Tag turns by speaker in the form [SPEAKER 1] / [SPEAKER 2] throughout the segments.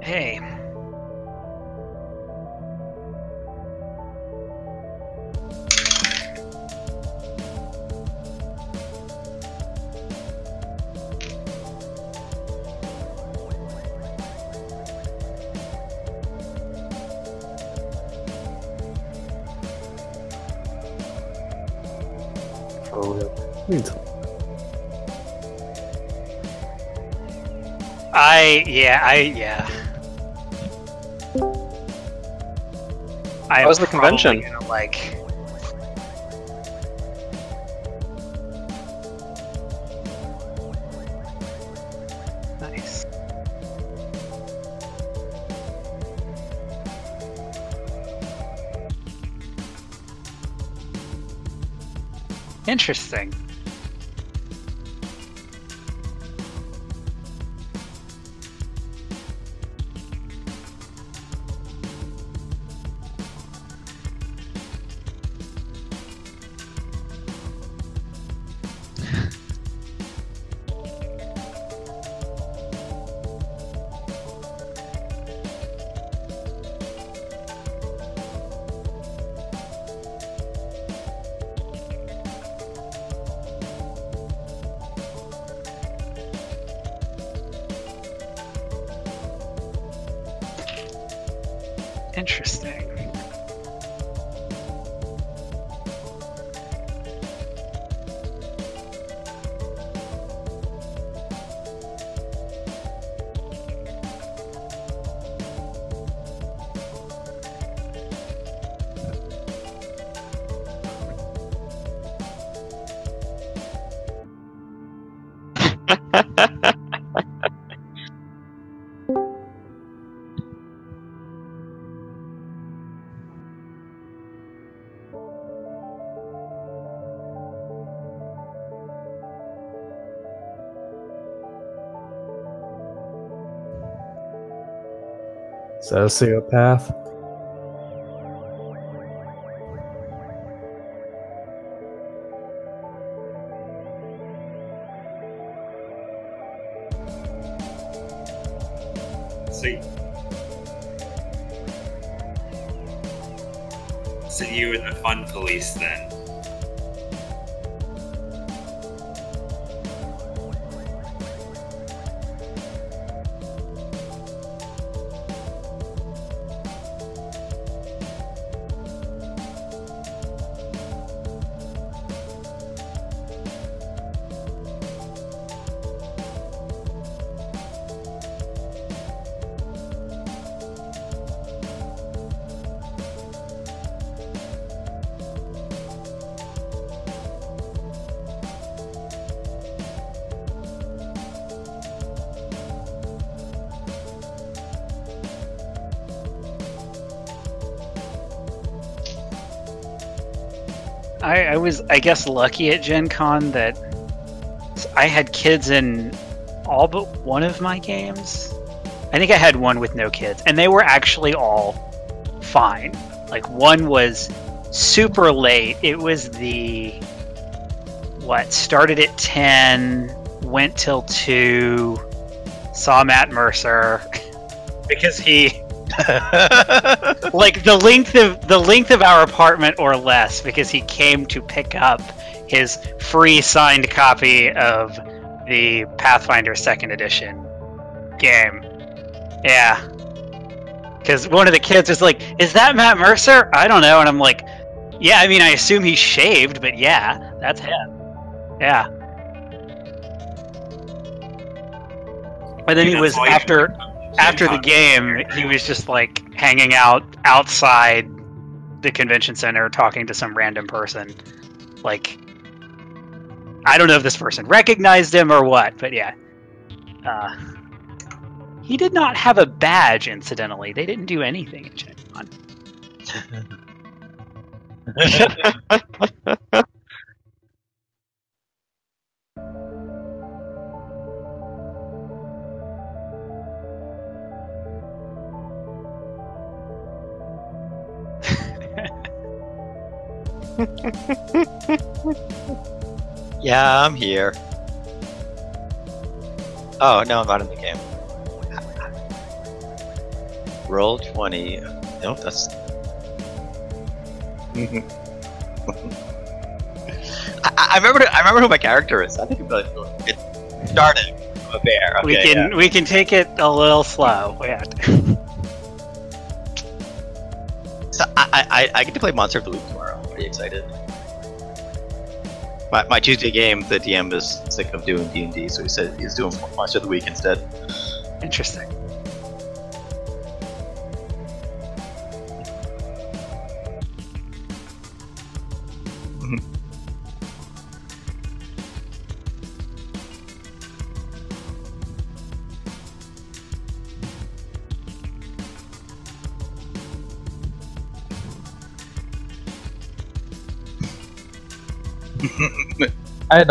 [SPEAKER 1] Hey. Yeah.
[SPEAKER 2] How was the convention?
[SPEAKER 1] Gonna, like... Nice. Interesting. Interesting.
[SPEAKER 3] Sociopath.
[SPEAKER 4] So you were the fun police then?
[SPEAKER 1] I was, I guess, lucky at Gen Con that I had kids in all but one of my games. I think I had one with no kids, and they were actually all fine. Like, one was super late. It was started at 10, went till 2, saw Matt Mercer, because he... like the length of our apartment or less, because he came to pick up his free signed copy of the Pathfinder 2nd edition game. Yeah, because one of the kids was like, "Is that Matt Mercer?" I don't know, and I'm like, "Yeah, I mean, I assume he's shaved, but yeah, that's him." Yeah. And then he was after the game, he was just like hanging out outside the convention center talking to some random person. Like, I don't know if this person recognized him or what, but yeah. He did not have a badge, incidentally. They didn't do anything in Gen Con.
[SPEAKER 2] Yeah, I'm here. Oh, no, I'm not in the game. Roll 20. Nope, that's. I remember who my character is. I think it's starting from a bear. Okay,
[SPEAKER 1] we can take it a little slow. Yeah.
[SPEAKER 2] So I get to play Monster of the Week tomorrow. I'm pretty excited. My Tuesday game, the DM is sick of doing D&D, so he said he's doing Monster of the Week instead.
[SPEAKER 1] Interesting.
[SPEAKER 3] I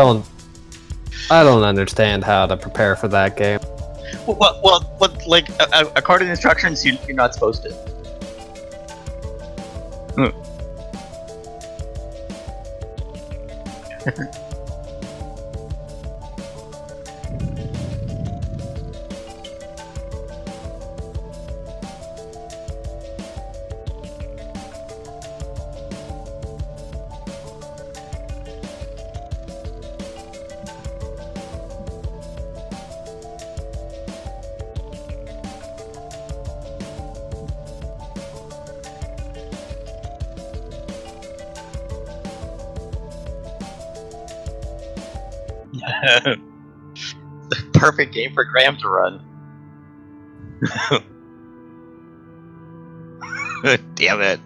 [SPEAKER 3] don't understand how to prepare for that game.
[SPEAKER 2] Well, like according to instructions, you're not supposed to. The perfect game for Graham to run. Damn it!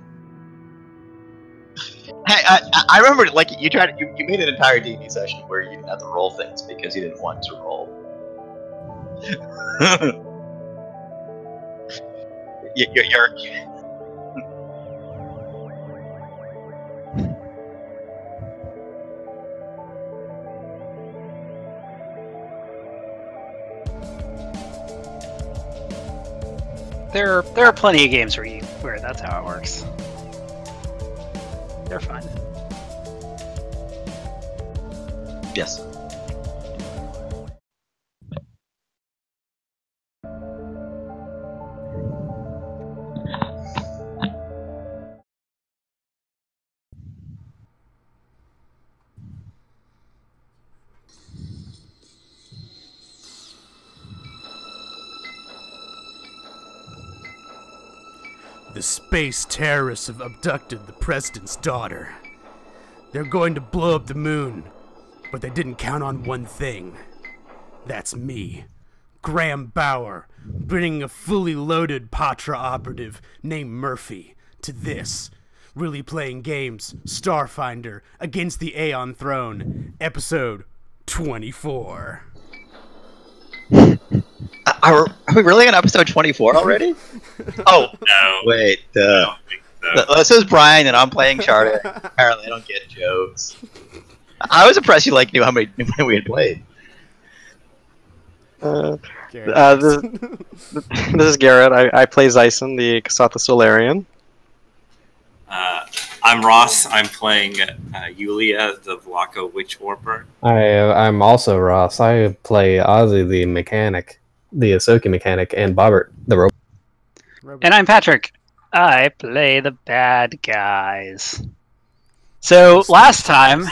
[SPEAKER 2] Hey, I remember, like, you made an entire D&D session where you didn't have to roll things because you didn't want to roll. You're
[SPEAKER 1] There are plenty of games where that's how it works. They're fun.
[SPEAKER 2] Yes.
[SPEAKER 5] The space terrorists have abducted the president's daughter. They're going to blow up the moon, but they didn't count on one thing. That's me, Graham Bauer, bringing a fully loaded Patra operative named Murphy to this, Really Playing Games, Starfinder, Against the Aeon Throne, episode 24.
[SPEAKER 2] Are we really on episode 24 already? Oh,
[SPEAKER 4] No.
[SPEAKER 2] wait.
[SPEAKER 4] I don't think so.
[SPEAKER 2] This is Brian, and I'm playing Charter. Apparently, I don't get jokes. I was impressed you knew how many we had played.
[SPEAKER 6] This is Garrett. I play Zyson, the Kasatha Solarian.
[SPEAKER 4] I'm Ross. I'm playing Yulia, the Vlaco Witch Warper.
[SPEAKER 3] I'm also Ross. I play Ozzy the mechanic, the Ahsoka mechanic, and Bobbert the robot.
[SPEAKER 1] And I'm Patrick. I play the bad guys. So last time,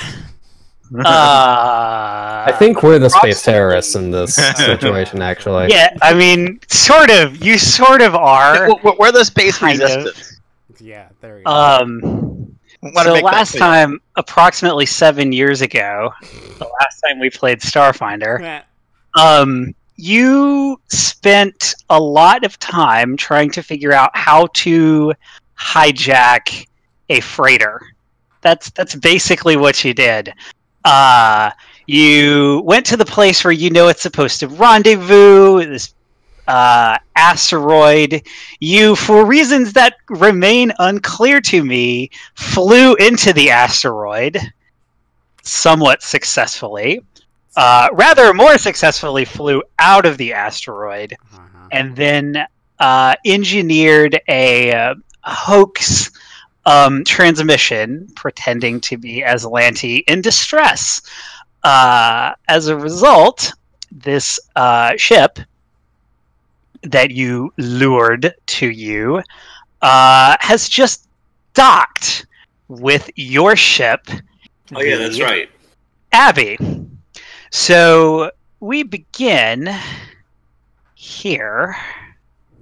[SPEAKER 3] I think we're the space terrorists in this situation, actually.
[SPEAKER 1] yeah, I mean, sort of. You sort of are.
[SPEAKER 2] We're the space
[SPEAKER 1] Kind of.
[SPEAKER 2] resistance.
[SPEAKER 5] Yeah, there you go.
[SPEAKER 1] So last time, approximately 7 years ago, the last time we played Starfinder, you spent a lot of time trying to figure out how to hijack a freighter. That's basically what you did. You went to the place where you know it's supposed to rendezvous, this asteroid. You, for reasons that remain unclear to me, flew into the asteroid somewhat successfully. Rather more successfully flew out of the asteroid, and then engineered a hoax transmission pretending to be Azlanti in distress. As a result, this ship that you lured to you has just docked with your ship.
[SPEAKER 4] Oh yeah, that's
[SPEAKER 1] the
[SPEAKER 4] right.
[SPEAKER 1] Abby. So we begin here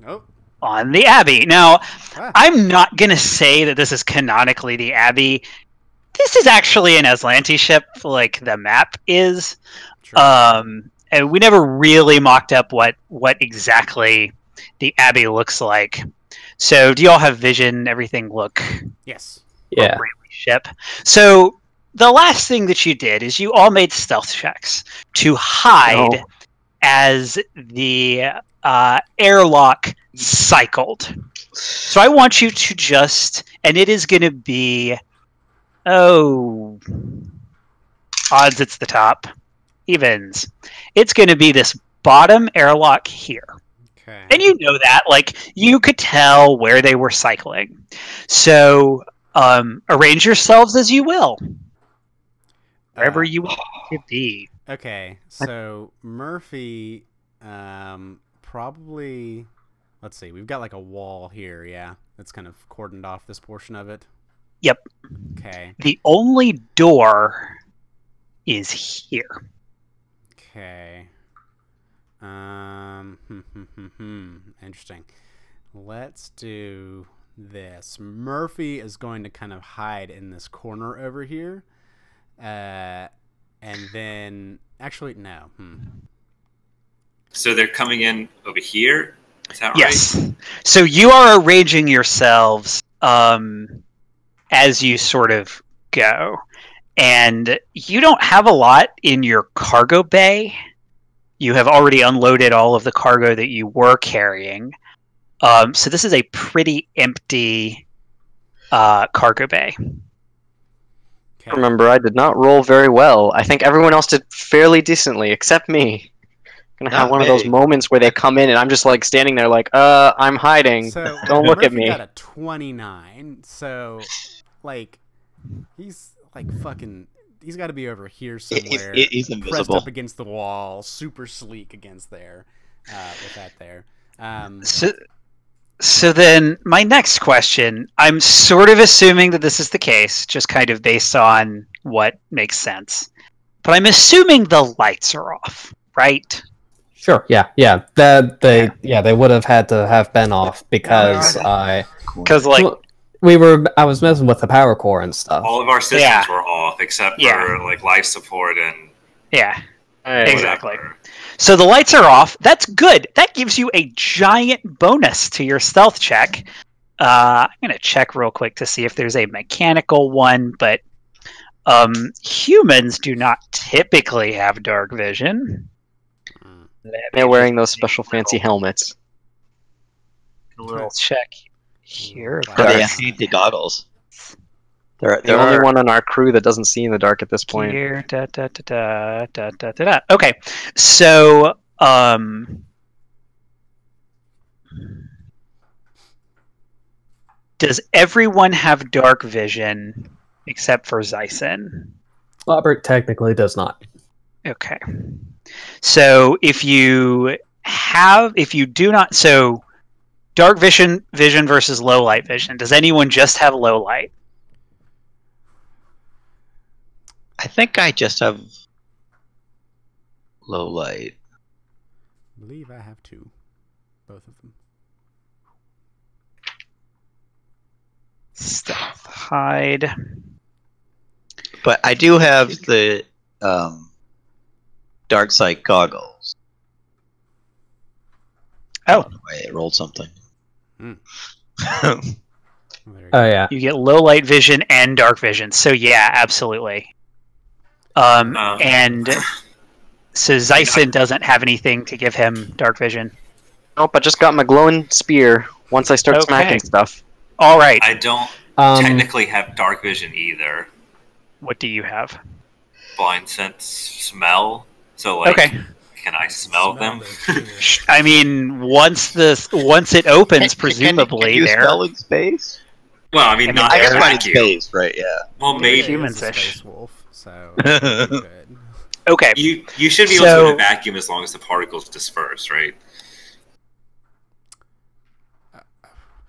[SPEAKER 5] Nope.
[SPEAKER 1] on the Abbey. Now,
[SPEAKER 5] Ah.
[SPEAKER 1] I'm not going to say that this is canonically the Abbey. This is actually an Azlanti ship, like the map is.
[SPEAKER 5] Sure.
[SPEAKER 1] And we never really mocked up what exactly the Abbey looks like. So, do you all have vision? Everything look
[SPEAKER 5] Yes.
[SPEAKER 3] Yeah.
[SPEAKER 1] appropriately ship? So, the last thing that you did is you all made stealth checks to hide
[SPEAKER 6] No.
[SPEAKER 1] as the airlock cycled. So I want you to just, and it is going to be, odds it's the top, evens. It's going to be this bottom airlock here.
[SPEAKER 5] Okay.
[SPEAKER 1] And you know that, like, you could tell where they were cycling. So arrange yourselves as you will, wherever you want to be.
[SPEAKER 5] Okay, so Murphy, probably. Let's see. We've got like a wall here, yeah. That's kind of cordoned off this portion of it.
[SPEAKER 1] Yep.
[SPEAKER 5] Okay.
[SPEAKER 1] The only door is here.
[SPEAKER 5] Okay. Interesting. Let's do this. Murphy is going to kind of hide in this corner over here. And then, actually, no.
[SPEAKER 4] So they're coming in over here? Is that right?
[SPEAKER 1] Yes. So you are arranging yourselves as you sort of go. And you don't have a lot in your cargo bay. You have already unloaded all of the cargo that you were carrying. So this is a pretty empty cargo bay.
[SPEAKER 5] Okay.
[SPEAKER 6] Remember, I did not roll very well. I think everyone else did fairly decently, except me. Gonna have
[SPEAKER 2] Not
[SPEAKER 6] one of those
[SPEAKER 2] me.
[SPEAKER 6] moments where they come in and I'm just like standing there like, I'm hiding.
[SPEAKER 5] So
[SPEAKER 6] Don't look at
[SPEAKER 5] Murphy
[SPEAKER 6] me.
[SPEAKER 5] got a 29, so like he's like fucking. He's got to be over here somewhere.
[SPEAKER 2] He's
[SPEAKER 5] pressed
[SPEAKER 2] invisible.
[SPEAKER 5] up against the wall, super sleek against there. With that there.
[SPEAKER 1] So then my next question, I'm sort of assuming that this is the case, just kind of based on what makes sense. But I'm assuming the lights are off, right?
[SPEAKER 3] Sure. Yeah. They would have had to have been off because
[SPEAKER 1] Because like
[SPEAKER 3] I was messing with the power core and stuff.
[SPEAKER 4] All of our systems
[SPEAKER 1] Yeah.
[SPEAKER 4] were off except for
[SPEAKER 1] Yeah.
[SPEAKER 4] like life support and
[SPEAKER 1] yeah, exactly.
[SPEAKER 4] whatever.
[SPEAKER 1] So the lights are off. That's good. That gives you a giant bonus to your stealth check. I'm gonna check real quick to see if there's a mechanical one, but humans do not typically have dark vision.
[SPEAKER 6] They're wearing those special fancy helmets.
[SPEAKER 1] A little check here.
[SPEAKER 2] Are they
[SPEAKER 6] Dark.
[SPEAKER 2] fancy goggles?
[SPEAKER 6] The only one on our crew that doesn't see in the dark at this point.
[SPEAKER 1] Here, Okay, so does everyone have dark vision except for Zyson?
[SPEAKER 3] Robert technically does not.
[SPEAKER 1] Okay, so if you do not, so dark vision versus low light vision. Does anyone just have low light?
[SPEAKER 2] I think I just have low light.
[SPEAKER 5] I believe I have two. Both of them.
[SPEAKER 1] Stealth hide.
[SPEAKER 2] But I do have the dark sight goggles.
[SPEAKER 1] Oh.
[SPEAKER 2] Wait, I rolled something.
[SPEAKER 5] Hmm.
[SPEAKER 3] Oh yeah.
[SPEAKER 1] You get low light vision and dark vision. So yeah, absolutely. And so Zyson doesn't have anything to give him dark vision.
[SPEAKER 6] Nope, I just got my glowing spear once I start
[SPEAKER 1] Okay.
[SPEAKER 6] smacking stuff.
[SPEAKER 1] All right.
[SPEAKER 4] I don't technically have dark vision either.
[SPEAKER 1] What do you have?
[SPEAKER 4] Blind sense smell. So like
[SPEAKER 1] Okay.
[SPEAKER 4] can I smell them?
[SPEAKER 1] I mean, once it opens, presumably
[SPEAKER 2] Can you
[SPEAKER 1] there.
[SPEAKER 2] spell in space?
[SPEAKER 4] Well, I mean, not
[SPEAKER 2] I guess
[SPEAKER 4] in
[SPEAKER 2] mine in
[SPEAKER 4] vacuum.
[SPEAKER 2] space, right? Yeah.
[SPEAKER 4] Well, maybe
[SPEAKER 1] Humans-ish.
[SPEAKER 5] Space wolf, so good.
[SPEAKER 1] Okay.
[SPEAKER 4] you should be able to
[SPEAKER 1] So-
[SPEAKER 4] go to vacuum as long as the particles disperse, right?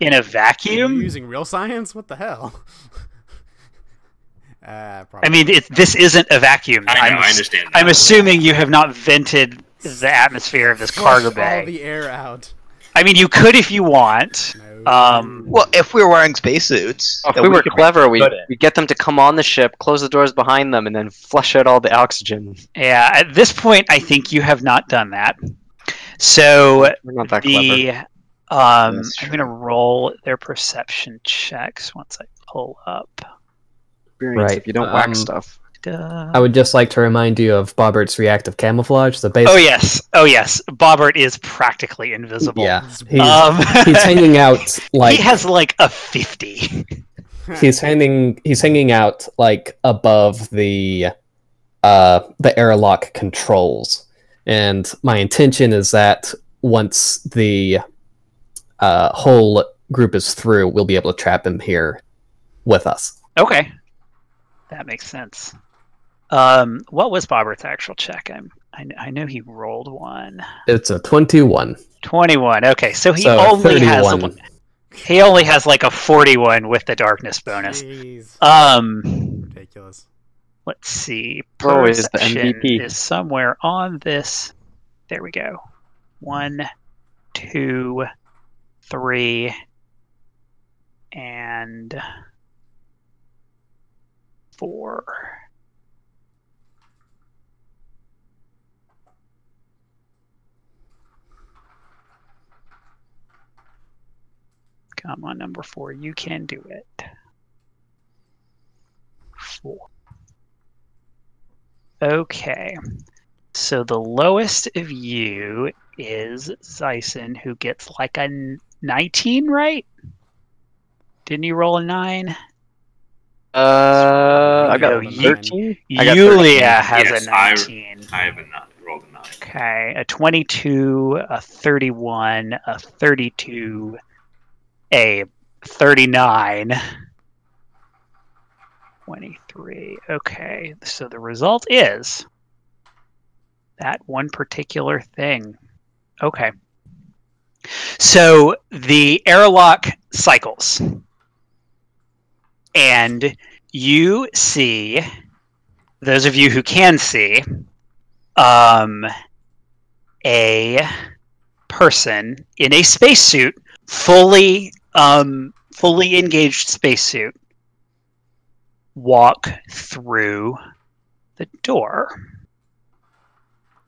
[SPEAKER 1] in a
[SPEAKER 5] Are you
[SPEAKER 1] vacuum?
[SPEAKER 5] using real science? What the hell? Probably.
[SPEAKER 1] I mean, this isn't a vacuum.
[SPEAKER 4] I know, I understand
[SPEAKER 1] I'm
[SPEAKER 4] that.
[SPEAKER 1] assuming you have not vented the atmosphere of this cargo
[SPEAKER 5] Flush all
[SPEAKER 1] bay.
[SPEAKER 5] the air out.
[SPEAKER 1] I mean, you could if you want.
[SPEAKER 5] No.
[SPEAKER 2] Well, if we were wearing spacesuits,
[SPEAKER 6] If we were clever, we'd
[SPEAKER 2] couldn't.
[SPEAKER 6] get them to come on the ship, close the doors behind them, and then flush out all the oxygen.
[SPEAKER 1] Yeah, at this point, I think you have not done that. So
[SPEAKER 6] We're not that clever.
[SPEAKER 1] I'm
[SPEAKER 2] That's
[SPEAKER 1] going to roll their perception checks once I pull up.
[SPEAKER 6] Experience
[SPEAKER 3] Right,
[SPEAKER 6] if you don't whack stuff.
[SPEAKER 3] I would just like to remind you of Bobbert's reactive camouflage. The base.
[SPEAKER 1] Oh yes. Bobbert is practically invisible.
[SPEAKER 3] Yeah, he's hanging out like
[SPEAKER 1] he has like a 50.
[SPEAKER 3] he's hanging out like above the airlock controls, and my intention is that once the whole group is through, we'll be able to trap him here with us.
[SPEAKER 1] Okay, that makes sense. What was Bobbert's actual check? I know he rolled one.
[SPEAKER 3] It's a 21.
[SPEAKER 1] 21. Okay, so he
[SPEAKER 3] So
[SPEAKER 1] only
[SPEAKER 3] 31.
[SPEAKER 1] has like a 41 with the darkness bonus.
[SPEAKER 5] Jeez. Ridiculous.
[SPEAKER 1] Let's see.
[SPEAKER 6] Oh, is the
[SPEAKER 1] Perception
[SPEAKER 6] MVP.
[SPEAKER 1] is somewhere on this. There we go. 1, 2, 3, and 4. Come on, number 4. You can do it. 4. Okay. So the lowest of you is Zyson, who gets like a 19, right? Didn't you roll a 9?
[SPEAKER 6] I got
[SPEAKER 1] No,
[SPEAKER 6] 13. I got
[SPEAKER 1] Yulia has
[SPEAKER 4] Yes,
[SPEAKER 1] a 19.
[SPEAKER 4] I have rolled a 9.
[SPEAKER 1] Okay, a 22, a 31, a 32, a 39, 23. Okay, so the result is that one particular thing. Okay. So the airlock cycles. And you see, those of you who can see, a person in a spacesuit, fully engaged spacesuit, walk through the door.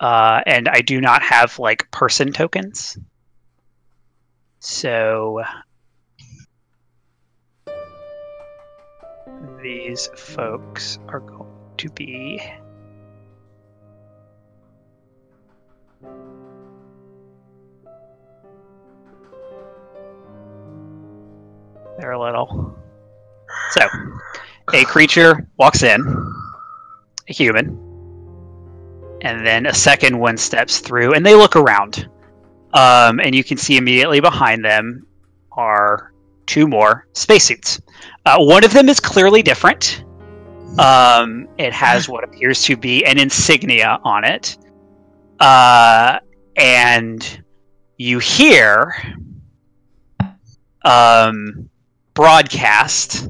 [SPEAKER 1] And I do not have like person tokens. So these folks are going to be they're a little. So a creature walks in, a human, and then a second one steps through, and they look around. And you can see immediately behind them are 2 more spacesuits. One of them is clearly different. It has what appears to be an insignia on it. And you hear broadcast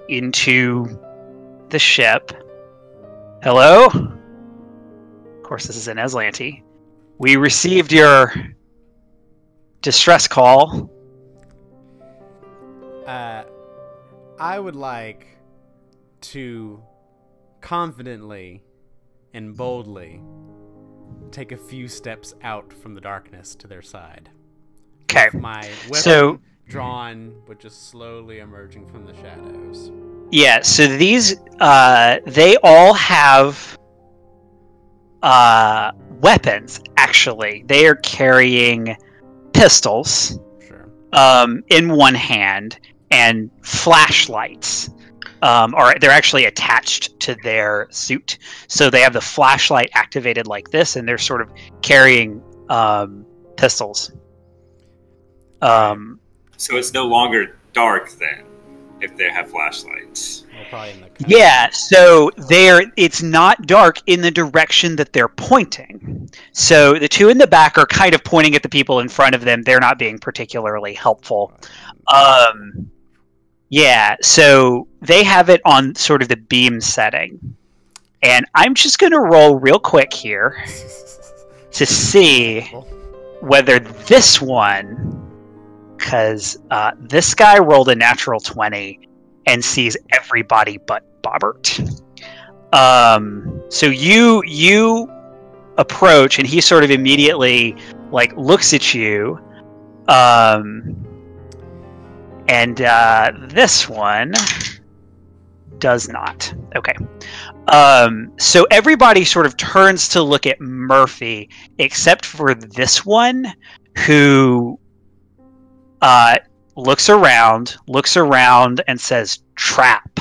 [SPEAKER 1] into the ship. Hello? Of course, this is in Azlanti. We received your distress call.
[SPEAKER 5] I would like to confidently and boldly take a few steps out from the darkness to their side.
[SPEAKER 1] Okay.
[SPEAKER 5] With my weapon
[SPEAKER 1] So
[SPEAKER 5] drawn, but just slowly emerging from the shadows.
[SPEAKER 1] yeah, so these they all have weapons. Actually, they are carrying pistols
[SPEAKER 5] Sure.
[SPEAKER 1] in one hand and flashlights. They're actually attached to their suit, so they have the flashlight activated like this, and they're sort of carrying pistols.
[SPEAKER 4] So it's no longer dark then. if they have flashlights.
[SPEAKER 5] Well, probably in the
[SPEAKER 1] Yeah, so it's not dark in the direction that they're pointing. So the two in the back are kind of pointing at the people in front of them. They're not being particularly helpful. Yeah, so they have it on sort of the beam setting. And I'm just going to roll real quick here to see whether this one, because this guy rolled a natural 20 and sees everybody but Bobbert. So you approach, and he sort of immediately looks at you. And this one does not. Okay. So everybody sort of turns to look at Murphy, except for this one, who looks around, and says, "Trap."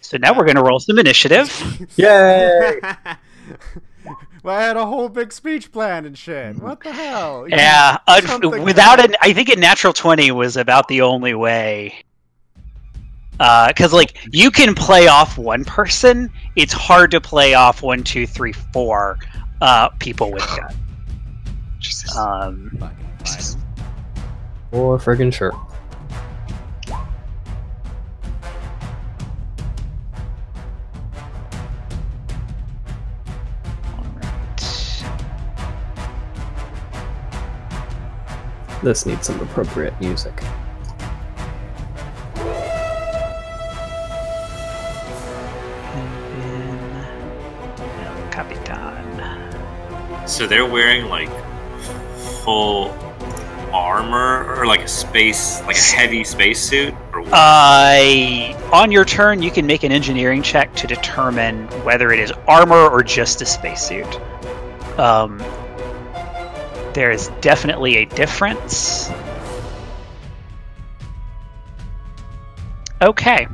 [SPEAKER 1] So now we're going to roll some initiative.
[SPEAKER 3] Yay!
[SPEAKER 5] Well, I had a whole big speech plan and shit. What the hell?
[SPEAKER 1] Yeah, I think a natural 20 was about the only way. Because you can play off one person, it's hard to play off 1, 2, 3, 4 people with guns.
[SPEAKER 3] For friggin' sure. This needs some appropriate music.
[SPEAKER 1] Capitan.
[SPEAKER 4] So they're wearing full armor or a space, a heavy spacesuit, or what?
[SPEAKER 1] On your turn, you can make an engineering check to determine whether it is armor or just a spacesuit. There is definitely a difference. Okay.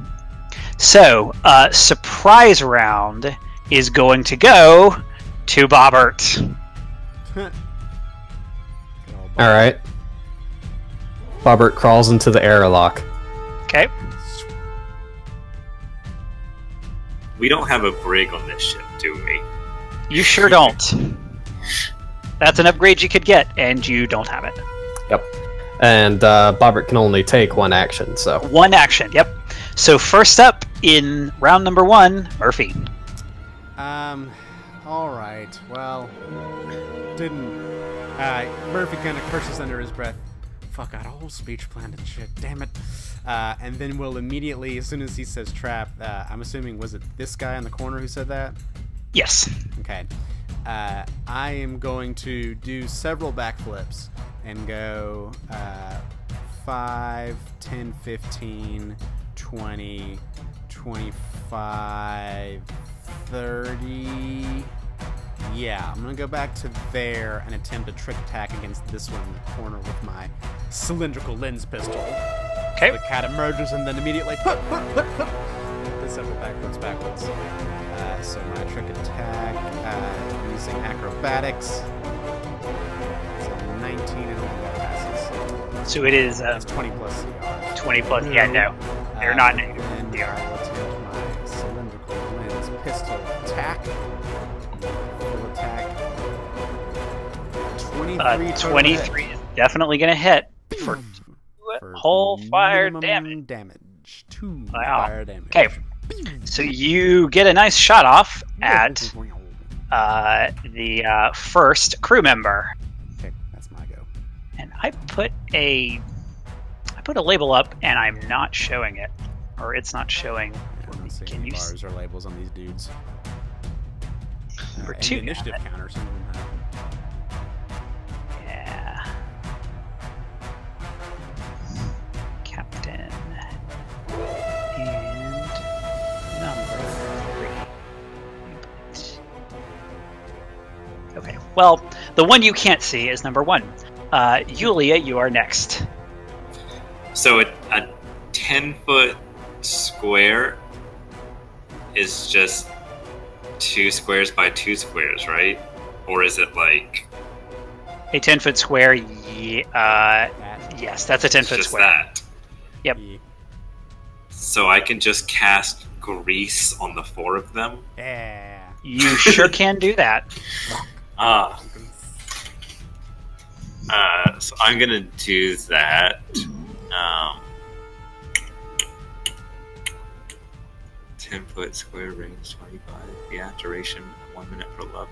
[SPEAKER 1] So, surprise round is going to go to Bobbert.
[SPEAKER 3] Alright. Bobbert crawls into the airlock.
[SPEAKER 1] Okay.
[SPEAKER 4] We don't have a brig on this ship, do we?
[SPEAKER 1] You sure don't. That's an upgrade you could get, and you don't have it.
[SPEAKER 3] Yep. And Bobbert can only take one action, so...
[SPEAKER 1] One action, yep. So first up in round number 1, Murphy.
[SPEAKER 5] Alright, well... Murphy kind of curses under his breath. Fuck, I had a whole speech planned and shit, damn it. And then we'll immediately, as soon as he says trap, I'm assuming, was it this guy in the corner who said that?
[SPEAKER 1] Yes.
[SPEAKER 5] Okay. I am going to do several backflips and go 5, 10, 15, 20, 25, 30. Yeah, I'm going to go back to there and attempt a trick attack against this one in the corner with my cylindrical lens pistol.
[SPEAKER 1] Okay.
[SPEAKER 5] The cat emerges and then immediately the several backflips backwards. So my trick attack using acrobatics. So 19 and only that passes.
[SPEAKER 1] So it is
[SPEAKER 5] That's 20 plus CR.
[SPEAKER 1] 20 plus. Yeah, no. They're not negative.
[SPEAKER 5] And
[SPEAKER 1] They
[SPEAKER 5] I
[SPEAKER 1] are.
[SPEAKER 5] will attempt my cylindrical lens pistol attack. Full attack. 23 total
[SPEAKER 1] 23
[SPEAKER 5] hit.
[SPEAKER 1] is definitely going to hit for whole fire
[SPEAKER 5] minimum
[SPEAKER 1] damage.
[SPEAKER 5] 2
[SPEAKER 1] Wow.
[SPEAKER 5] fire damage.
[SPEAKER 1] Okay. So you get a nice shot off at the first crew member.
[SPEAKER 5] Okay, that's my go.
[SPEAKER 1] And I put a label up, and I'm not showing it, or it's not showing.
[SPEAKER 5] I don't see
[SPEAKER 1] Can
[SPEAKER 5] any
[SPEAKER 1] you
[SPEAKER 5] bars or labels on these dudes.
[SPEAKER 1] Number
[SPEAKER 5] And
[SPEAKER 1] 2.
[SPEAKER 5] the initiative counter, some of them have.
[SPEAKER 1] Yeah. Captain. And number 3. Okay. Well, the one you can't see is number 1. Yulia, you are next.
[SPEAKER 4] So a 10-foot square is just 2 squares by 2 squares, right? Or is it like...
[SPEAKER 1] A 10-foot square, yes, that's a 10-foot
[SPEAKER 4] just
[SPEAKER 1] square.
[SPEAKER 4] that?
[SPEAKER 1] Yep.
[SPEAKER 4] So I can just cast grease on the 4 of them.
[SPEAKER 5] Yeah.
[SPEAKER 1] You sure can do that.
[SPEAKER 4] So I'm gonna do that. 10-foot square range, 25. Yeah, duration 1 minute per level.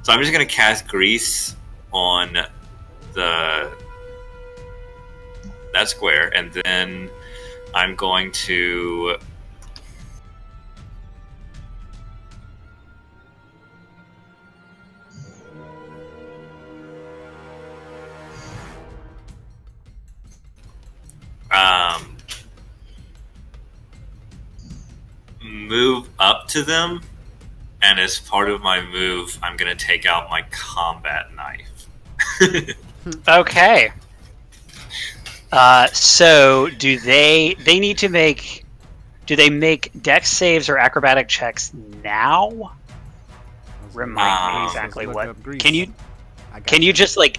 [SPEAKER 4] So I'm just gonna cast grease on that square, and then I'm going to move up to them, and as part of my move, I'm going to take out my combat knife.
[SPEAKER 1] Okay. So do they need to make? Do they make dex saves or acrobatic checks now? Remind me exactly what. Can you just like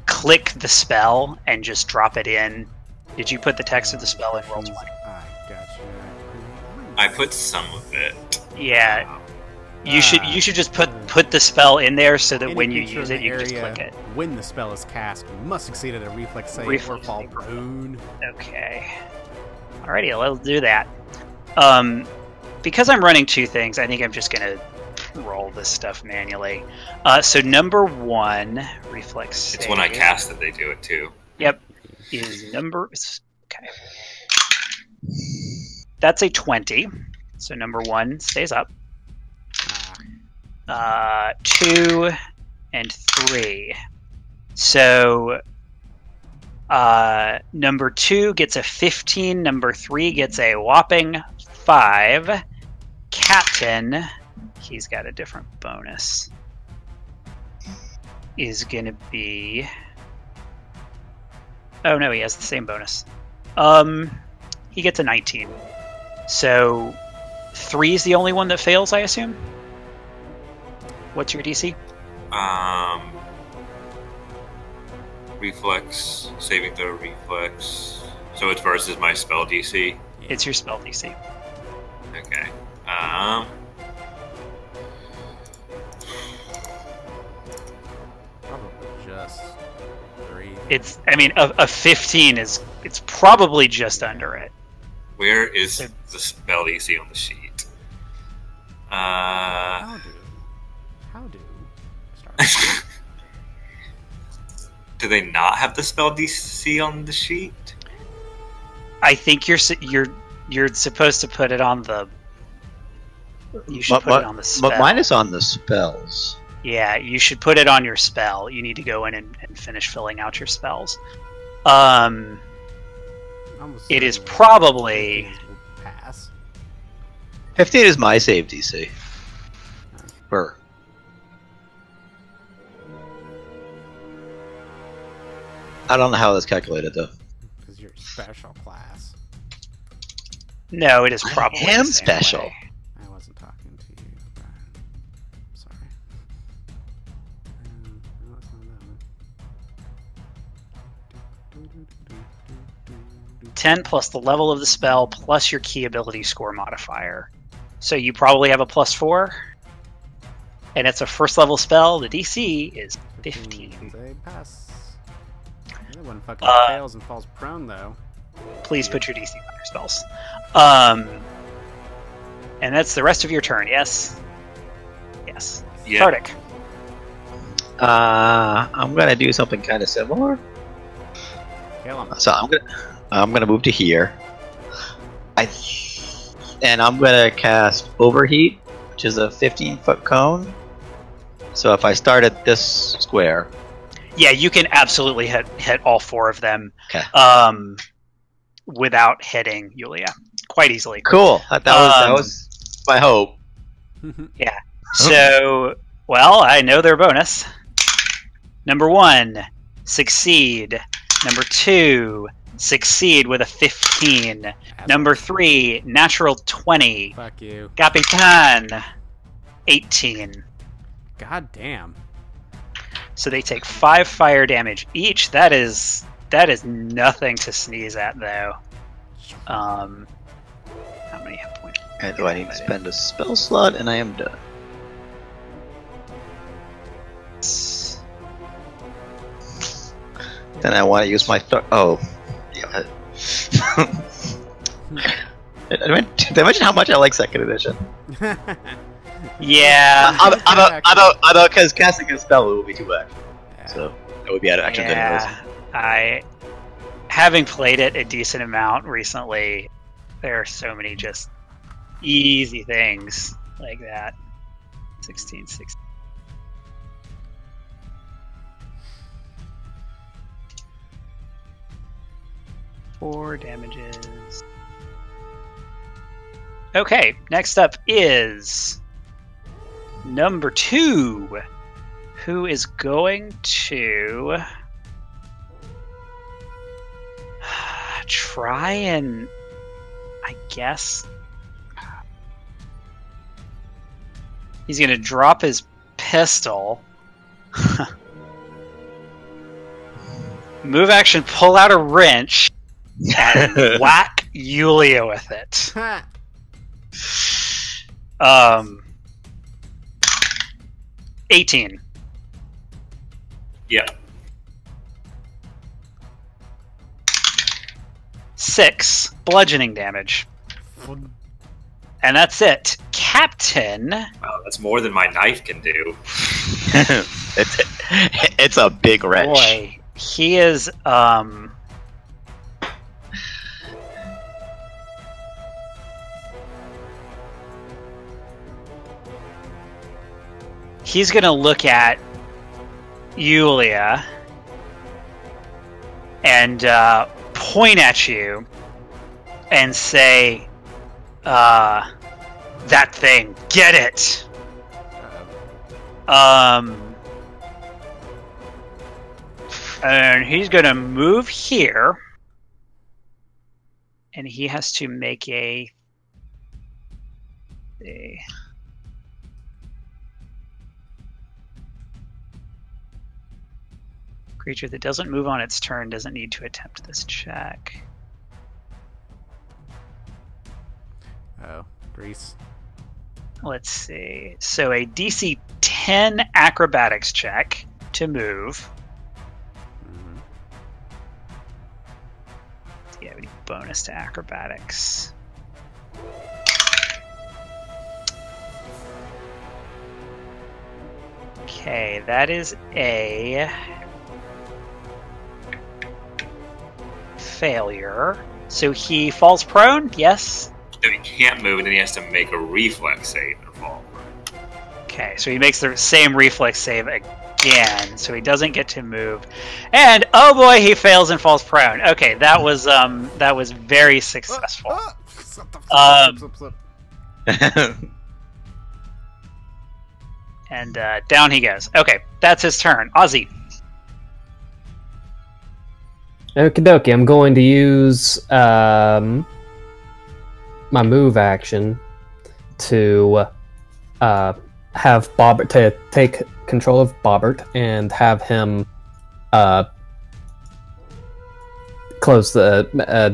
[SPEAKER 1] click the spell and just drop it in? Did you put the text of the spell in Roll20?
[SPEAKER 5] I gotcha.
[SPEAKER 4] I put some of it.
[SPEAKER 1] Yeah. You should just put the spell in there so that when you use it, you can just click it.
[SPEAKER 5] When the spell is cast, you must succeed at a reflex save or fall prone.
[SPEAKER 1] Okay. Alrighty, let's do that. Because I'm running 2 things, I think I'm just gonna roll this stuff manually. So number 1, reflex save.
[SPEAKER 4] It's when I cast it, they do it too.
[SPEAKER 1] Yep. Is number... Okay. That's a 20. So number 1 stays up. 2 and 3. So number 2 gets a 15. Number 3 gets a whopping 5. Captain, he's got a different bonus, is gonna be... Oh no, he has the same bonus. He gets a 19. So 3 is the only one that fails, I assume? What's your DC?
[SPEAKER 4] Reflex, saving throw reflex. So it's versus my spell DC?
[SPEAKER 1] It's your spell DC.
[SPEAKER 4] Okay.
[SPEAKER 5] Probably just 3.
[SPEAKER 1] It's, I mean, a 15 is, it's probably just under it.
[SPEAKER 4] Where is the spell DC on the sheet?
[SPEAKER 5] How do? Starfinder.
[SPEAKER 4] Do they not have the spell DC on the sheet?
[SPEAKER 1] I think you're supposed to put it on the... You should put it on the spell.
[SPEAKER 2] But mine is on the spells.
[SPEAKER 1] Yeah, you should put it on your spell. You need to go in and finish filling out your spells. It is probably...
[SPEAKER 5] Pass.
[SPEAKER 2] 15 is my save DC. Burr. I don't know how that's calculated though.
[SPEAKER 5] Because you're a special class.
[SPEAKER 1] No, it is probably
[SPEAKER 2] I am
[SPEAKER 1] the same
[SPEAKER 2] special.
[SPEAKER 1] way.
[SPEAKER 5] I wasn't talking to you, Brian. Sorry. No, it's not that one.
[SPEAKER 1] 10 plus the level of the spell plus your key ability score modifier. So you probably have a +4. And it's a first level spell. The DC is 15.
[SPEAKER 5] Say pass. The other one fucking fails and falls prone though.
[SPEAKER 1] Please put your DC on your spells. And that's the rest of your turn, yes? Yes.
[SPEAKER 4] Yeah.
[SPEAKER 1] Tardik.
[SPEAKER 2] I'm gonna do something kind of similar.
[SPEAKER 5] Kill him.
[SPEAKER 2] So I'm gonna move to here. And I'm gonna cast Overheat, which is a 15-foot cone. So if I start at this square,
[SPEAKER 1] Yeah, you can absolutely hit all 4 of them.
[SPEAKER 2] Okay.
[SPEAKER 1] Without hitting Yulia. Quite easily.
[SPEAKER 2] cool. That was my hope.
[SPEAKER 1] Yeah. So, well, I know their bonus. Number 1, succeed. Number 2, succeed with a 15. Number 3, natural 20.
[SPEAKER 5] Fuck you.
[SPEAKER 1] Capitan, 18.
[SPEAKER 5] God damn.
[SPEAKER 1] So they take 5 fire damage each. That is nothing to sneeze at, though.
[SPEAKER 2] And do I need to spend a spell slot? And I am done. Then I want to use my oh, yeah. Did I mention how much I like second edition?
[SPEAKER 1] Yeah.
[SPEAKER 2] Although, because casting a spell will be too much, so it would be out of action.
[SPEAKER 1] I, having played it a decent amount recently, there are so many just easy things like that. 16. 4 damages. Okay, next up is number 2, who is going to try and, I guess, he's going to drop his pistol. Move action, pull out a wrench, and whack Yulia with it. 18.
[SPEAKER 4] Yeah.
[SPEAKER 1] 6 bludgeoning damage. And that's it. Captain.
[SPEAKER 4] Wow, that's more than my knife can do.
[SPEAKER 2] It's a big wrench.
[SPEAKER 1] Boy, he is he's gonna look at Yulia and point at you and say, that thing, get it. And he's gonna move here, and he has to make a creature that doesn't move on its turn doesn't need to attempt this check.
[SPEAKER 5] Oh, Grease.
[SPEAKER 1] Let's see. So a DC 10 acrobatics check to move. Yeah, we need bonus to acrobatics. Okay, that is a failure. So he falls prone, yes?
[SPEAKER 4] Then he can't move, and then he has to make a reflex save and fall.
[SPEAKER 1] Okay, so he makes the same reflex save again, so he doesn't get to move. And oh boy, he fails and falls prone. Okay, that was very successful. And down he goes. Okay, that's his turn. Ozzy.
[SPEAKER 3] Okie dokie, I'm going to use my move action to have Bobbert to take control of Bobbert and have him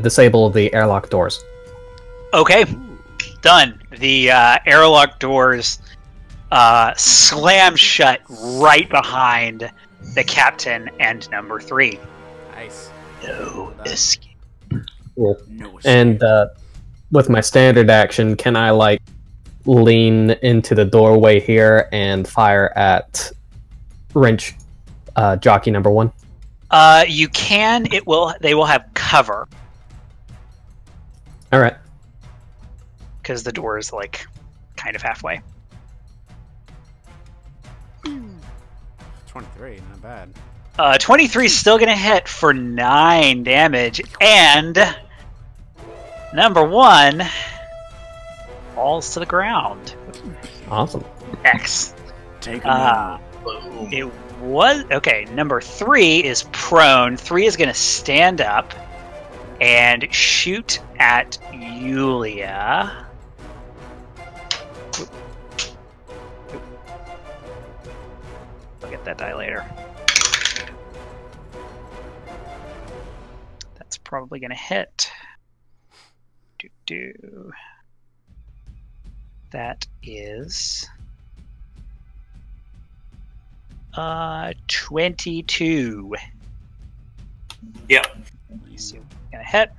[SPEAKER 3] disable the airlock doors.
[SPEAKER 1] Okay, done. The airlock doors slam shut right behind the captain and number 3.
[SPEAKER 5] Nice.
[SPEAKER 2] No escape.
[SPEAKER 3] Cool.
[SPEAKER 5] No escape.
[SPEAKER 3] And with my standard action, can I lean into the doorway here and fire at wrench jockey number 1?
[SPEAKER 1] You can. They will have cover.
[SPEAKER 3] All right.
[SPEAKER 1] Because the door is kind of halfway.
[SPEAKER 5] 23, not bad.
[SPEAKER 1] 23 is still going to hit for 9 damage, and number 1 falls to the ground.
[SPEAKER 3] Awesome.
[SPEAKER 1] X.
[SPEAKER 5] Take a
[SPEAKER 1] It was okay. Number 3 is prone. 3 is going to stand up and shoot at Yulia. I'll get that die later. That's probably going to hit. That is 22.
[SPEAKER 4] Yep.
[SPEAKER 1] Let's see if we're gonna hit.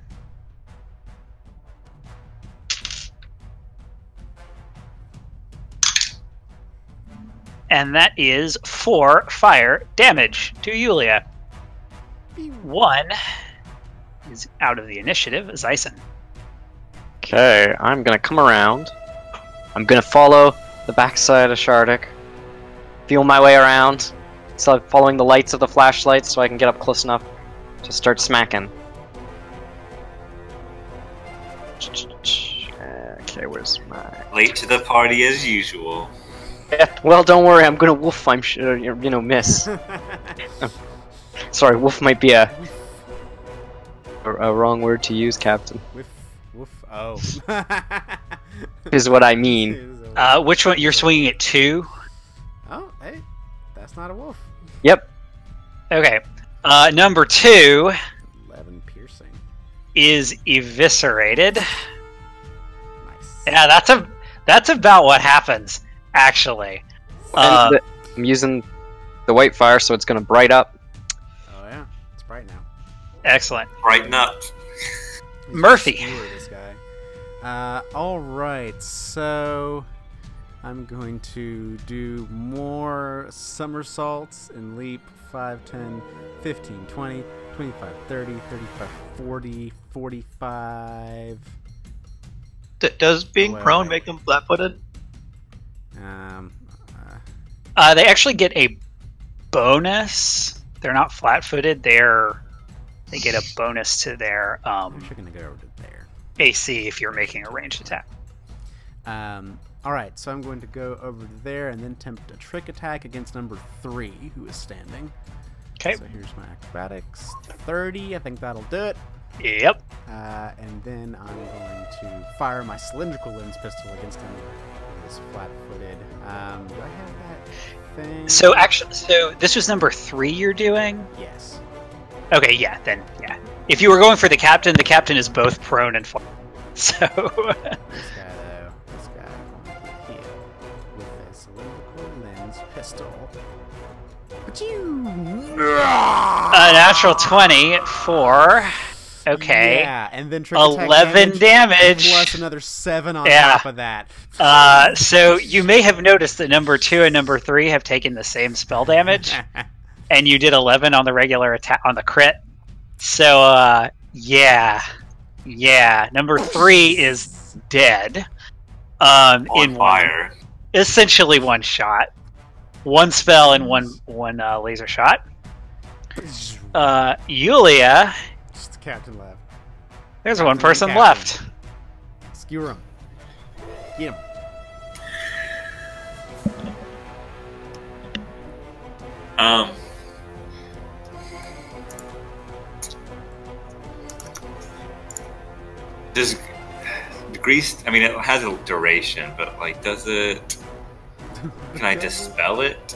[SPEAKER 1] And that is 4 fire damage to Yulia. 1 is out of the initiative, Zyson.
[SPEAKER 6] Okay, I'm gonna come around. I'm gonna follow the backside of Shardik. Feel my way around. So following the lights of the flashlights so I can get up close enough to start smacking. Okay, where's my...
[SPEAKER 4] Late to the party as usual.
[SPEAKER 6] Yeah, well, don't worry, I'm gonna woof, I'm sure, you know, miss. Sorry, woof might be a wrong word to use, Captain.
[SPEAKER 5] Woof, oh.
[SPEAKER 6] Is what I mean.
[SPEAKER 1] Which one? You're swinging at 2?
[SPEAKER 5] Oh, hey, that's not a wolf.
[SPEAKER 6] Yep.
[SPEAKER 1] Okay. Number 2
[SPEAKER 5] 11 piercing.
[SPEAKER 1] is eviscerated.
[SPEAKER 5] Nice.
[SPEAKER 1] Yeah, that's about what happens, actually.
[SPEAKER 6] I'm using the white fire, so it's gonna bright up.
[SPEAKER 5] Oh yeah, it's bright now.
[SPEAKER 1] Excellent.
[SPEAKER 4] Brighten up.
[SPEAKER 1] Murphy.
[SPEAKER 5] Skewer this guy. All right, so I'm going to do more somersaults and leap 5, 10, 15, 20, 25, 30, 35, 40, 45.
[SPEAKER 2] Does being
[SPEAKER 5] Wait,
[SPEAKER 2] prone
[SPEAKER 5] wait.
[SPEAKER 2] make them flat-footed?
[SPEAKER 1] They actually get a bonus. They're not flat-footed. They get a bonus to their
[SPEAKER 5] I'm actually gonna go over to there.
[SPEAKER 1] AC if you're making a ranged attack.
[SPEAKER 5] All right, so I'm going to go over to there and then attempt a trick attack against number 3, who is standing.
[SPEAKER 1] Okay.
[SPEAKER 5] So here's my acrobatics. 30. I think that'll do it.
[SPEAKER 1] Yep.
[SPEAKER 5] And then I'm going to fire my cylindrical lens pistol against him. He's flat-footed. Do I have that thing?
[SPEAKER 1] So this was number 3 you're doing?
[SPEAKER 5] Yes.
[SPEAKER 1] Okay, yeah, then, yeah. If you were going for the captain is both prone and flat. So...
[SPEAKER 5] This guy, though, going to hit with a cylindrical lens pistol.
[SPEAKER 1] A natural 20 for... Okay.
[SPEAKER 5] Yeah, and then trick attack
[SPEAKER 1] 11 damage.
[SPEAKER 5] plus another 7 on top of that.
[SPEAKER 1] So you may have noticed that number 2 and number 3 have taken the same spell damage, and you did 11 on the regular attack on the crit. So yeah, number 3 is dead.
[SPEAKER 4] On fire.
[SPEAKER 1] Essentially one shot, 1 spell and one laser shot. Yulia.
[SPEAKER 5] Just the captain left.
[SPEAKER 1] There's
[SPEAKER 5] Captain
[SPEAKER 1] one person
[SPEAKER 5] and
[SPEAKER 1] left.
[SPEAKER 5] Skewer him. Get him.
[SPEAKER 4] Does grease? I mean, it has a duration, but like, does it? Can I dispel it?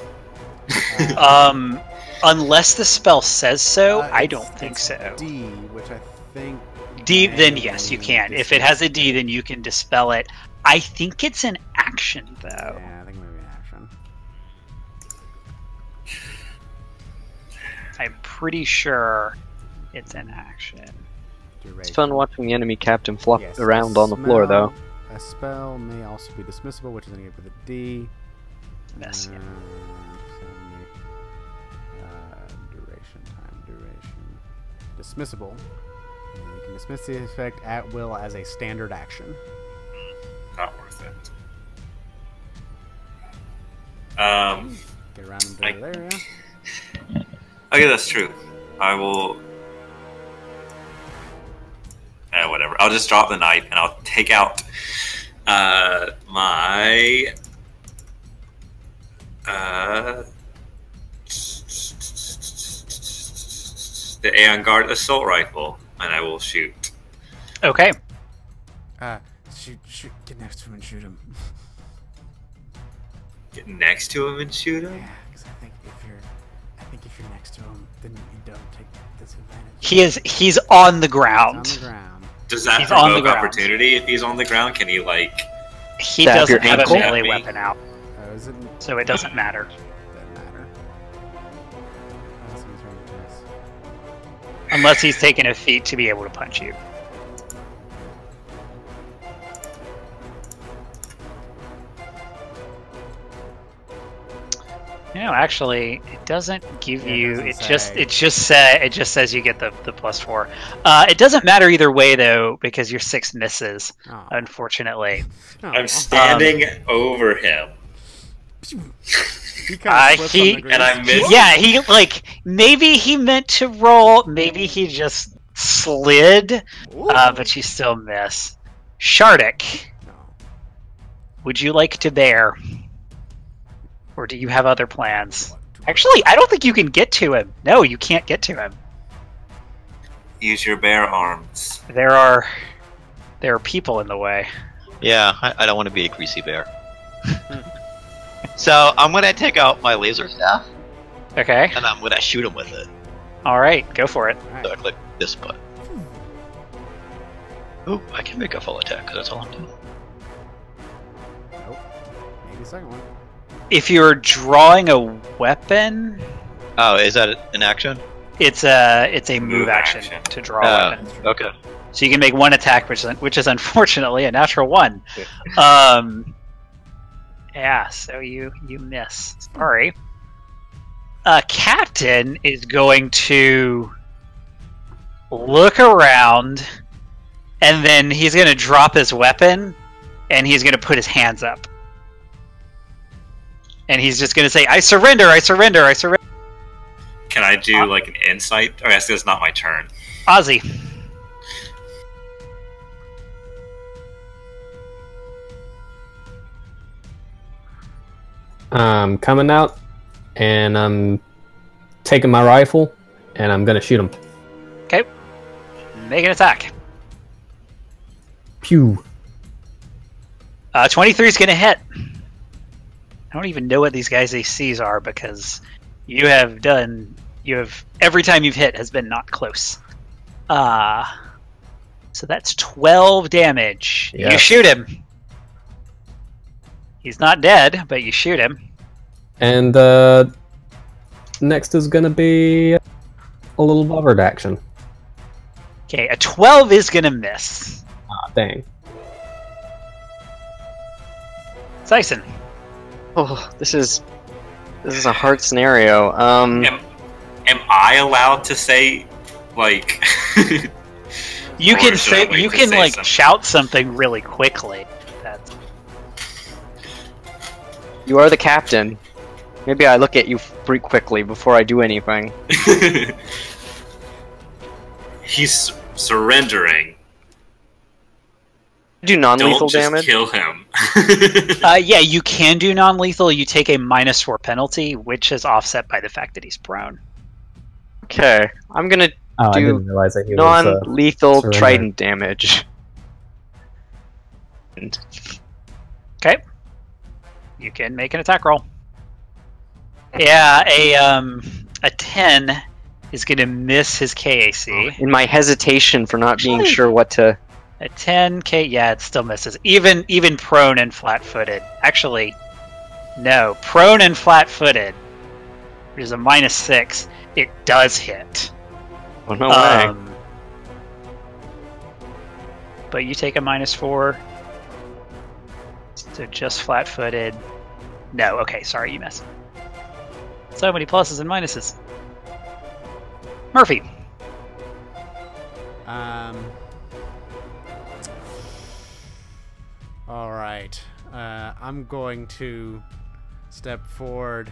[SPEAKER 1] Unless the spell says so, I don't
[SPEAKER 5] It's
[SPEAKER 1] think so.
[SPEAKER 5] D, which I think.
[SPEAKER 1] D, then
[SPEAKER 5] may
[SPEAKER 1] yes, you
[SPEAKER 5] be
[SPEAKER 1] can. If it has a D, then you can dispel it. I think it's an action, though.
[SPEAKER 5] Yeah, I think maybe an action.
[SPEAKER 1] I'm pretty sure it's an action.
[SPEAKER 6] It's fun watching the enemy captain flop
[SPEAKER 5] Yes,
[SPEAKER 6] around on the floor, though.
[SPEAKER 5] A spell may also be dismissible, which is going to give with a D.
[SPEAKER 1] Miss, yeah.
[SPEAKER 5] Duration. Dismissible. And you can dismiss the effect at will as a standard action.
[SPEAKER 4] Not worth it.
[SPEAKER 5] Get around him to there, yeah?
[SPEAKER 4] Okay, that's true. I will. Whatever. I'll just drop the knife and I'll take out my the Aeon Guard assault rifle, and I will shoot.
[SPEAKER 1] Okay.
[SPEAKER 5] Shoot. Get next to him and shoot him.
[SPEAKER 4] Get next to him and shoot him.
[SPEAKER 5] Yeah, because I think if you're next to him, then you don't take disadvantage.
[SPEAKER 1] He's on the ground.
[SPEAKER 5] He's on the ground.
[SPEAKER 4] Does that
[SPEAKER 1] He's on the
[SPEAKER 4] provoke
[SPEAKER 1] ground.
[SPEAKER 4] opportunity if he's on the ground? Can he like?
[SPEAKER 1] He
[SPEAKER 6] Stab your
[SPEAKER 1] doesn't have a
[SPEAKER 6] ankle?
[SPEAKER 1] melee
[SPEAKER 4] Me.
[SPEAKER 1] weapon out,
[SPEAKER 5] Is it?
[SPEAKER 1] so it doesn't matter.
[SPEAKER 5] Doesn't matter. Unless he's trying to miss.
[SPEAKER 1] Unless he's taken a feat to be able to punch you. No, actually, it doesn't give
[SPEAKER 5] Yeah, it
[SPEAKER 1] you.
[SPEAKER 5] doesn't
[SPEAKER 1] It
[SPEAKER 5] say.
[SPEAKER 1] just says you get the +4. It doesn't matter either way though, because your 6 misses.
[SPEAKER 5] Oh.
[SPEAKER 1] Unfortunately,
[SPEAKER 5] Oh.
[SPEAKER 4] I'm standing over him.
[SPEAKER 5] He kind of slips
[SPEAKER 1] he-
[SPEAKER 5] on the grease.
[SPEAKER 4] and I missed.
[SPEAKER 1] yeah, he like maybe he meant to roll, maybe he just slid,
[SPEAKER 5] Ooh.
[SPEAKER 1] but you still miss. Shardik,
[SPEAKER 5] No.
[SPEAKER 1] would you like to bear, or do you have other plans?
[SPEAKER 5] What to-
[SPEAKER 1] Actually, I don't think you can get to him. No, you can't get to him.
[SPEAKER 4] Use your bare arms.
[SPEAKER 1] There are people in the way.
[SPEAKER 2] Yeah, I don't want to be a greasy bear. So I'm gonna take out my laser staff
[SPEAKER 1] Okay.
[SPEAKER 2] and I'm gonna shoot him with it.
[SPEAKER 1] All right, go for it.
[SPEAKER 5] Alright.
[SPEAKER 2] So I click this button. Ooh, I can make a full attack because that's all I'm doing.
[SPEAKER 5] Nope. Maybe second one.
[SPEAKER 1] If you're drawing a weapon,
[SPEAKER 2] Oh, is that an action?
[SPEAKER 1] it's a move
[SPEAKER 4] Move
[SPEAKER 1] action
[SPEAKER 4] action.
[SPEAKER 1] to draw a weapon.
[SPEAKER 5] That's true.
[SPEAKER 2] Okay.
[SPEAKER 1] So you can make one attack, which is unfortunately a natural 1. Yeah, so you miss. Sorry. Captain is going to look around, and then he's going to drop his weapon, and he's going to put his hands up. And he's just going to say, I surrender, I surrender, I surrender.
[SPEAKER 4] Can I do like an insight? Oh, I guess it's not my turn.
[SPEAKER 1] Ozzy.
[SPEAKER 3] I'm coming out, and I'm taking my rifle, and I'm gonna shoot him.
[SPEAKER 1] Okay. Make an attack.
[SPEAKER 3] Pew.
[SPEAKER 1] 23 is going to hit. I don't even know what these guys' ACs are because every time you've hit has been not close. So that's 12 damage. You
[SPEAKER 3] Yes.
[SPEAKER 1] shoot him. He's not dead, but you shoot him.
[SPEAKER 3] And next is gonna be a little buzzard action.
[SPEAKER 1] Okay, a 12 is going to miss.
[SPEAKER 3] Ah, dang.
[SPEAKER 1] Tyson.
[SPEAKER 6] Oh, this is a hard scenario.
[SPEAKER 4] Am I allowed to say like?
[SPEAKER 1] You
[SPEAKER 4] Or
[SPEAKER 1] can
[SPEAKER 4] should I
[SPEAKER 1] say
[SPEAKER 4] wait
[SPEAKER 1] you
[SPEAKER 4] to
[SPEAKER 1] can
[SPEAKER 4] say
[SPEAKER 1] like
[SPEAKER 4] something?
[SPEAKER 1] shout something really quickly. That's
[SPEAKER 6] You are the captain. Maybe I look at you pretty quickly before I do anything.
[SPEAKER 4] He's surrendering.
[SPEAKER 6] Do non-lethal
[SPEAKER 4] Don't just
[SPEAKER 6] damage.
[SPEAKER 4] kill him.
[SPEAKER 1] yeah, you can do non-lethal. You take a -4 penalty, which is offset by the fact that he's prone.
[SPEAKER 6] Okay, I'm gonna
[SPEAKER 3] Oh, I
[SPEAKER 6] Do
[SPEAKER 3] didn't realize that he was.
[SPEAKER 6] non-lethal
[SPEAKER 3] surrender.
[SPEAKER 6] trident damage. And
[SPEAKER 1] Okay. You can make an attack roll. Yeah, a 10 is going to miss his KAC.
[SPEAKER 6] in my hesitation for not being
[SPEAKER 1] Actually-
[SPEAKER 6] sure what to.
[SPEAKER 1] A 10K, yeah, it still misses. Even prone and flat-footed. Actually, no. Prone and flat-footed, which is a -6, it does hit.
[SPEAKER 6] Oh no way!
[SPEAKER 1] But you take a -4. So just flat-footed. No, okay, sorry, you missed. So many pluses and minuses. Murphy.
[SPEAKER 5] All right. I'm going to step forward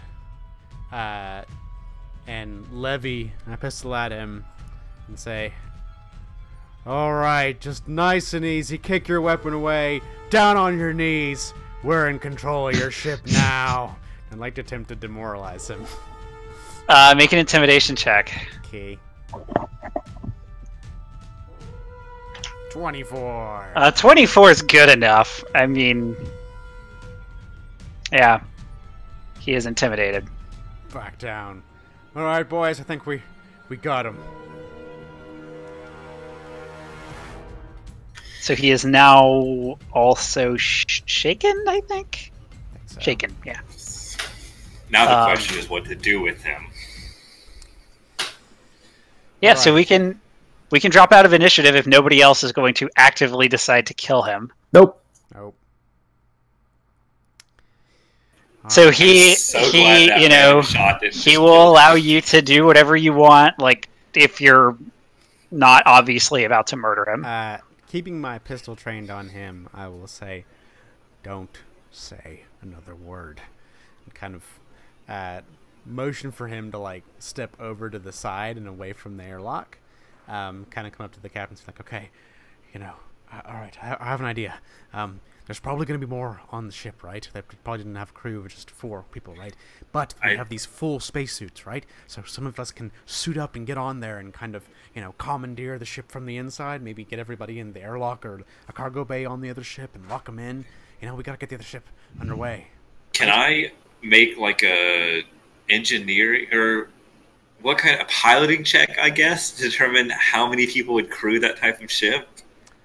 [SPEAKER 5] and levy a pistol at him and say, "All right, just nice and easy. Kick your weapon away. Down on your knees. We're in control of your ship now." I'd like to attempt to demoralize him.
[SPEAKER 1] Make an intimidation check.
[SPEAKER 5] Okay. 24.
[SPEAKER 1] 24 is good enough. I mean, yeah, he is intimidated.
[SPEAKER 5] Back down. All right, boys. I think we got him.
[SPEAKER 1] So he is now also shaken, I think?
[SPEAKER 5] So,
[SPEAKER 1] Shaken, yeah.
[SPEAKER 4] Now the question is what to do with him.
[SPEAKER 1] Yeah,
[SPEAKER 5] All
[SPEAKER 1] so
[SPEAKER 5] right.
[SPEAKER 1] we can drop out of initiative if nobody else is going to actively decide to kill him.
[SPEAKER 3] Nope.
[SPEAKER 5] Nope.
[SPEAKER 1] So
[SPEAKER 5] Alright.
[SPEAKER 1] he
[SPEAKER 4] So glad that random shot didn't
[SPEAKER 1] he
[SPEAKER 4] just
[SPEAKER 1] will
[SPEAKER 4] kill
[SPEAKER 1] allow
[SPEAKER 4] him.
[SPEAKER 1] you to do whatever you want, like if you're not obviously about to murder him.
[SPEAKER 5] Keeping my pistol trained on him, I will say, don't say another word. And kind of motion for him to like step over to the side and away from the airlock. Kind of come up to the captain and say, like, okay, all right, I have an idea. There's probably going to be more on the ship, right? They probably didn't have a crew of just 4 people, right? But we have these full spacesuits, right? So some of us can suit up and get on there and kind of, commandeer the ship from the inside. Maybe get everybody in the airlock or a cargo bay on the other ship and lock them in. We got to get the other ship underway.
[SPEAKER 4] Can I make like a engineering or what kind of piloting check, I guess, to determine how many people would crew that type of ship?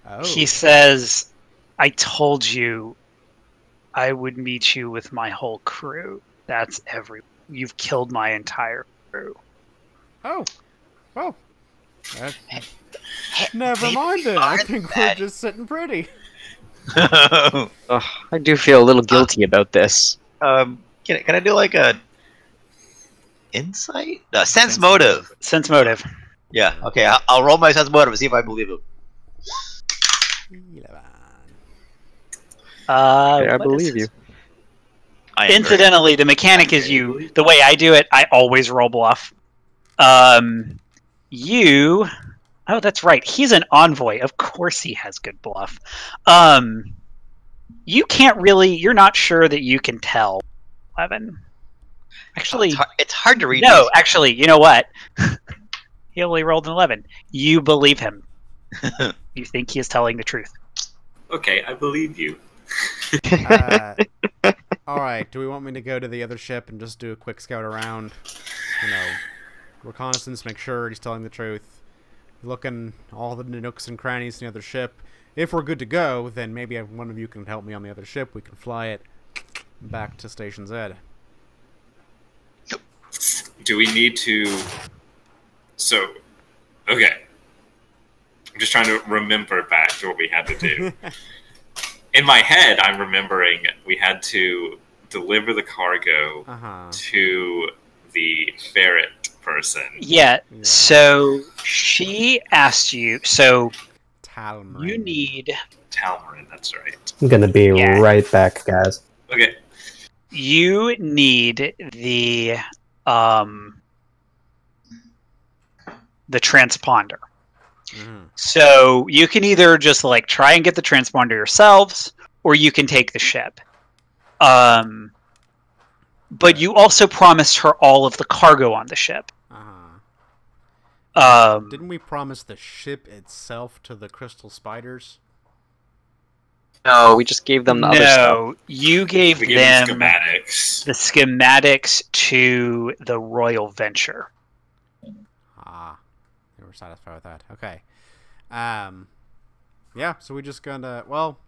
[SPEAKER 5] Oh.
[SPEAKER 1] He says, I told you I would meet you with my whole crew. That's you've killed my entire crew.
[SPEAKER 5] Oh. Well. Never mind then. I think we're just sitting pretty.
[SPEAKER 6] Ugh, I do feel a little guilty about this.
[SPEAKER 2] Can I do like a insight? Sense motive.
[SPEAKER 1] Sense motive.
[SPEAKER 2] Yeah. Okay. I'll roll my sense motive and see if I believe him.
[SPEAKER 6] I believe you.
[SPEAKER 1] Incidentally, the mechanic is the way I do it, I always roll bluff. Oh, that's right. He's an envoy. Of course he has good bluff. You can't really, you're not sure that you can tell, 11. Actually,
[SPEAKER 2] it's hard to read.
[SPEAKER 1] No, actually, you know what? He only rolled an 11. You believe him. You think he is telling the truth.
[SPEAKER 4] Okay, I believe you.
[SPEAKER 5] Alright, do we want me to go to the other ship and just do a quick scout around? Reconnaissance, make sure he's telling the truth. Looking all the nooks and crannies in the other ship. If we're good to go, then maybe one of you can help me on the other ship. We can fly it back to Station Z.
[SPEAKER 4] Do we need to... So, okay. I'm just trying to remember back to what we had to do. In my head, I'm remembering we had to deliver the cargo to the ferret person.
[SPEAKER 1] Yeah, so she asked you, so
[SPEAKER 5] Talmarin.
[SPEAKER 1] you need...
[SPEAKER 4] Talmarin, that's right.
[SPEAKER 3] I'm gonna be right back, guys.
[SPEAKER 4] Okay.
[SPEAKER 1] You need the transponder. So you can either just like try and get the transponder yourselves, or you can take the ship. But you also promised her all of the cargo on the ship.
[SPEAKER 5] Didn't we promise the ship itself to the crystal spiders?
[SPEAKER 6] No, we just gave them the other stuff.
[SPEAKER 1] No, you gave
[SPEAKER 4] We
[SPEAKER 1] them
[SPEAKER 4] gave them schematics.
[SPEAKER 1] the schematics to the Royal Venture.
[SPEAKER 5] They were satisfied with that. Okay. Yeah, so we just gonna... Well,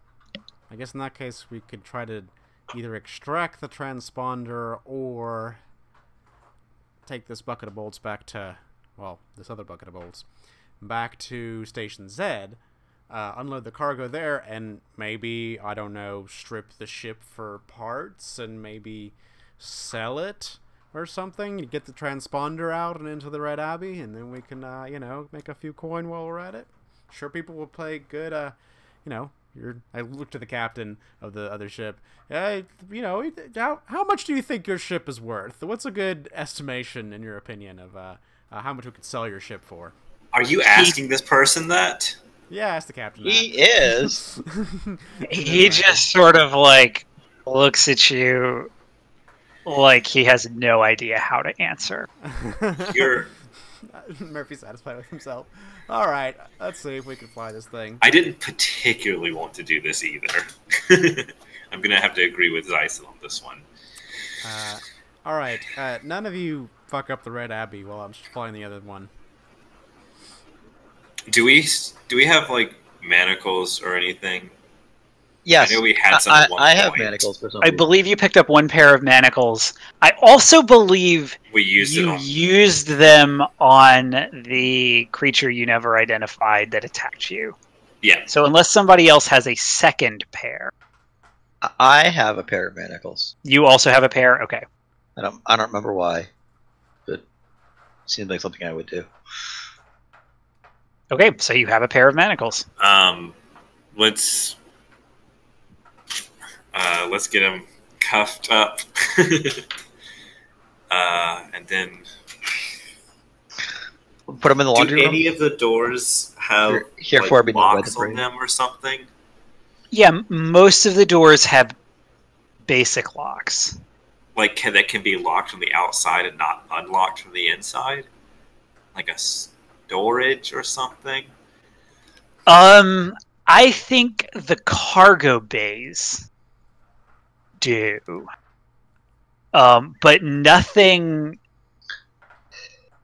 [SPEAKER 5] I guess in that case we could try to either extract the transponder or take this bucket of bolts back to... Well, this other bucket of bolts. Back to Station Z. Unload the cargo there and maybe, I don't know, strip the ship for parts and maybe sell it or something. Get the transponder out and into the Red Abbey, and then we can, make a few coin while we're at it. Sure, people will play good, I looked to the captain of the other ship. Hey, how much do you think your ship is worth? What's a good estimation, in your opinion, of how much we could sell your ship for?
[SPEAKER 4] Are you asking this person that?
[SPEAKER 5] Yeah, ask the captain.
[SPEAKER 2] He is.
[SPEAKER 1] He just sort of like looks at you like he has no idea how to answer.
[SPEAKER 4] You're...
[SPEAKER 5] Murphy's satisfied with himself. All right, let's see if we can fly this thing.
[SPEAKER 4] I didn't particularly want to do this either. I'm gonna have to agree with Zeisel on this one.
[SPEAKER 5] All right, none of you fuck up the Red Abbey while I'm flying the other one.
[SPEAKER 4] Do we have like manacles or anything?
[SPEAKER 2] Yes,
[SPEAKER 4] I know we had some at one
[SPEAKER 2] I have
[SPEAKER 4] point.
[SPEAKER 2] manacles for some
[SPEAKER 1] I
[SPEAKER 2] reason.
[SPEAKER 1] believe you picked up one pair of manacles. I also believe
[SPEAKER 4] We used
[SPEAKER 1] you
[SPEAKER 4] it on.
[SPEAKER 1] used them on the creature you never identified that attacked you.
[SPEAKER 4] Yeah.
[SPEAKER 1] So unless somebody else has a second pair,
[SPEAKER 2] I have a pair of manacles.
[SPEAKER 1] you also have a pair? Okay.
[SPEAKER 2] I don't remember why, but it seems like something I would do.
[SPEAKER 1] Okay, so you have a pair of manacles.
[SPEAKER 4] Let's get him cuffed up, and then
[SPEAKER 2] Put them in the laundry
[SPEAKER 4] do
[SPEAKER 2] room.
[SPEAKER 4] any of the doors have
[SPEAKER 2] Herefore being led
[SPEAKER 4] locks
[SPEAKER 2] to
[SPEAKER 4] on
[SPEAKER 2] pray.
[SPEAKER 4] them or something?
[SPEAKER 1] Yeah, most of the doors have basic locks.
[SPEAKER 4] Like that can be locked from the outside and not unlocked from the inside, like a storage or something.
[SPEAKER 1] I think the cargo bays do. But nothing.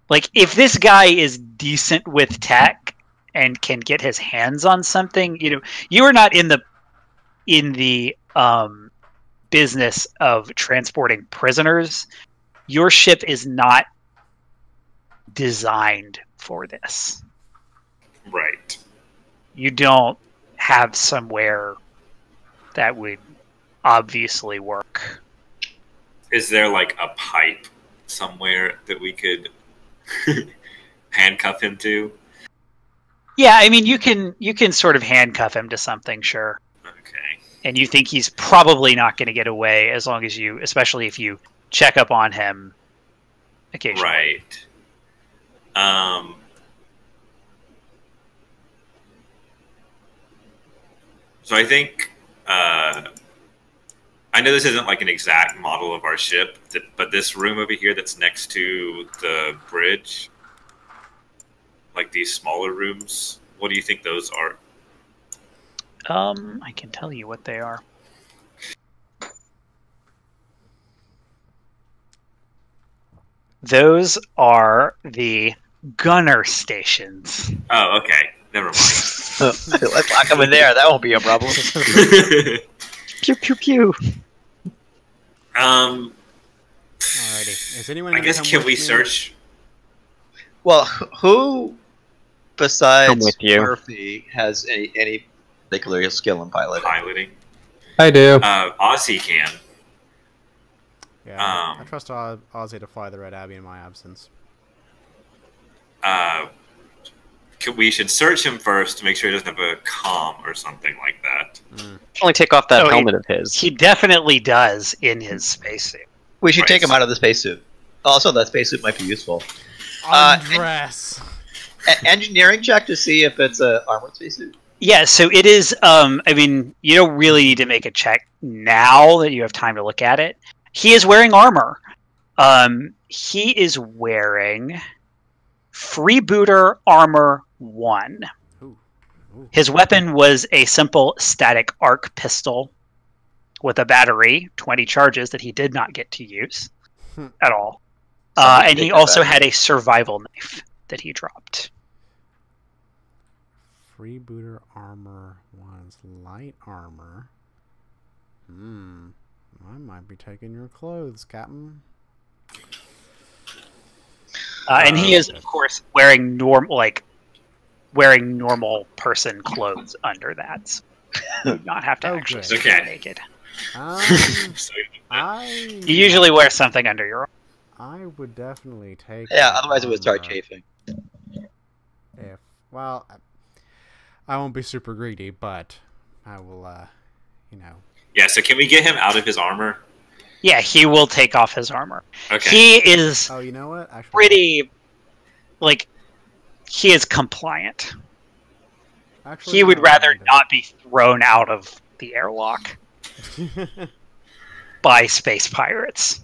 [SPEAKER 1] Like, if this guy is decent with tech and can get his hands on something, you are not in the business of transporting prisoners. Your ship is not designed for this.
[SPEAKER 4] Right.
[SPEAKER 1] You don't have somewhere that would obviously work.
[SPEAKER 4] Is there like a pipe somewhere that we could handcuff him to?
[SPEAKER 1] Yeah, I mean, you can sort of handcuff him to something, sure.
[SPEAKER 4] Okay.
[SPEAKER 1] And you think he's probably not going to get away as long as especially if you check up on him occasionally.
[SPEAKER 4] Right. So I think I know this isn't like an exact model of our ship, but this room over here that's next to the bridge, like these smaller rooms, what do you think those are?
[SPEAKER 1] I can tell you what they are. Those are the gunner stations.
[SPEAKER 4] Oh, okay. Never mind.
[SPEAKER 2] Let's lock them in there. That won't be a problem.
[SPEAKER 1] Pew pew pew.
[SPEAKER 5] Alrighty. Is anyone?
[SPEAKER 4] I
[SPEAKER 5] gonna
[SPEAKER 4] guess
[SPEAKER 5] come
[SPEAKER 4] can
[SPEAKER 5] with
[SPEAKER 4] we
[SPEAKER 5] me?
[SPEAKER 4] search?
[SPEAKER 2] Well, who
[SPEAKER 6] Come
[SPEAKER 2] besides
[SPEAKER 6] with you.
[SPEAKER 2] Murphy has any particular skill in piloting?
[SPEAKER 4] Piloting.
[SPEAKER 3] I do.
[SPEAKER 4] Ozzy can.
[SPEAKER 5] Yeah, I trust Ozzy to fly the Red Abbey in my absence.
[SPEAKER 4] We should search him first to make sure he doesn't have a comm or something like that.
[SPEAKER 6] Only take off that
[SPEAKER 1] Oh,
[SPEAKER 6] helmet of his.
[SPEAKER 1] He definitely does in his spacesuit.
[SPEAKER 2] We should
[SPEAKER 4] Right.
[SPEAKER 2] take him out of the spacesuit. Also, that spacesuit might be useful.
[SPEAKER 5] Undress.
[SPEAKER 2] Engineering check to see if it's a armored spacesuit.
[SPEAKER 1] Yeah, so it is. I mean, you don't really need to make a check now that you have time to look at it. He is wearing armor. He is wearing Freebooter Armor 1.
[SPEAKER 5] Ooh.
[SPEAKER 1] His weapon was a simple static arc pistol with a battery, 20 charges that he did not get to use at all. And he also had a survival knife that he dropped.
[SPEAKER 5] Freebooter armor one's light armor. I might be taking your clothes, Captain.
[SPEAKER 1] And he is, of course, wearing normal person clothes under that. So you do not have to actually
[SPEAKER 5] good.
[SPEAKER 1] stay
[SPEAKER 4] Okay.
[SPEAKER 1] naked.
[SPEAKER 4] So,
[SPEAKER 1] You usually wear something under your arm.
[SPEAKER 5] I would definitely take.
[SPEAKER 2] Yeah,
[SPEAKER 5] that
[SPEAKER 2] otherwise it would start
[SPEAKER 5] armor
[SPEAKER 2] chafing.
[SPEAKER 5] Well, I won't be super greedy, but I will.
[SPEAKER 4] yeah, so can we get him out of his armor?
[SPEAKER 1] Yeah, he will take off his armor.
[SPEAKER 4] Okay.
[SPEAKER 1] He is
[SPEAKER 5] Oh, you know what? Actually,
[SPEAKER 1] pretty, he is compliant.
[SPEAKER 5] Actually,
[SPEAKER 1] He would
[SPEAKER 5] no,
[SPEAKER 1] rather
[SPEAKER 5] I
[SPEAKER 1] not be thrown out of the airlock
[SPEAKER 5] don't.
[SPEAKER 1] by space pirates.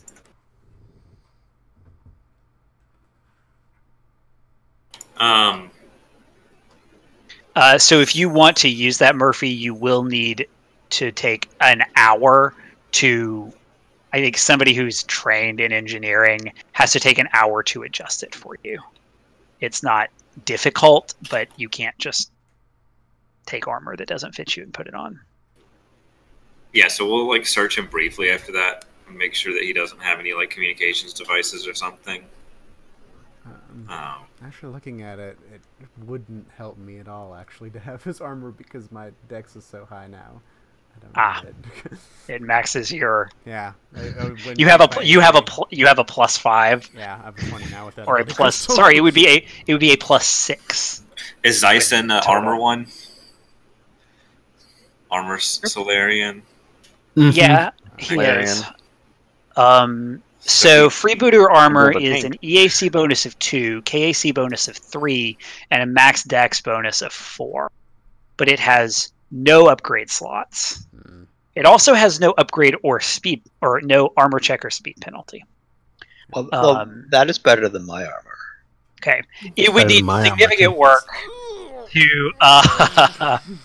[SPEAKER 1] So if you want to use that, Murphy, you will need to take an hour to... I think somebody who's trained in engineering has to take an hour to adjust it for you. It's not difficult, but you can't just take armor that doesn't fit you and put it on.
[SPEAKER 4] Yeah, so we'll like search him briefly after that and make sure that he doesn't have any like communications devices or something.
[SPEAKER 7] Actually, looking at it, it wouldn't help me at all, actually, to have his armor because my dex is so high now. I don't need it.
[SPEAKER 1] It maxes your.
[SPEAKER 7] Yeah.
[SPEAKER 1] You have a +5.
[SPEAKER 7] Yeah, I have a 20 now with that.
[SPEAKER 1] Or a plus. Sorry, it would be a +6.
[SPEAKER 4] Is Zyson armor 1? Armor Solarian.
[SPEAKER 1] Yeah, he is. So freebooter armor is an EAC bonus of 2, KAC bonus of 3, and a max dex bonus of 4. But it has no upgrade slots. It also has no upgrade or speed, or no armor check or speed penalty.
[SPEAKER 2] Well, that is better than my armor.
[SPEAKER 1] Okay, it would need significant work to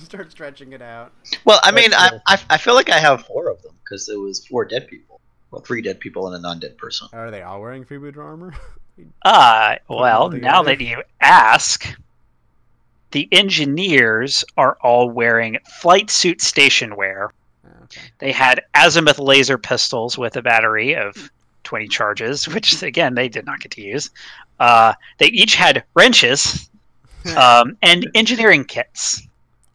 [SPEAKER 7] start stretching it out.
[SPEAKER 2] Well, I mean, I feel like I have 4 of them because there was 4 dead people. Well, 3 dead people and a non-dead person.
[SPEAKER 7] Are they all wearing freebooter armor?
[SPEAKER 1] Well, now that you ask, the engineers are all wearing flight suit station wear.
[SPEAKER 7] Okay.
[SPEAKER 1] They had azimuth laser pistols with a battery of 20 charges, which, again, they did not get to use. They each had wrenches and engineering kits,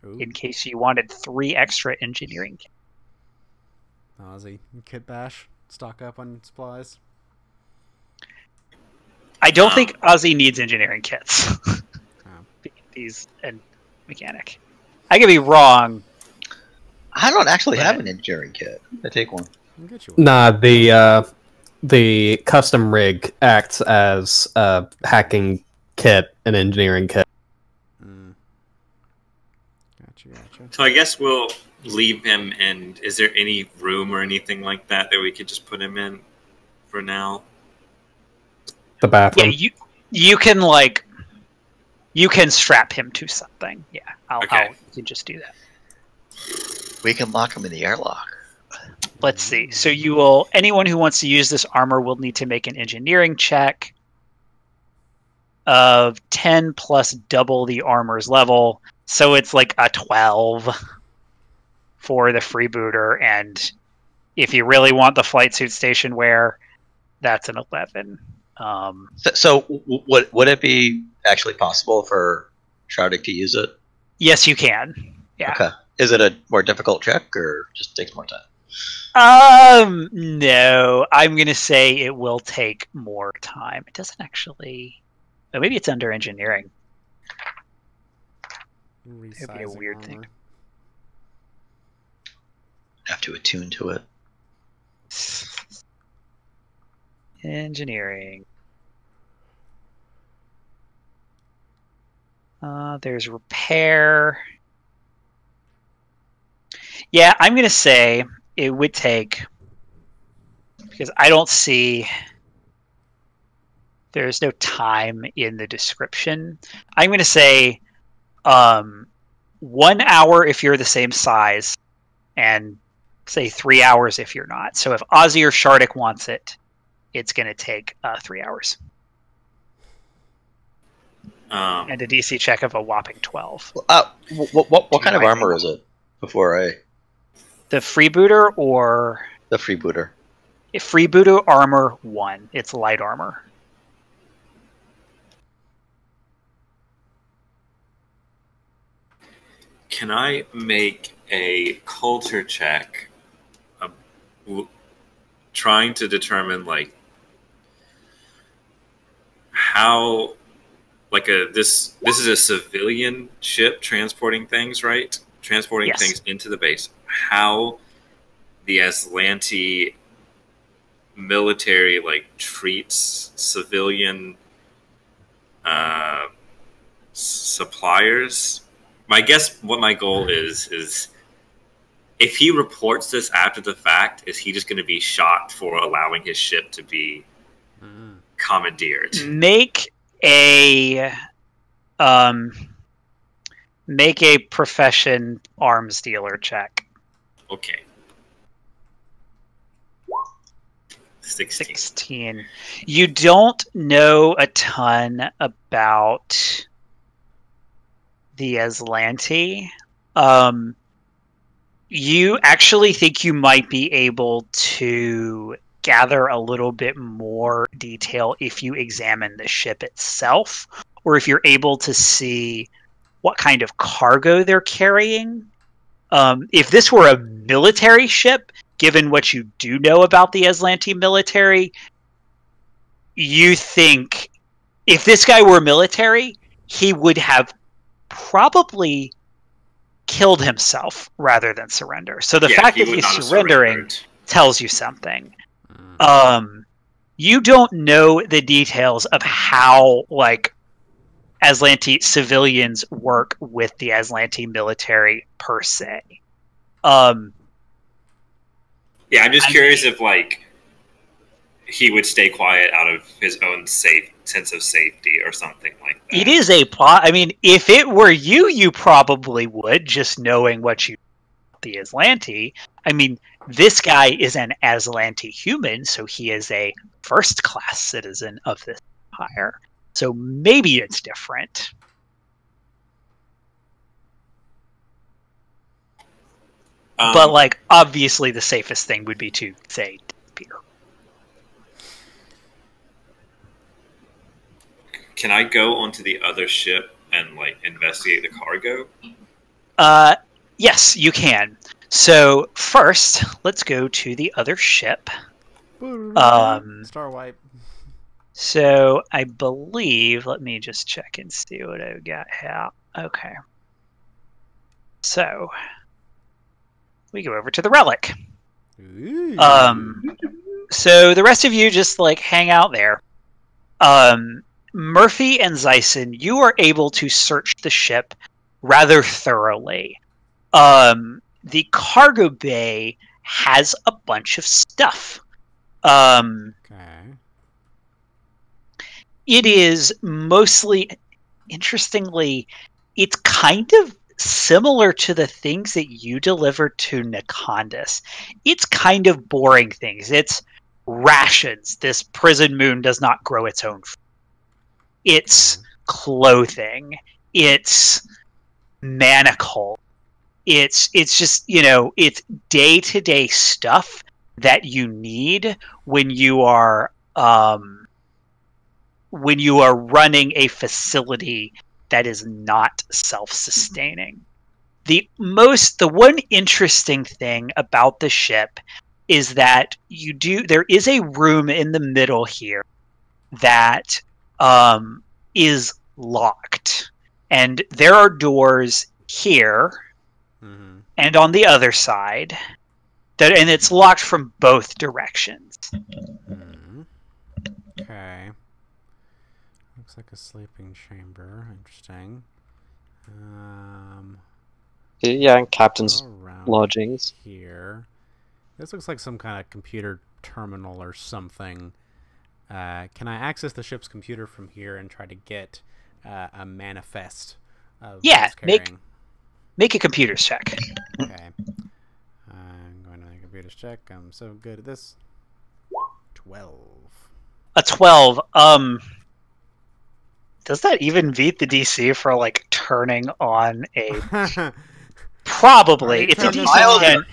[SPEAKER 1] in case you wanted 3 extra engineering kits.
[SPEAKER 7] Ozzy, kit bash, stock up on supplies.
[SPEAKER 1] I don't think Ozzy needs engineering kits. He's a mechanic. I could be wrong.
[SPEAKER 2] I don't actually have an engineering kit. I take one.
[SPEAKER 7] I'll get you one.
[SPEAKER 3] Nah, the custom rig acts as a hacking kit, an engineering kit.
[SPEAKER 7] Gotcha.
[SPEAKER 4] So I guess we'll leave him. And is there any room or anything like that that we could just put him in for now?
[SPEAKER 3] The bathroom.
[SPEAKER 1] Yeah, you can strap him to something. Yeah, you can just do that.
[SPEAKER 2] We can lock him in the airlock.
[SPEAKER 1] Let's see. So anyone who wants to use this armor will need to make an engineering check of 10 plus double the armor's level. So it's like a 12 for the freebooter, and if you really want the flight suit station wear, that's an 11.
[SPEAKER 2] So would it be actually possible for Shardik to use it?
[SPEAKER 1] Yes, you can. Yeah.
[SPEAKER 2] Okay. Is it a more difficult check, or just takes more time?
[SPEAKER 1] No. I'm gonna say it will take more time. It doesn't actually. Oh, maybe it's under engineering. It'd be a weird thing.
[SPEAKER 2] Have to attune to it.
[SPEAKER 1] Engineering. There's repair. Yeah, I'm going to say it would take, because I don't see, there's no time in the description. I'm going to say 1 hour if you're the same size, and say 3 hours if you're not. So if Ozzy or Shardik wants it, it's going to take 3 hours. And a DC check of a whopping 12.
[SPEAKER 2] What kind of armor is it?
[SPEAKER 1] The freebooter or
[SPEAKER 2] the freebooter?
[SPEAKER 1] Freebooter armor 1. It's light armor.
[SPEAKER 4] Can I make a culture check, trying to determine like how, like this is a civilian ship transporting things, right? Transporting things into the base. How the Azlanti military like treats civilian suppliers. My guess, what my goal is if he reports this after the fact, is he just going to be shot for allowing his ship to be commandeered?
[SPEAKER 1] Make a profession arms dealer check.
[SPEAKER 4] Okay. 16.
[SPEAKER 1] You don't know a ton about the Azlanti. You actually think you might be able to gather a little bit more detail if you examine the ship itself, or if you're able to see what kind of cargo they're carrying. If this were a military ship, given what you do know about the Azlanti military, you think if this guy were military, he would have probably killed himself rather than surrender. So the fact that he's surrendering tells you something. You don't know the details of how Azlanti civilians work with the Azlanti military per se.
[SPEAKER 4] I'm just curious if he would stay quiet out of his own sense of safety or something like that.
[SPEAKER 1] It is a plot. I mean, if it were you, you probably would, just knowing what you know about the Azlanti. I mean, this guy is an Azlanti human, so he is a first-class citizen of this empire. So maybe it's different. But, obviously the safest thing would be to, say, disappear.
[SPEAKER 4] Can I go onto the other ship and investigate the cargo?
[SPEAKER 1] Yes, you can. So first, let's go to the other ship.
[SPEAKER 7] Star wipe.
[SPEAKER 1] So I believe, let me just check and see what I've got here. Okay. So we go over to the relic.
[SPEAKER 7] Ooh.
[SPEAKER 1] So the rest of you just hang out there. Murphy and Zyson, you are able to search the ship rather thoroughly. The cargo bay has a bunch of stuff.
[SPEAKER 7] Okay.
[SPEAKER 1] It is mostly, interestingly, it's kind of similar to the things that you delivered to Nikondas. It's kind of boring things. It's rations. This prison moon does not grow its own food. It's clothing. It's manacle. It's just, it's day-to-day stuff that you need when you are running a facility that is not self-sustaining. The one interesting thing about the ship is that there is a room in the middle here that is locked, and there are doors here and on the other side and it's locked from both directions.
[SPEAKER 7] Okay. Looks like a sleeping chamber. Interesting.
[SPEAKER 6] Yeah, captain's lodgings.
[SPEAKER 7] Here. This looks like some kind of computer terminal or something. Can I access the ship's computer from here and try to get a manifest of what's carrying?
[SPEAKER 1] Make a computers check.
[SPEAKER 7] Okay. I'm going to make a computers check. I'm so good at this. 12.
[SPEAKER 1] A 12. Does that even beat the DC for turning on a? Probably. It's a DC 10.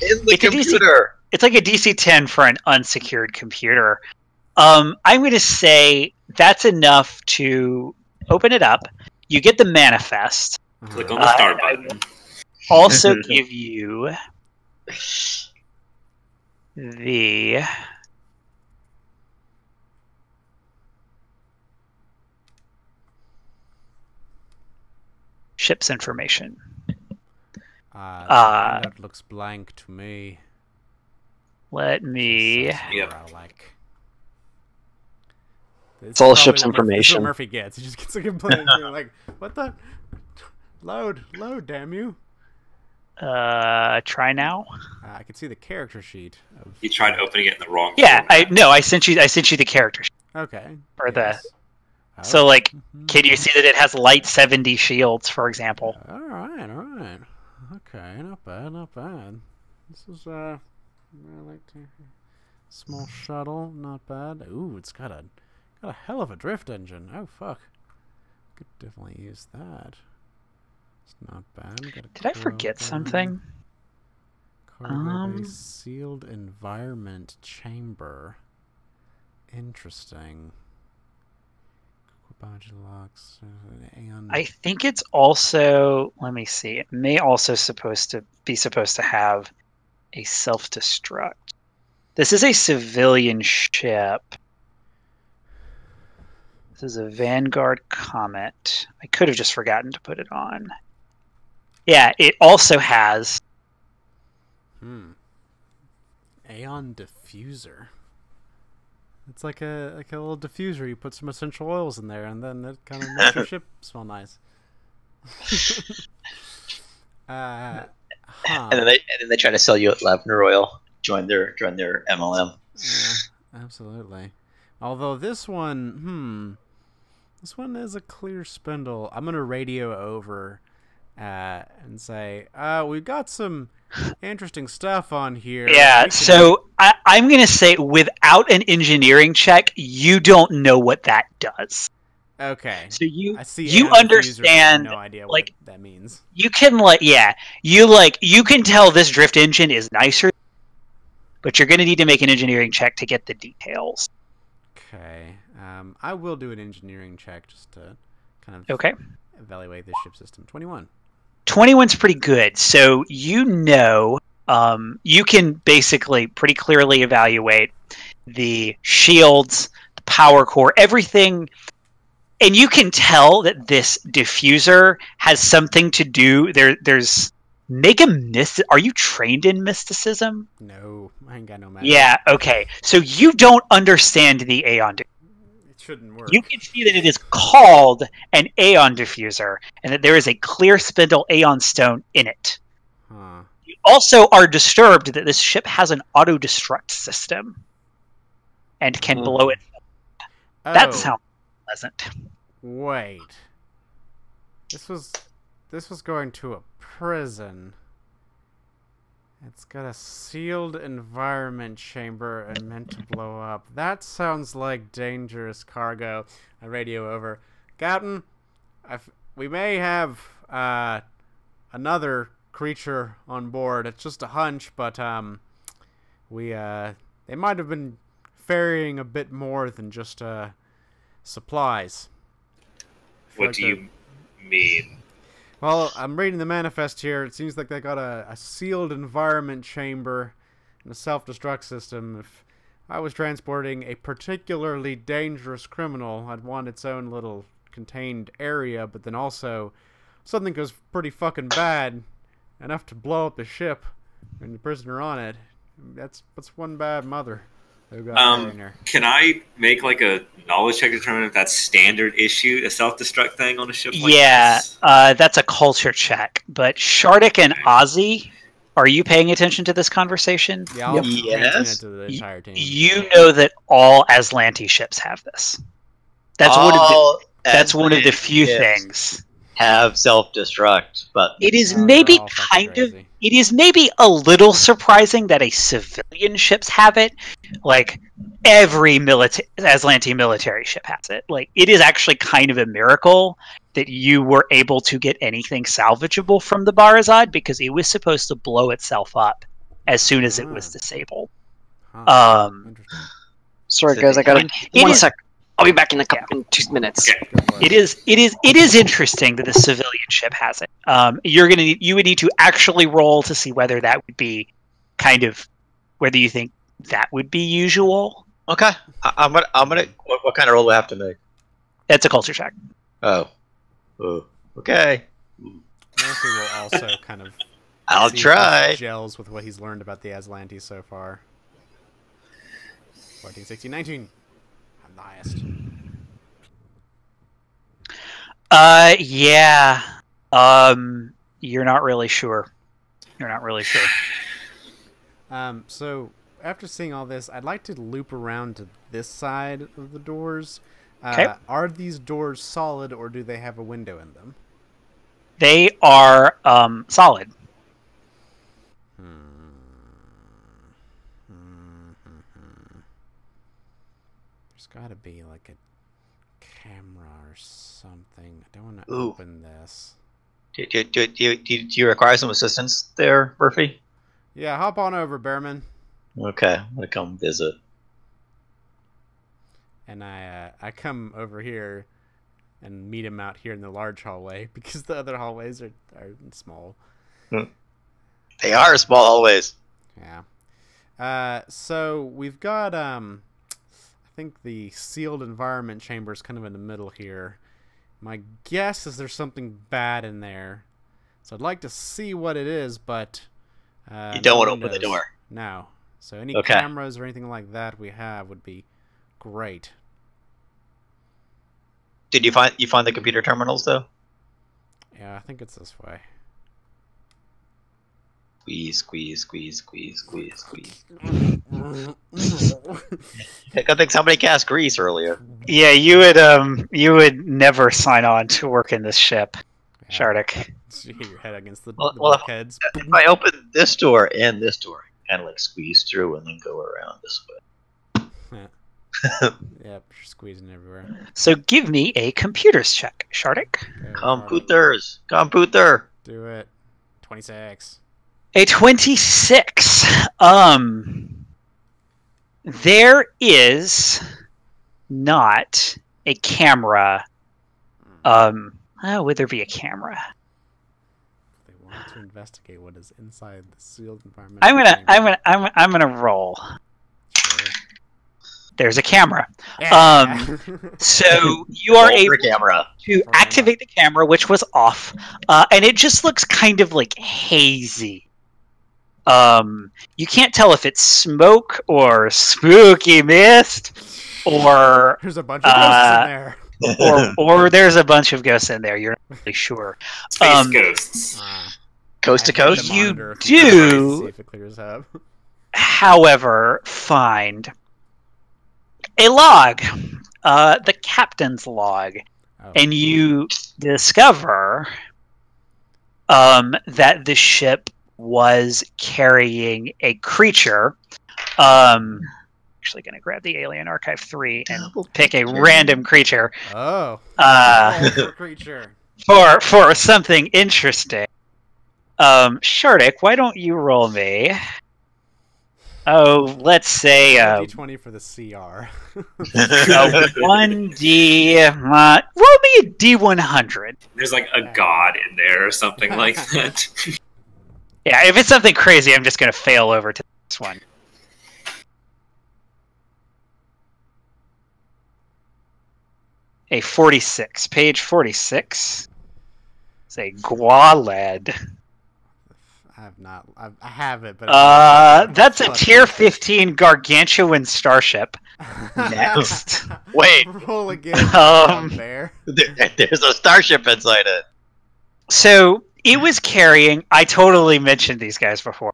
[SPEAKER 1] It's like a DC 10 for an unsecured computer. I'm going to say that's enough to open it up. You get the manifest.
[SPEAKER 4] Click on the start button.
[SPEAKER 1] Also give you the ship's information.
[SPEAKER 7] That looks blank to me.
[SPEAKER 1] Let me.
[SPEAKER 6] It's all ship's information.
[SPEAKER 7] That's what Murphy gets. He just gets a complaint. Like, what the? Load, damn you.
[SPEAKER 1] Try now.
[SPEAKER 7] I can see the character sheet.
[SPEAKER 4] You tried opening it in the wrong.
[SPEAKER 1] Yeah, I sent you the character sheet.
[SPEAKER 7] Okay.
[SPEAKER 1] Or so can you see that it has light 70 shields, for example?
[SPEAKER 7] All right. Okay, not bad. This is I like to small shuttle, not bad. Ooh, it's got a hell of a drift engine. Oh fuck, could definitely use that. It's not bad.
[SPEAKER 1] Did I forget something?
[SPEAKER 7] Cargo bay sealed environment chamber. Interesting. Locks, Aeon.
[SPEAKER 1] I think it's also. Let me see. It may also supposed to have a self-destruct. This is a civilian ship. This is a Vanguard Comet. I could have just forgotten to put it on. Yeah, it also has.
[SPEAKER 7] Aeon diffuser. It's like a little diffuser. You put some essential oils in there, and then it kind of makes your ship smell nice.
[SPEAKER 2] And then they try to sell you lavender oil. Join their MLM.
[SPEAKER 7] Absolutely. Although this one, this one is a clear spindle. I'm gonna radio over and say, we've got some interesting stuff on here.
[SPEAKER 1] Yeah, so I'm going to say without an engineering check, you don't know what that does.
[SPEAKER 7] Okay.
[SPEAKER 1] So
[SPEAKER 7] I see
[SPEAKER 1] you
[SPEAKER 7] Aeon
[SPEAKER 1] understand,
[SPEAKER 7] diffuser, no idea
[SPEAKER 1] like,
[SPEAKER 7] what that means.
[SPEAKER 1] You can you can tell this drift engine is nicer, but you're going to need to make an engineering check to get the details.
[SPEAKER 7] Okay. I will do an engineering check just to kind of evaluate this ship system. 21.
[SPEAKER 1] 21's pretty good. So you can basically pretty clearly evaluate the shields, the power core, everything, and you can tell that this diffuser has something to do. There's Are you trained in mysticism?
[SPEAKER 7] No, I ain't got no magic.
[SPEAKER 1] Yeah. Okay. So you don't understand the Aeon.
[SPEAKER 7] Shouldn't work.
[SPEAKER 1] You can see that it is called an Aeon diffuser, and that there is a clear spindle Aeon stone in it. You also are disturbed that this ship has an auto-destruct system and can blow it. That sounds pleasant.
[SPEAKER 7] Wait. This was going to a prison. It's got a sealed environment chamber and meant to blow up. That sounds like dangerous cargo. I radio over. Captain, we may have another creature on board. It's just a hunch, but they might have been ferrying a bit more than just supplies.
[SPEAKER 4] What do you mean?
[SPEAKER 7] Well, I'm reading the manifest here. It seems like they got a sealed environment chamber and a self-destruct system. If I was transporting a particularly dangerous criminal, I'd want its own little contained area, but then also something goes pretty fucking bad, enough to blow up the ship and the prisoner on it. That's one bad mother.
[SPEAKER 4] Can I make like a knowledge check to determine if that's standard issue, a self-destruct thing on a ship like this?
[SPEAKER 1] That's a culture check. But Shardik and Ozzy, are you paying attention to this conversation?
[SPEAKER 7] Yeah, I'll pay attention to the entire team.
[SPEAKER 1] You know that all Azlanti ships have this. That's one of the few things.
[SPEAKER 2] Have self-destruct, but
[SPEAKER 1] it is maybe a little surprising that a civilian ships have it. Like every Azlanti military ship has it. Like it is actually kind of a miracle that you were able to get anything salvageable from the Barazad, because it was supposed to blow itself up as soon as it was disabled.
[SPEAKER 6] Sorry guys, I got one sec. I'll be back in in 2 minutes.
[SPEAKER 4] Okay.
[SPEAKER 1] It is interesting that the civilian ship has it. You would need to actually roll to see whether that would be whether you think that would be usual.
[SPEAKER 2] Okay, I'm gonna. What kind of roll do I have to make?
[SPEAKER 1] It's a culture check.
[SPEAKER 2] Oh, okay.
[SPEAKER 7] Murphy will also kind of.
[SPEAKER 2] I'll try.
[SPEAKER 7] Gels with what he's learned about the Azlanti so far. 14, 16, 19. Highest.
[SPEAKER 1] Yeah. You're not really sure.
[SPEAKER 7] So after seeing all this, I'd like to loop around to this side of the doors. Are these doors solid, or do they have a window in them?
[SPEAKER 1] They are solid.
[SPEAKER 7] There's got to be like a camera or something. I don't want to open this.
[SPEAKER 2] Do you require some assistance there, Murphy?
[SPEAKER 7] Yeah, hop on over, Bearman.
[SPEAKER 2] Okay, I'm gonna come visit.
[SPEAKER 7] And I come over here and meet him out here in the large hallway because the other hallways are small.
[SPEAKER 2] They are small hallways.
[SPEAKER 7] Yeah. So we've got I think the sealed environment chamber is kind of in the middle here. My guess is there's something bad in there. So I'd like to see what it is, but
[SPEAKER 2] you don't want to open the door.
[SPEAKER 7] No. So any
[SPEAKER 2] Okay.
[SPEAKER 7] cameras or anything like that we have would be great.
[SPEAKER 2] Did you find the computer terminals though?
[SPEAKER 7] Yeah, I think it's this way.
[SPEAKER 2] Squeeze. I think somebody cast grease earlier.
[SPEAKER 1] Yeah, you would never sign on to work in this ship, Shardik.
[SPEAKER 7] So you hit your head against the
[SPEAKER 2] Well,
[SPEAKER 7] bulkheads.
[SPEAKER 2] If I open this door and this door, kind of like squeeze through and then go around this way.
[SPEAKER 7] Yep, you're squeezing everywhere.
[SPEAKER 1] So give me a computers check, Shardik.
[SPEAKER 7] Okay,
[SPEAKER 2] Computer.
[SPEAKER 7] do it. 26.
[SPEAKER 1] A 26. There is not a camera. Would there be a camera?
[SPEAKER 7] They want to investigate what is inside the sealed environment.
[SPEAKER 1] I'm gonna roll.
[SPEAKER 7] Sure.
[SPEAKER 1] There's a camera.
[SPEAKER 7] Yeah.
[SPEAKER 1] So you are
[SPEAKER 2] Roll for
[SPEAKER 1] able
[SPEAKER 2] camera.
[SPEAKER 1] to activate the camera, which was off, and it just looks kind of like hazy. You can't tell if it's smoke or spooky mist, or
[SPEAKER 7] There's a bunch of ghosts in there.
[SPEAKER 1] or there's a bunch of ghosts in there. You're not really sure.
[SPEAKER 4] Space ghosts.
[SPEAKER 2] Coast to coast.
[SPEAKER 1] You
[SPEAKER 7] See
[SPEAKER 1] do,
[SPEAKER 7] if it clears up.
[SPEAKER 1] however, find a log, the captain's log,
[SPEAKER 7] Oh.
[SPEAKER 1] and you discover that the ship was carrying a creature. Actually, going to grab the Alien Archive 3 and pick a random creature
[SPEAKER 7] Oh. Creature.
[SPEAKER 1] for something interesting. Shardik, why don't you roll me? Oh, let's say
[SPEAKER 7] D20 for the CR.
[SPEAKER 1] 1D. Roll me a D100.
[SPEAKER 4] There's like a god in there or something like that.
[SPEAKER 1] Yeah, if it's something crazy, I'm just going to fail over to this one. A 46. Page 46. It's a Gwaled.
[SPEAKER 7] I have it, but
[SPEAKER 1] That's a tier 15 gargantuan starship. Next.
[SPEAKER 2] Wait.
[SPEAKER 7] Roll again. Bear.
[SPEAKER 2] There's a starship inside it.
[SPEAKER 1] So it was carrying. I totally mentioned these guys before.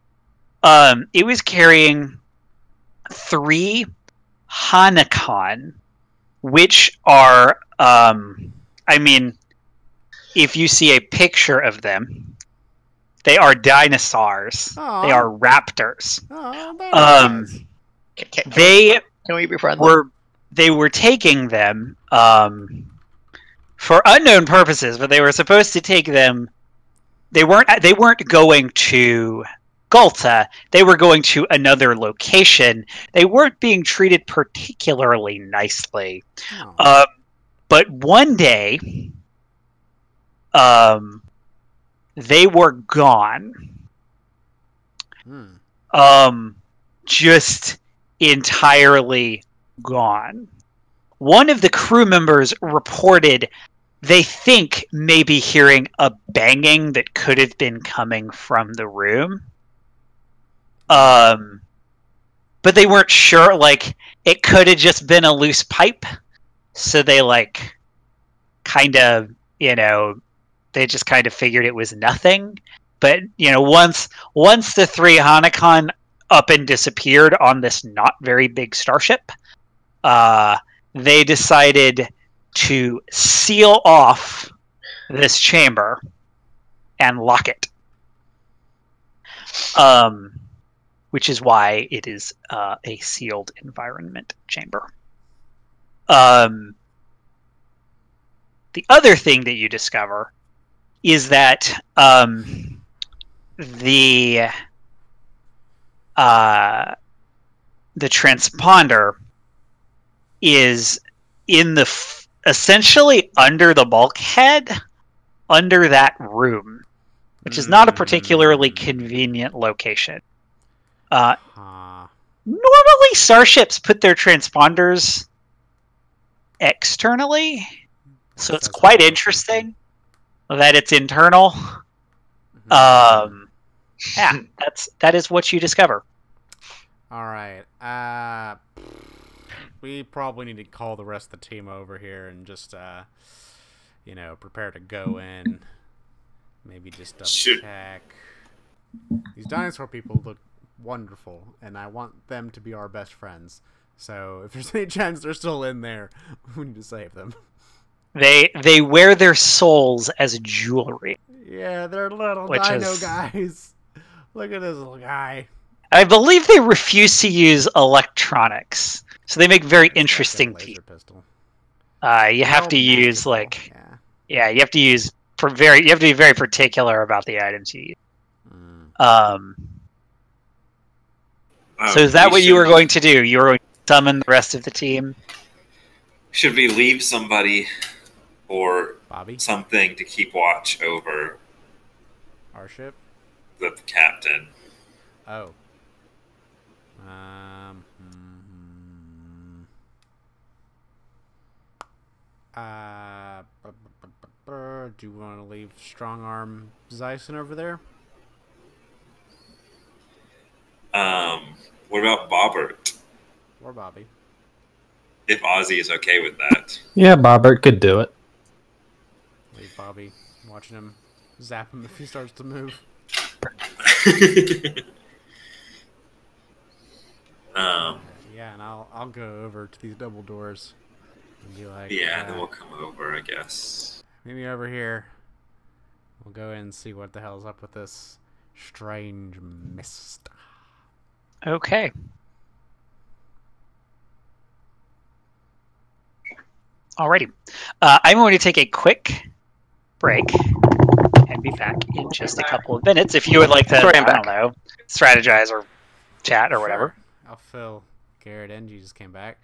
[SPEAKER 1] It was carrying 3 Hanakon, which are. I mean, if you see a picture of them, they are dinosaurs.
[SPEAKER 7] Aw.
[SPEAKER 1] They are raptors.
[SPEAKER 7] Oh,
[SPEAKER 2] Can we be friendly?
[SPEAKER 1] They were taking them for unknown purposes, but they were supposed to take them. They weren't going to Gulta. They were going to another location. They weren't being treated particularly nicely.
[SPEAKER 7] Oh.
[SPEAKER 1] But one day, they were gone. Just entirely gone. One of the crew members reported they think maybe hearing a banging that could have been coming from the room. But they weren't sure, like, it could have just been a loose pipe. So they, like, kind of, they just kind of figured it was nothing. But, once the 3 Hanakon up and disappeared on this not very big starship, they decided to seal off this chamber and lock it. Which is why it is a sealed environment chamber. The other thing that you discover is that the transponder is in the essentially under the bulkhead, under that room, which is not a particularly convenient location. Normally, starships put their transponders externally, so it's quite interesting that it's internal. Yeah, that is what you discover.
[SPEAKER 7] All right. We probably need to call the rest of the team over here and just, prepare to go in. Maybe just double check. These dinosaur people look wonderful, and I want them to be our best friends. So if there's any chance they're still in there, we need to save them.
[SPEAKER 1] They wear their souls as jewelry.
[SPEAKER 7] Yeah, they're little dino guys. Look at this little guy.
[SPEAKER 1] I believe they refuse to use electronics, so they make very interesting people. You have to use you have to use you have to be very particular about the items you use. So is that what you were going to do? You were going to summon the rest of the team?
[SPEAKER 4] Should we leave somebody or
[SPEAKER 7] Bobby?
[SPEAKER 4] Something to keep watch over
[SPEAKER 7] our ship?
[SPEAKER 4] The captain.
[SPEAKER 7] Oh. Do you want to leave Strong Arm Zyson over there?
[SPEAKER 4] What about Bobbert?
[SPEAKER 7] Or Bobby?
[SPEAKER 4] If Ozzy is okay with that.
[SPEAKER 3] Yeah, Bobbert could do it.
[SPEAKER 7] Leave Bobby. Watching him zap him if he starts to move. Yeah, and I'll go over to these double doors and be like,
[SPEAKER 4] yeah, then we'll come over, I guess.
[SPEAKER 7] Meet me over here. We'll go in and see what the hell's up with this strange mist.
[SPEAKER 1] Okay. Alrighty. I'm going to take a quick break and be back in just a couple of minutes. If you would like to, I don't know, strategize or chat or whatever.
[SPEAKER 7] I'll fill Garrett and Jesus came back.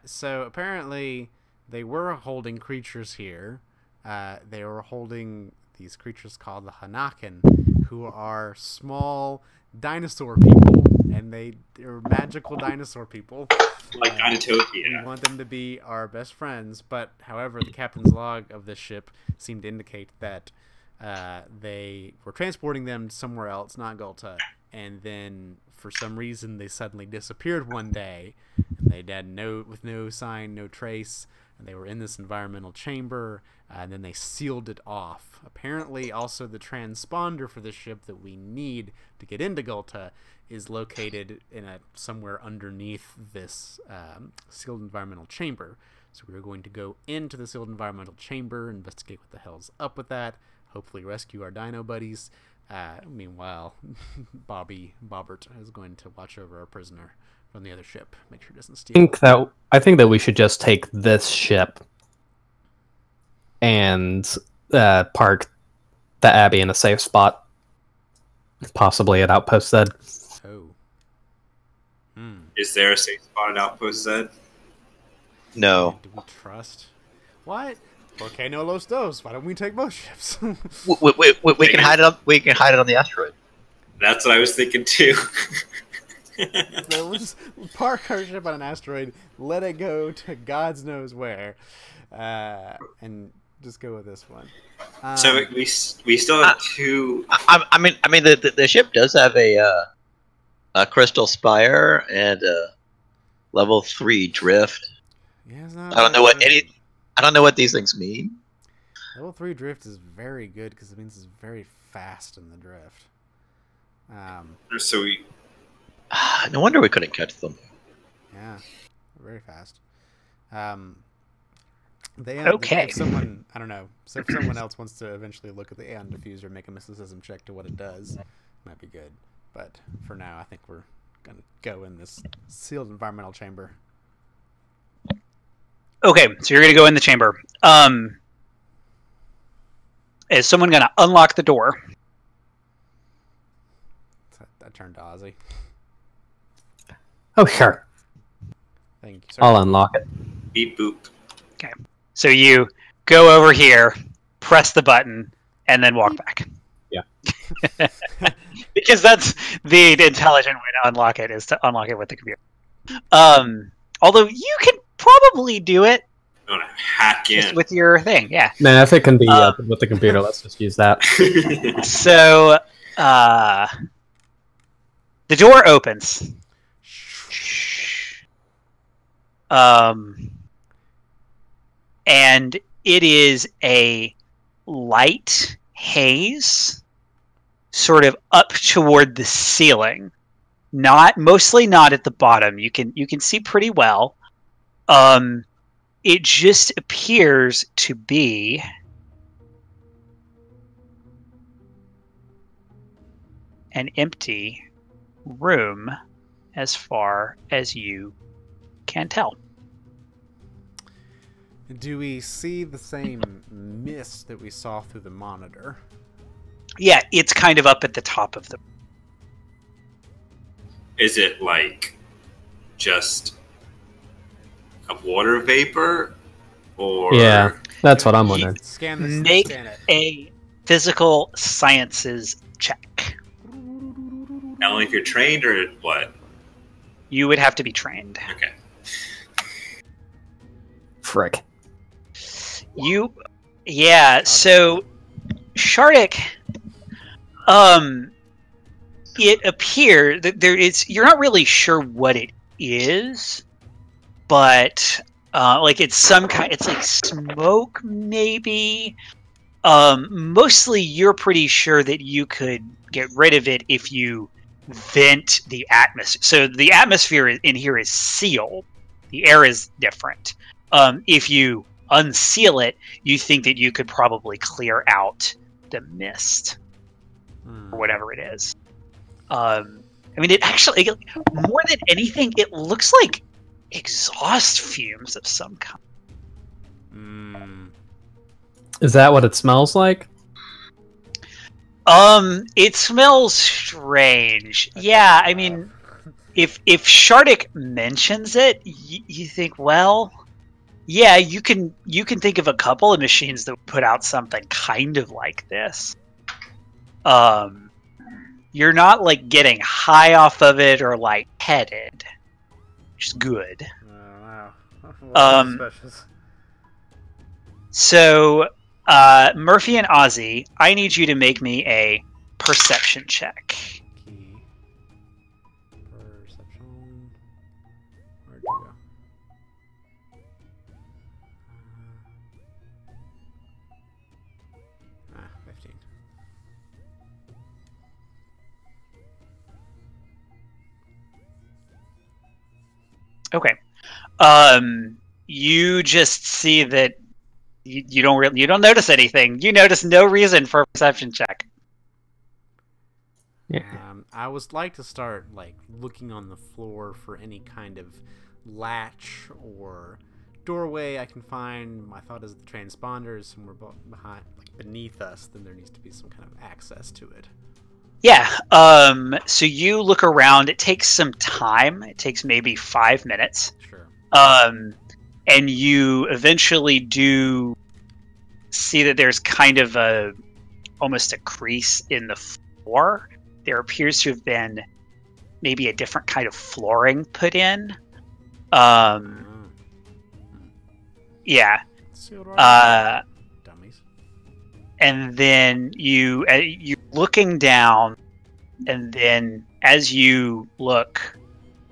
[SPEAKER 7] So apparently they were holding creatures here. They were holding these creatures called the Hanakin, who are small dinosaur people, and they're magical dinosaur people.
[SPEAKER 4] Like Dinotopia.
[SPEAKER 7] We want them to be our best friends, but however, the captain's log of this ship seemed to indicate that they were transporting them somewhere else, not Gulta, and then for some reason they suddenly disappeared one day, and they had with no sign, no trace, and they were in this environmental chamber, and then they sealed it off. Apparently, also the transponder for the ship that we need to get into Gulta is located in somewhere underneath this sealed environmental chamber. So we're going to go into the sealed environmental chamber, investigate what the hell's up with that, hopefully rescue our dino buddies. Meanwhile, Bobbert is going to watch over our prisoner from the other ship, make sure it doesn't steal.
[SPEAKER 3] I think that we should just take this ship and park the Abbey in a safe spot, possibly at Outpost Z.
[SPEAKER 7] Oh.
[SPEAKER 4] Is there a safe spot at Outpost Z?
[SPEAKER 2] No.
[SPEAKER 7] Do we trust? What? Okay, no los dos. Why don't we take both ships?
[SPEAKER 2] we can hide it up. We can hide it on the asteroid.
[SPEAKER 4] That's what I was thinking too.
[SPEAKER 7] So we'll just park our ship on an asteroid, let it go to God's knows where, and just go with this one.
[SPEAKER 4] So we still have two.
[SPEAKER 2] I mean, the ship does have a crystal spire and a level 3 drift.
[SPEAKER 7] Yeah,
[SPEAKER 2] I don't know what these things mean.
[SPEAKER 7] Level 3 drift is very good because it means it's very fast in the drift.
[SPEAKER 4] So we.
[SPEAKER 2] No wonder we couldn't catch them.
[SPEAKER 7] Yeah, very fast.
[SPEAKER 1] Okay.
[SPEAKER 7] If someone, I don't know, so if someone else wants to eventually look at the Aeon diffuser, make a mysticism check to what it does, might be good. But for now, I think we're gonna go in this sealed environmental chamber.
[SPEAKER 1] Okay, so you're gonna go in the chamber. Is someone going to unlock the door?
[SPEAKER 7] I turned to Ozzy.
[SPEAKER 3] Oh, sure.
[SPEAKER 7] Thank you, sir.
[SPEAKER 3] I'll unlock it.
[SPEAKER 4] Beep boop.
[SPEAKER 1] Okay. So you go over here, press the button, and then walk back.
[SPEAKER 3] Yeah.
[SPEAKER 1] Because that's the intelligent way to unlock it, is to unlock it with the computer. Although you can probably do it
[SPEAKER 4] I'm gonna hack
[SPEAKER 1] just
[SPEAKER 4] in.
[SPEAKER 1] with your thing, yeah.
[SPEAKER 3] Nah, if it can be with the computer, let's just use that.
[SPEAKER 1] So, the door opens. And it is a light haze, sort of up toward the ceiling. Mostly not at the bottom. You can see pretty well. It just appears to be an empty room as far as you can tell.
[SPEAKER 7] Do we see the same mist that we saw through the monitor?
[SPEAKER 1] Yeah, it's kind of up at the top of the...
[SPEAKER 4] Is it like just a water vapor, or
[SPEAKER 3] Yeah, that's what I'm wondering.
[SPEAKER 7] Scan this.
[SPEAKER 1] Make
[SPEAKER 7] Scan it.
[SPEAKER 1] a physical sciences check.
[SPEAKER 4] only if you're trained, or what?
[SPEAKER 1] You would have to be trained.
[SPEAKER 4] Okay.
[SPEAKER 3] Frick.
[SPEAKER 1] So Shardik, it appears that you're not really sure what it is, but like it's like smoke maybe. Mostly you're pretty sure that you could get rid of it if you vent the atmosphere. So the atmosphere in here is sealed. The air is different. If you unseal it, you think that you could probably clear out the mist or whatever it is. I mean, it actually, more than anything, it looks like exhaust fumes of some kind.
[SPEAKER 3] Is that what it smells like?
[SPEAKER 1] It smells strange. Yeah, I mean, if Shardik mentions it, you think, well, yeah, you can think of a couple of machines that put out something kind of like this. You're not like getting high off of it or like headed, which is good.
[SPEAKER 7] Wow.
[SPEAKER 1] So, Murphy and Ozzy, I need you to make me a perception check.
[SPEAKER 7] Key. Perception. Where'd you go? 15.
[SPEAKER 1] Okay. You just see that you don't notice anything. You notice no reason for a perception check.
[SPEAKER 3] Yeah.
[SPEAKER 7] I would like to start like looking on the floor for any kind of latch or doorway I can find. My thought is the transponder is somewhere behind, like beneath us. Then there needs to be some kind of access to it.
[SPEAKER 1] Yeah. So you look around. It takes some time. It takes maybe 5 minutes.
[SPEAKER 7] Sure.
[SPEAKER 1] And you eventually do see that there's kind of almost a crease in the floor. There appears to have been maybe a different kind of flooring put in. Yeah.
[SPEAKER 7] Dummies.
[SPEAKER 1] And then you're looking down, and then as you look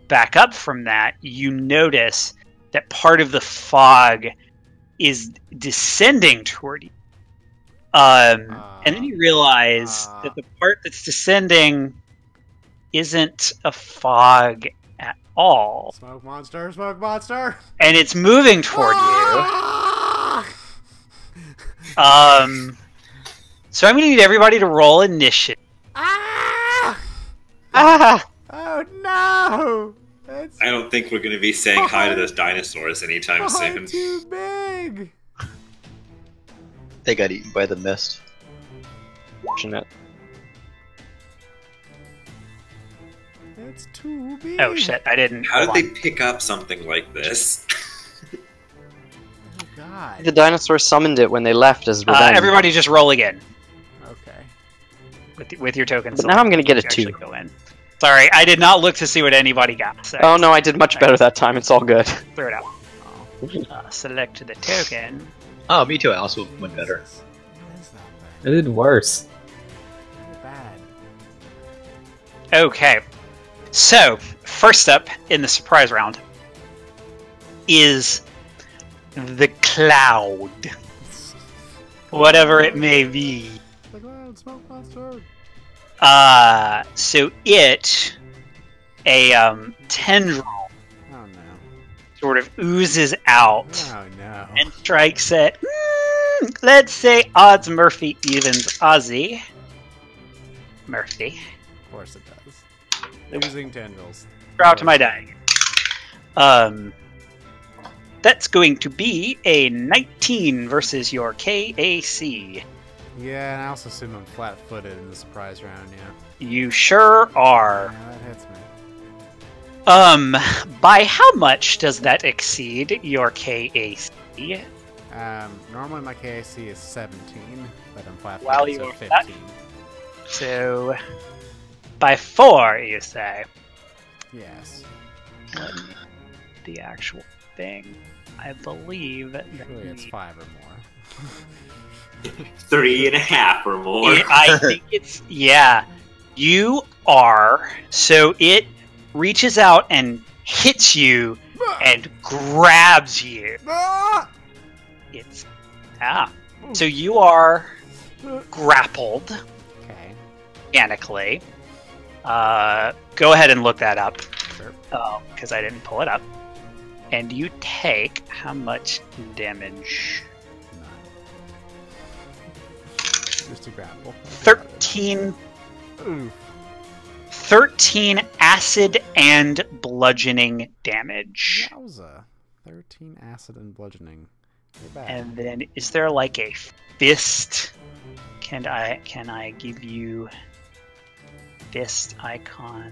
[SPEAKER 1] back up from that, you notice that part of the fog is descending toward you. And then you realize that the part that's descending isn't a fog at all.
[SPEAKER 7] Smoke monster! Smoke monster!
[SPEAKER 1] And it's moving toward you. So I'm going to need everybody to roll initiative.
[SPEAKER 7] Oh no! That's
[SPEAKER 4] I don't think we're going to be saying hi to those dinosaurs anytime soon.
[SPEAKER 7] too big.
[SPEAKER 2] They got eaten by the mist.
[SPEAKER 6] unfortunate.
[SPEAKER 7] It's too big.
[SPEAKER 1] Oh shit! I didn't.
[SPEAKER 4] How did
[SPEAKER 1] hold
[SPEAKER 4] they
[SPEAKER 1] on.
[SPEAKER 4] pick up something like this?
[SPEAKER 7] Oh god.
[SPEAKER 6] The dinosaurs summoned it when they left as revenge.
[SPEAKER 1] Everybody, just roll again
[SPEAKER 7] Okay.
[SPEAKER 1] with your tokens.
[SPEAKER 6] But now I'm gonna get a
[SPEAKER 1] to actually
[SPEAKER 6] 2.
[SPEAKER 1] Go in. Sorry, I did not look to see what anybody got. So
[SPEAKER 6] Oh no, I did much better that time. It's all good.
[SPEAKER 1] throw it out.
[SPEAKER 7] Oh.
[SPEAKER 1] Select the token.
[SPEAKER 2] Oh, me too. I also went better.
[SPEAKER 7] What is that
[SPEAKER 3] I did worse.
[SPEAKER 7] bad?
[SPEAKER 1] Okay. So, first up in the surprise round is the cloud. Whatever it may be.
[SPEAKER 7] The cloud smoke monster.
[SPEAKER 1] So it, a tendril
[SPEAKER 7] Oh no.
[SPEAKER 1] sort of oozes out
[SPEAKER 7] Oh no.
[SPEAKER 1] and strikes at, let's say, odds Murphy evens Ozzy. Murphy.
[SPEAKER 7] Of course it does. Losing tendrils.
[SPEAKER 1] Draw to my die. That's going to be a 19 versus your KAC.
[SPEAKER 7] Yeah, and I also assume I'm flat-footed in the surprise round. Yeah.
[SPEAKER 1] You sure are.
[SPEAKER 7] Yeah, that hits me.
[SPEAKER 1] By how much does that exceed your KAC?
[SPEAKER 7] Normally my KAC is 17, but I'm flat-footed,
[SPEAKER 1] Wow,
[SPEAKER 7] so
[SPEAKER 1] you are
[SPEAKER 7] 15.
[SPEAKER 1] So, by 4, you say?
[SPEAKER 7] Yes.
[SPEAKER 1] Let me- the actual thing. I believe that
[SPEAKER 7] Surely it's 5 or more.
[SPEAKER 4] 3.5 or more.
[SPEAKER 1] I think it's, yeah. You are, so it reaches out and hits you and grabs you. It's, so you are grappled
[SPEAKER 7] Okay.
[SPEAKER 1] mechanically. Go ahead and look that up.
[SPEAKER 7] Sure.
[SPEAKER 1] Because I didn't pull it up. And you take how much damage?
[SPEAKER 7] Just a grapple.
[SPEAKER 1] 13
[SPEAKER 7] Oof.
[SPEAKER 1] 13 acid and bludgeoning damage.
[SPEAKER 7] Yowza. 13 acid and bludgeoning. You're bad.
[SPEAKER 1] And then is there like a fist? Can I give you fist icon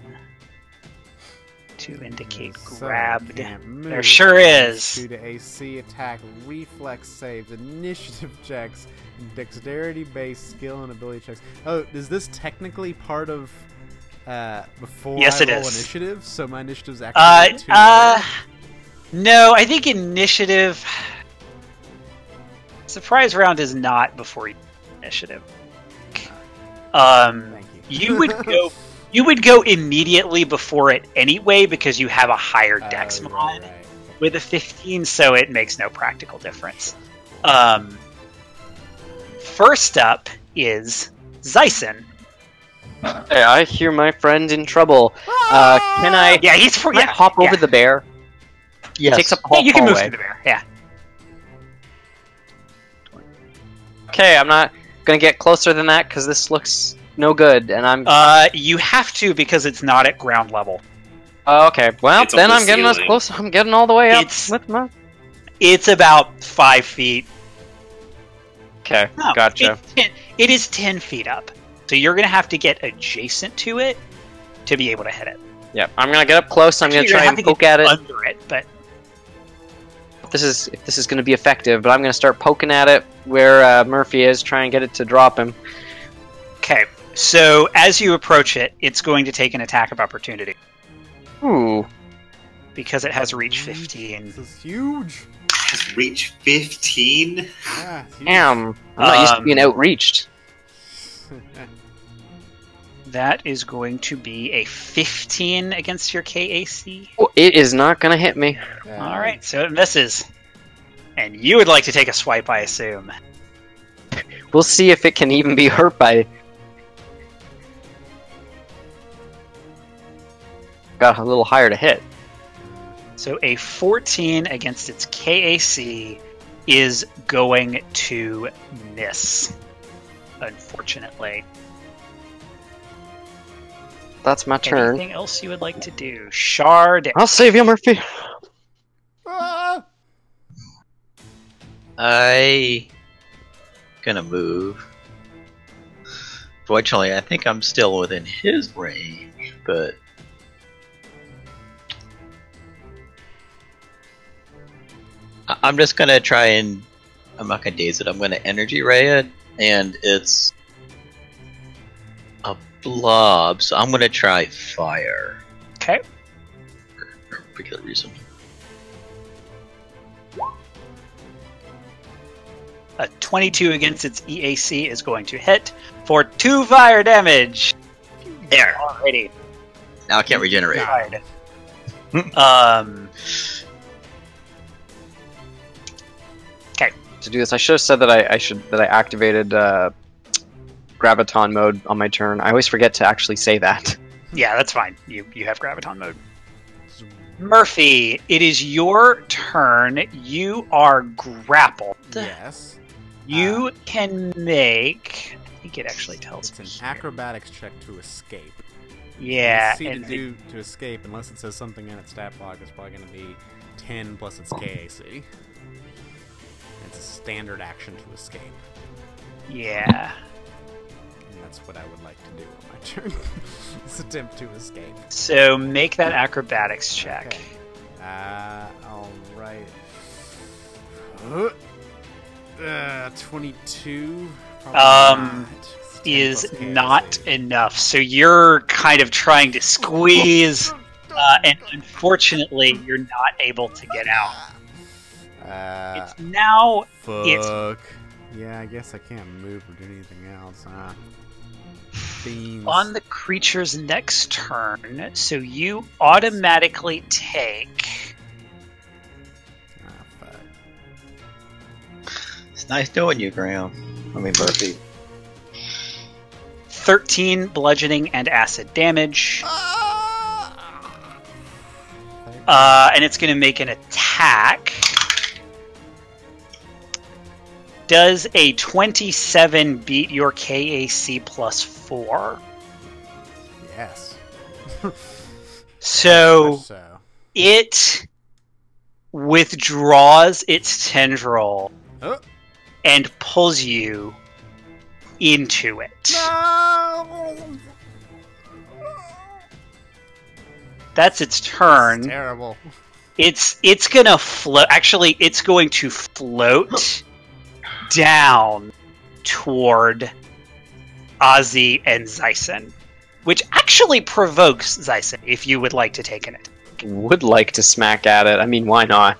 [SPEAKER 1] to indicate
[SPEAKER 7] So,
[SPEAKER 1] grabbed?
[SPEAKER 7] can't move.
[SPEAKER 1] There sure is.
[SPEAKER 7] Due to AC attack, reflex saves, initiative checks, dexterity-based skill and ability checks. Oh, is this technically part of before
[SPEAKER 1] Yes,
[SPEAKER 7] I
[SPEAKER 1] it
[SPEAKER 7] roll
[SPEAKER 1] is.
[SPEAKER 7] initiative? So my initiative's actually 2
[SPEAKER 1] no, I think initiative. Surprise round is not before initiative.
[SPEAKER 7] Thank you.
[SPEAKER 1] You would go immediately before it anyway because you have a higher dex mod
[SPEAKER 7] Right.
[SPEAKER 1] with a 15, so it makes no practical difference. First up is Zyson.
[SPEAKER 6] Hey, I hear my friend in trouble. Can I?
[SPEAKER 1] Yeah, he's
[SPEAKER 6] Can I hop over the bear?
[SPEAKER 2] Yes.
[SPEAKER 6] Takes up the
[SPEAKER 1] Yeah,
[SPEAKER 6] whole
[SPEAKER 1] you can move
[SPEAKER 6] hallway.
[SPEAKER 1] through the bear. Yeah.
[SPEAKER 6] Okay, I'm not gonna get closer than that because this looks no good, and I'm.
[SPEAKER 1] You have to because it's not at ground level.
[SPEAKER 6] Okay, well
[SPEAKER 4] It's
[SPEAKER 6] then
[SPEAKER 4] on the
[SPEAKER 6] I'm getting as
[SPEAKER 4] ceiling.
[SPEAKER 6] close. I'm getting all the way up.
[SPEAKER 1] It's-
[SPEAKER 6] With my...
[SPEAKER 1] It's about 5 feet.
[SPEAKER 6] Okay,
[SPEAKER 1] No,
[SPEAKER 6] gotcha.
[SPEAKER 1] it is 10 feet up. So you're going to have to get adjacent to it to be able to hit it.
[SPEAKER 6] Yeah, I'm gonna get up close. I'm gonna
[SPEAKER 1] You're
[SPEAKER 6] try
[SPEAKER 1] have
[SPEAKER 6] and
[SPEAKER 1] to
[SPEAKER 6] poke
[SPEAKER 1] get
[SPEAKER 6] at it.
[SPEAKER 1] under it, but
[SPEAKER 6] If this is gonna be effective, but I'm gonna start poking at it where Murphy is, try and get it to drop him.
[SPEAKER 1] okay. So as you approach it, it's going to take an attack of opportunity
[SPEAKER 6] Ooh.
[SPEAKER 1] because it has reach 15.
[SPEAKER 7] This is huge.
[SPEAKER 4] Reach 15?
[SPEAKER 7] Yeah, it's huge.
[SPEAKER 6] Damn. I'm not used to being outreached.
[SPEAKER 1] That is going to be a 15 against your KAC.
[SPEAKER 6] Oh, it is not gonna hit me.
[SPEAKER 7] Yeah.
[SPEAKER 1] All right, so it misses. And you would like to take a swipe, I assume.
[SPEAKER 6] We'll see if it can even be hurt by. Got a little higher to hit.
[SPEAKER 1] So a 14 against its KAC is going to miss, unfortunately.
[SPEAKER 6] That's my turn.
[SPEAKER 1] Anything else you would like to do? Shard.
[SPEAKER 6] I'll save you, Murphy.
[SPEAKER 7] Ah!
[SPEAKER 2] I gonna move. Fortunately, I think I'm still within his range, but... I'm just gonna try and... I'm not gonna daze it, I'm gonna energy ray it, and it's... a blob, so I'm gonna try fire.
[SPEAKER 1] Okay.
[SPEAKER 2] For no particular reason.
[SPEAKER 1] A 22 against its EAC is going to hit for 2 fire damage. There, already.
[SPEAKER 2] Now I can't regenerate.
[SPEAKER 1] Fired. Okay.
[SPEAKER 6] To do this, I should have said that I activated graviton mode on my turn. I always forget to actually say that.
[SPEAKER 1] Yeah, that's fine. You have graviton mode. Murphy, it is your turn. You are grappled.
[SPEAKER 7] Yes.
[SPEAKER 1] You can make... I think it actually tells
[SPEAKER 7] It's
[SPEAKER 1] me
[SPEAKER 7] an
[SPEAKER 1] here.
[SPEAKER 7] acrobatics check to escape.
[SPEAKER 1] Yeah,
[SPEAKER 7] C to
[SPEAKER 1] and
[SPEAKER 7] do to escape, unless it says something in its stat block, is probably going to be 10 plus its KAC. It's a standard action to escape.
[SPEAKER 1] yeah.
[SPEAKER 7] And that's what I would like to do on my turn. This attempt to escape.
[SPEAKER 1] So make that acrobatics check.
[SPEAKER 7] Okay. Alright. 22. Probably not. It's 10
[SPEAKER 1] Is
[SPEAKER 7] plus KAC.
[SPEAKER 1] not enough. So you're kind of trying to squeeze, and unfortunately, you're not able to get out. It's now.
[SPEAKER 7] Fuck. Yeah, I guess I can't move or do anything else, huh? Beans.
[SPEAKER 1] On the creature's next turn, so you automatically take.
[SPEAKER 7] Ah, fuck.
[SPEAKER 2] It's nice knowing you, Graham. I mean, Murphy.
[SPEAKER 1] 13 bludgeoning and acid damage. And it's going to make an attack. Does a 27 beat your KAC plus 4?
[SPEAKER 7] Yes.
[SPEAKER 1] So
[SPEAKER 7] So.
[SPEAKER 1] it withdraws its tendril
[SPEAKER 7] Oh.
[SPEAKER 1] and pulls you into it.
[SPEAKER 7] No!
[SPEAKER 1] That's its turn.
[SPEAKER 7] Terrible.
[SPEAKER 1] It's gonna float. Actually, it's going to float down toward Ozzy and Zyson, which actually provokes Zyson. If you would like to take an attack,
[SPEAKER 6] Would like to smack at it. I mean, why not?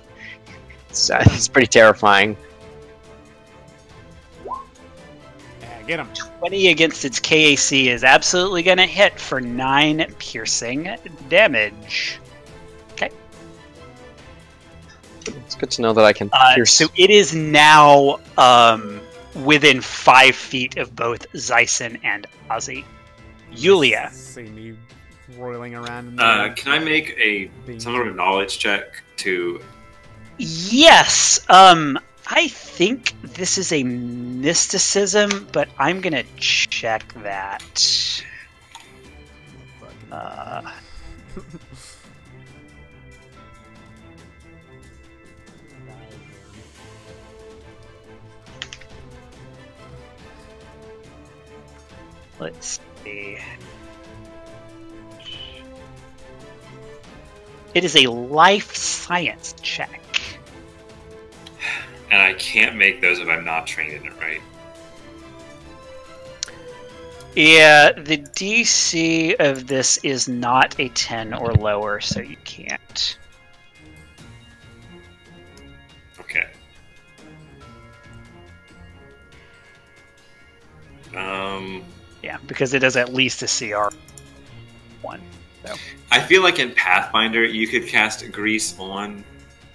[SPEAKER 6] It's pretty terrifying.
[SPEAKER 7] Yeah, get him.
[SPEAKER 1] 20 against its KAC is absolutely gonna hit for 9 piercing damage.
[SPEAKER 6] It's good to know that I can pierce.
[SPEAKER 1] So it is now within 5 feet of both Zyson and Ozzy. Yulia.
[SPEAKER 7] See me roiling around in there.
[SPEAKER 4] Can I make some sort of knowledge check to?
[SPEAKER 1] Yes. I think this is a mysticism, but I'm gonna check that. Let's see. It is a life science check.
[SPEAKER 4] And I can't make those if I'm not trained in it, right?
[SPEAKER 1] Yeah, the DC of this is not a 10 or lower, so you can't.
[SPEAKER 4] Okay.
[SPEAKER 1] Yeah, because it is at least a CR 1. So.
[SPEAKER 4] I feel like in Pathfinder you could cast Grease on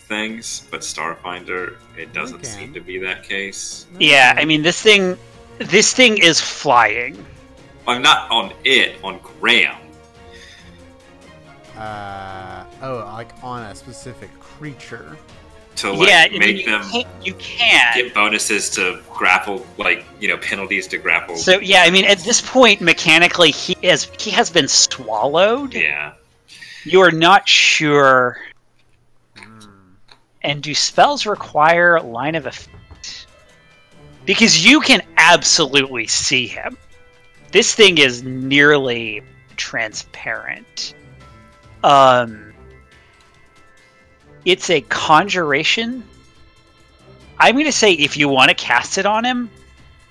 [SPEAKER 4] things, but Starfinder it doesn't
[SPEAKER 7] can.
[SPEAKER 4] seem to be that case.
[SPEAKER 1] Yeah, I mean this thing is flying.
[SPEAKER 4] I'm not on it, on Graham.
[SPEAKER 7] Like on a specific creature.
[SPEAKER 4] To like
[SPEAKER 1] Yeah, I mean,
[SPEAKER 4] make them
[SPEAKER 1] you can.
[SPEAKER 4] get bonuses to grapple, like penalties to grapple.
[SPEAKER 1] So yeah, I mean at this point mechanically he has been swallowed.
[SPEAKER 4] Yeah.
[SPEAKER 1] You are not sure. And do spells require line of effect? Because you can absolutely see him. This thing is nearly transparent. It's a conjuration. I'm going to say if you want to cast it on him,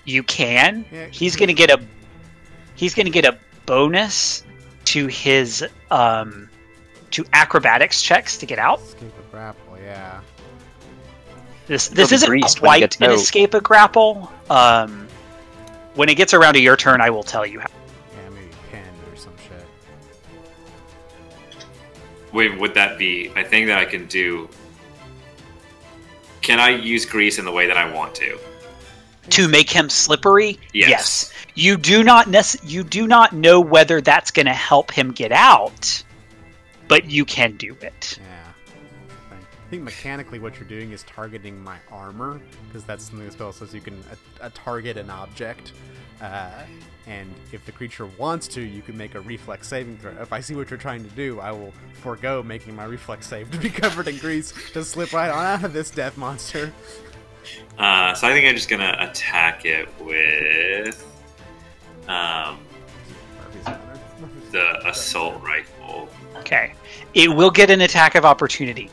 [SPEAKER 1] you can.
[SPEAKER 7] Yeah.
[SPEAKER 1] He's going to get a bonus to his to acrobatics checks to get out.
[SPEAKER 7] Escape a grapple, yeah.
[SPEAKER 1] This
[SPEAKER 6] It'll be
[SPEAKER 1] isn't
[SPEAKER 6] greased when it
[SPEAKER 1] quite
[SPEAKER 6] gets
[SPEAKER 1] an
[SPEAKER 6] out.
[SPEAKER 1] escape a grapple. When it gets around to your turn, I will tell you how.
[SPEAKER 7] Yeah, maybe pen or some shit.
[SPEAKER 4] Wait, would that be? I think that I can do. Can I use grease in the way that I want to?
[SPEAKER 1] To make him slippery?
[SPEAKER 4] Yes.
[SPEAKER 1] You do not know whether that's going to help him get out, but you can do it.
[SPEAKER 7] Yeah. I think mechanically what you're doing is targeting my armor, because that's something the spell says you can target an object. And if the creature wants to, you can make a reflex saving throw. If I see what you're trying to do, I will forego making my reflex save to be covered in grease to slip right on out of this death monster.
[SPEAKER 4] So I think I'm just gonna attack it with the assault rifle.
[SPEAKER 1] Okay. It will get an attack of opportunity.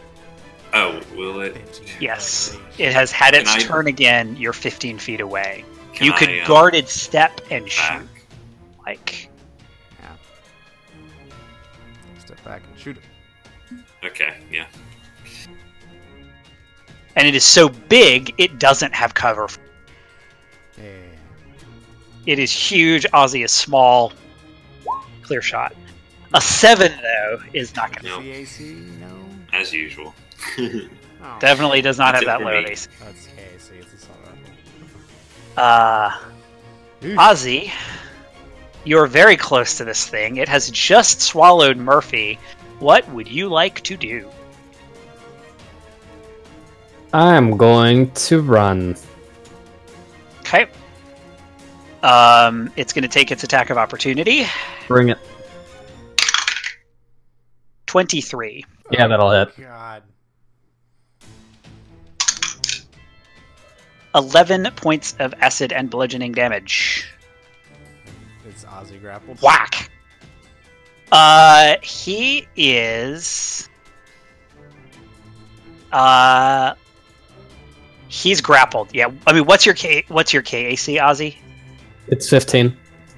[SPEAKER 4] Oh, will it?
[SPEAKER 1] Yes. It has had its
[SPEAKER 4] Can I-
[SPEAKER 1] turn again. You're 15 feet away.
[SPEAKER 4] Can
[SPEAKER 1] You could
[SPEAKER 4] I,
[SPEAKER 1] guarded step and
[SPEAKER 4] back?
[SPEAKER 1] shoot. Like,
[SPEAKER 7] Yeah. Step back and shoot it.
[SPEAKER 4] Okay, yeah.
[SPEAKER 1] and it is so big, it doesn't have cover.
[SPEAKER 7] Yeah.
[SPEAKER 1] It is huge. Ozzy is small. Clear shot. A 7, though, is not going to...
[SPEAKER 4] Nope.
[SPEAKER 7] CAC? No.
[SPEAKER 4] As usual.
[SPEAKER 7] Oh,
[SPEAKER 1] Definitely does not
[SPEAKER 4] That's
[SPEAKER 1] have
[SPEAKER 4] it
[SPEAKER 1] that
[SPEAKER 4] for
[SPEAKER 1] low
[SPEAKER 4] me.
[SPEAKER 1] AC.
[SPEAKER 7] that's CAC. It's assault rifle. Oof.
[SPEAKER 1] Ozzy, you're very close to this thing. It has just swallowed Murphy. What would you like to do?
[SPEAKER 3] I'm going to run.
[SPEAKER 1] Okay. It's going to take its attack of opportunity.
[SPEAKER 3] Bring it.
[SPEAKER 1] 23.
[SPEAKER 3] Yeah, that'll hit.
[SPEAKER 7] God.
[SPEAKER 1] 11 points of acid and bludgeoning damage.
[SPEAKER 7] It's Ozzy grappled.
[SPEAKER 1] Whack! He is... He's grappled. Yeah, I mean, what's your KAC, Ozzy?
[SPEAKER 3] It's 15.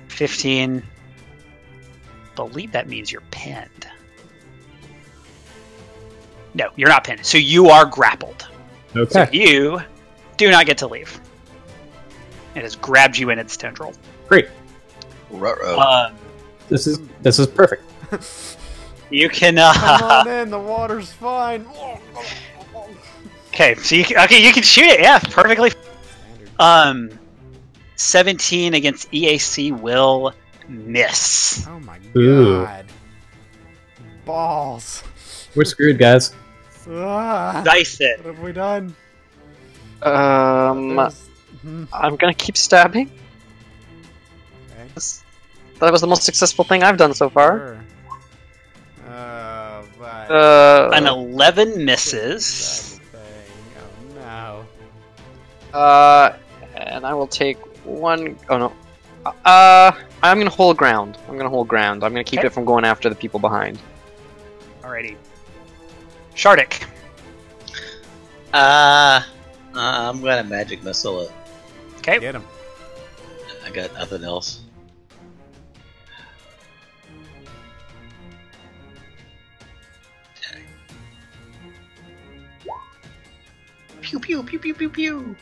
[SPEAKER 1] 15. Believe that means you're pinned. No, you're not pinned. So you are grappled.
[SPEAKER 3] Okay.
[SPEAKER 1] So you do not get to leave. It has grabbed you in its tendril.
[SPEAKER 3] Great.
[SPEAKER 2] Ruh-roh.
[SPEAKER 3] This is perfect.
[SPEAKER 1] You can.
[SPEAKER 7] Come on in, the water's fine.
[SPEAKER 1] Okay, so you can shoot it. Yeah, perfectly.
[SPEAKER 7] Standard.
[SPEAKER 1] 17 against EAC will miss.
[SPEAKER 7] Oh my
[SPEAKER 3] Ooh.
[SPEAKER 7] god. Balls.
[SPEAKER 3] We're screwed, guys.
[SPEAKER 7] Ah,
[SPEAKER 1] Dice it.
[SPEAKER 7] what have we done?
[SPEAKER 6] I'm gonna keep stabbing.
[SPEAKER 7] Okay.
[SPEAKER 6] That was the most successful thing I've done so far.
[SPEAKER 7] Sure. But
[SPEAKER 1] An 11 misses.
[SPEAKER 7] Oh no.
[SPEAKER 6] And I will take one. Oh no. I'm gonna hold ground. I'm gonna keep
[SPEAKER 1] Okay.
[SPEAKER 6] it from going after the people behind.
[SPEAKER 1] Alrighty. Shardik.
[SPEAKER 2] I'm gonna magic missile it.
[SPEAKER 1] Okay.
[SPEAKER 7] Get him.
[SPEAKER 2] I got nothing else. Pew pew pew pew pew pew.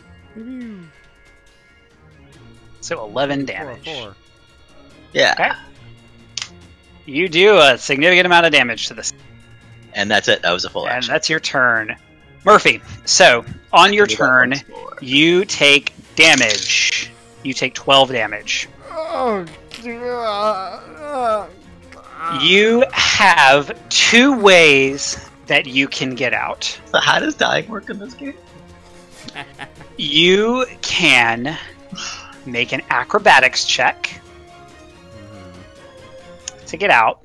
[SPEAKER 1] So 11 damage.
[SPEAKER 7] Four.
[SPEAKER 2] Yeah.
[SPEAKER 1] Okay. You do a significant amount of damage to this.
[SPEAKER 2] And that's it. That was a full
[SPEAKER 1] And
[SPEAKER 2] action.
[SPEAKER 1] that's your turn. Murphy, so on your
[SPEAKER 2] We got
[SPEAKER 1] turn,
[SPEAKER 2] one more.
[SPEAKER 1] you take damage. You take 12 damage.
[SPEAKER 7] Oh, God.
[SPEAKER 1] You have 2 ways that you can get out.
[SPEAKER 2] So how does dying work in this game?
[SPEAKER 1] You can make an acrobatics check to get out.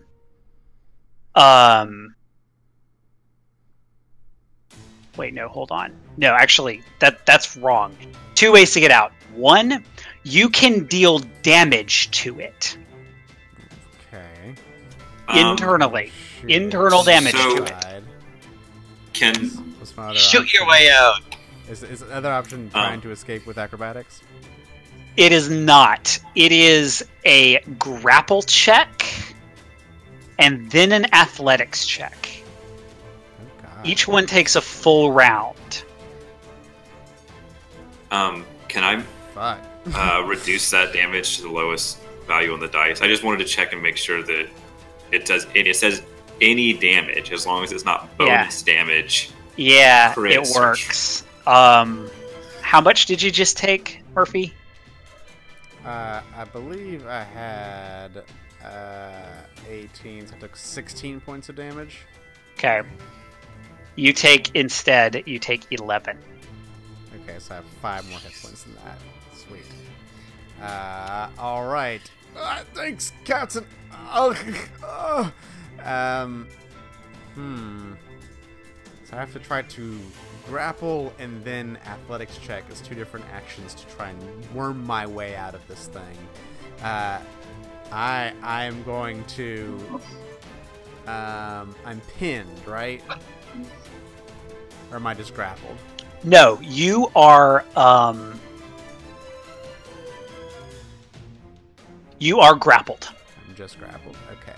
[SPEAKER 1] Wait, no, hold on. No, actually, that's wrong. 2 ways to get out. 1, You can deal damage to it
[SPEAKER 7] Okay.
[SPEAKER 1] internally.
[SPEAKER 7] Shoot.
[SPEAKER 1] Internal damage
[SPEAKER 4] So-
[SPEAKER 1] to it.
[SPEAKER 7] Side.
[SPEAKER 4] Can
[SPEAKER 7] What's my other
[SPEAKER 2] Shoot your
[SPEAKER 7] option?
[SPEAKER 2] way out.
[SPEAKER 7] Is the other option trying to escape with acrobatics?
[SPEAKER 1] It is not. It is a grapple check and then an athletics check.
[SPEAKER 7] Oh, God.
[SPEAKER 1] Each one takes a full round.
[SPEAKER 4] can I
[SPEAKER 7] Fuck.
[SPEAKER 4] reduce that damage to the lowest value on the dice? I just wanted to check and make sure that it does. It says any damage as long as it's not bonus damage.
[SPEAKER 1] Yeah,
[SPEAKER 4] Crit
[SPEAKER 1] it
[SPEAKER 4] search.
[SPEAKER 1] works. How much did you just take, Murphy?
[SPEAKER 7] I believe I had 18, so I took 16 points of damage.
[SPEAKER 1] Okay. You take 11.
[SPEAKER 7] Okay, so I have 5 more hit points than that. Sweet. Alright. Thanks, Captain! So I have to try to grapple and then athletics check as 2 different actions to try and worm my way out of this thing. I am going to... I'm pinned, right? Or am I just grappled?
[SPEAKER 1] No, you are grappled.
[SPEAKER 7] I'm just grappled. Okay.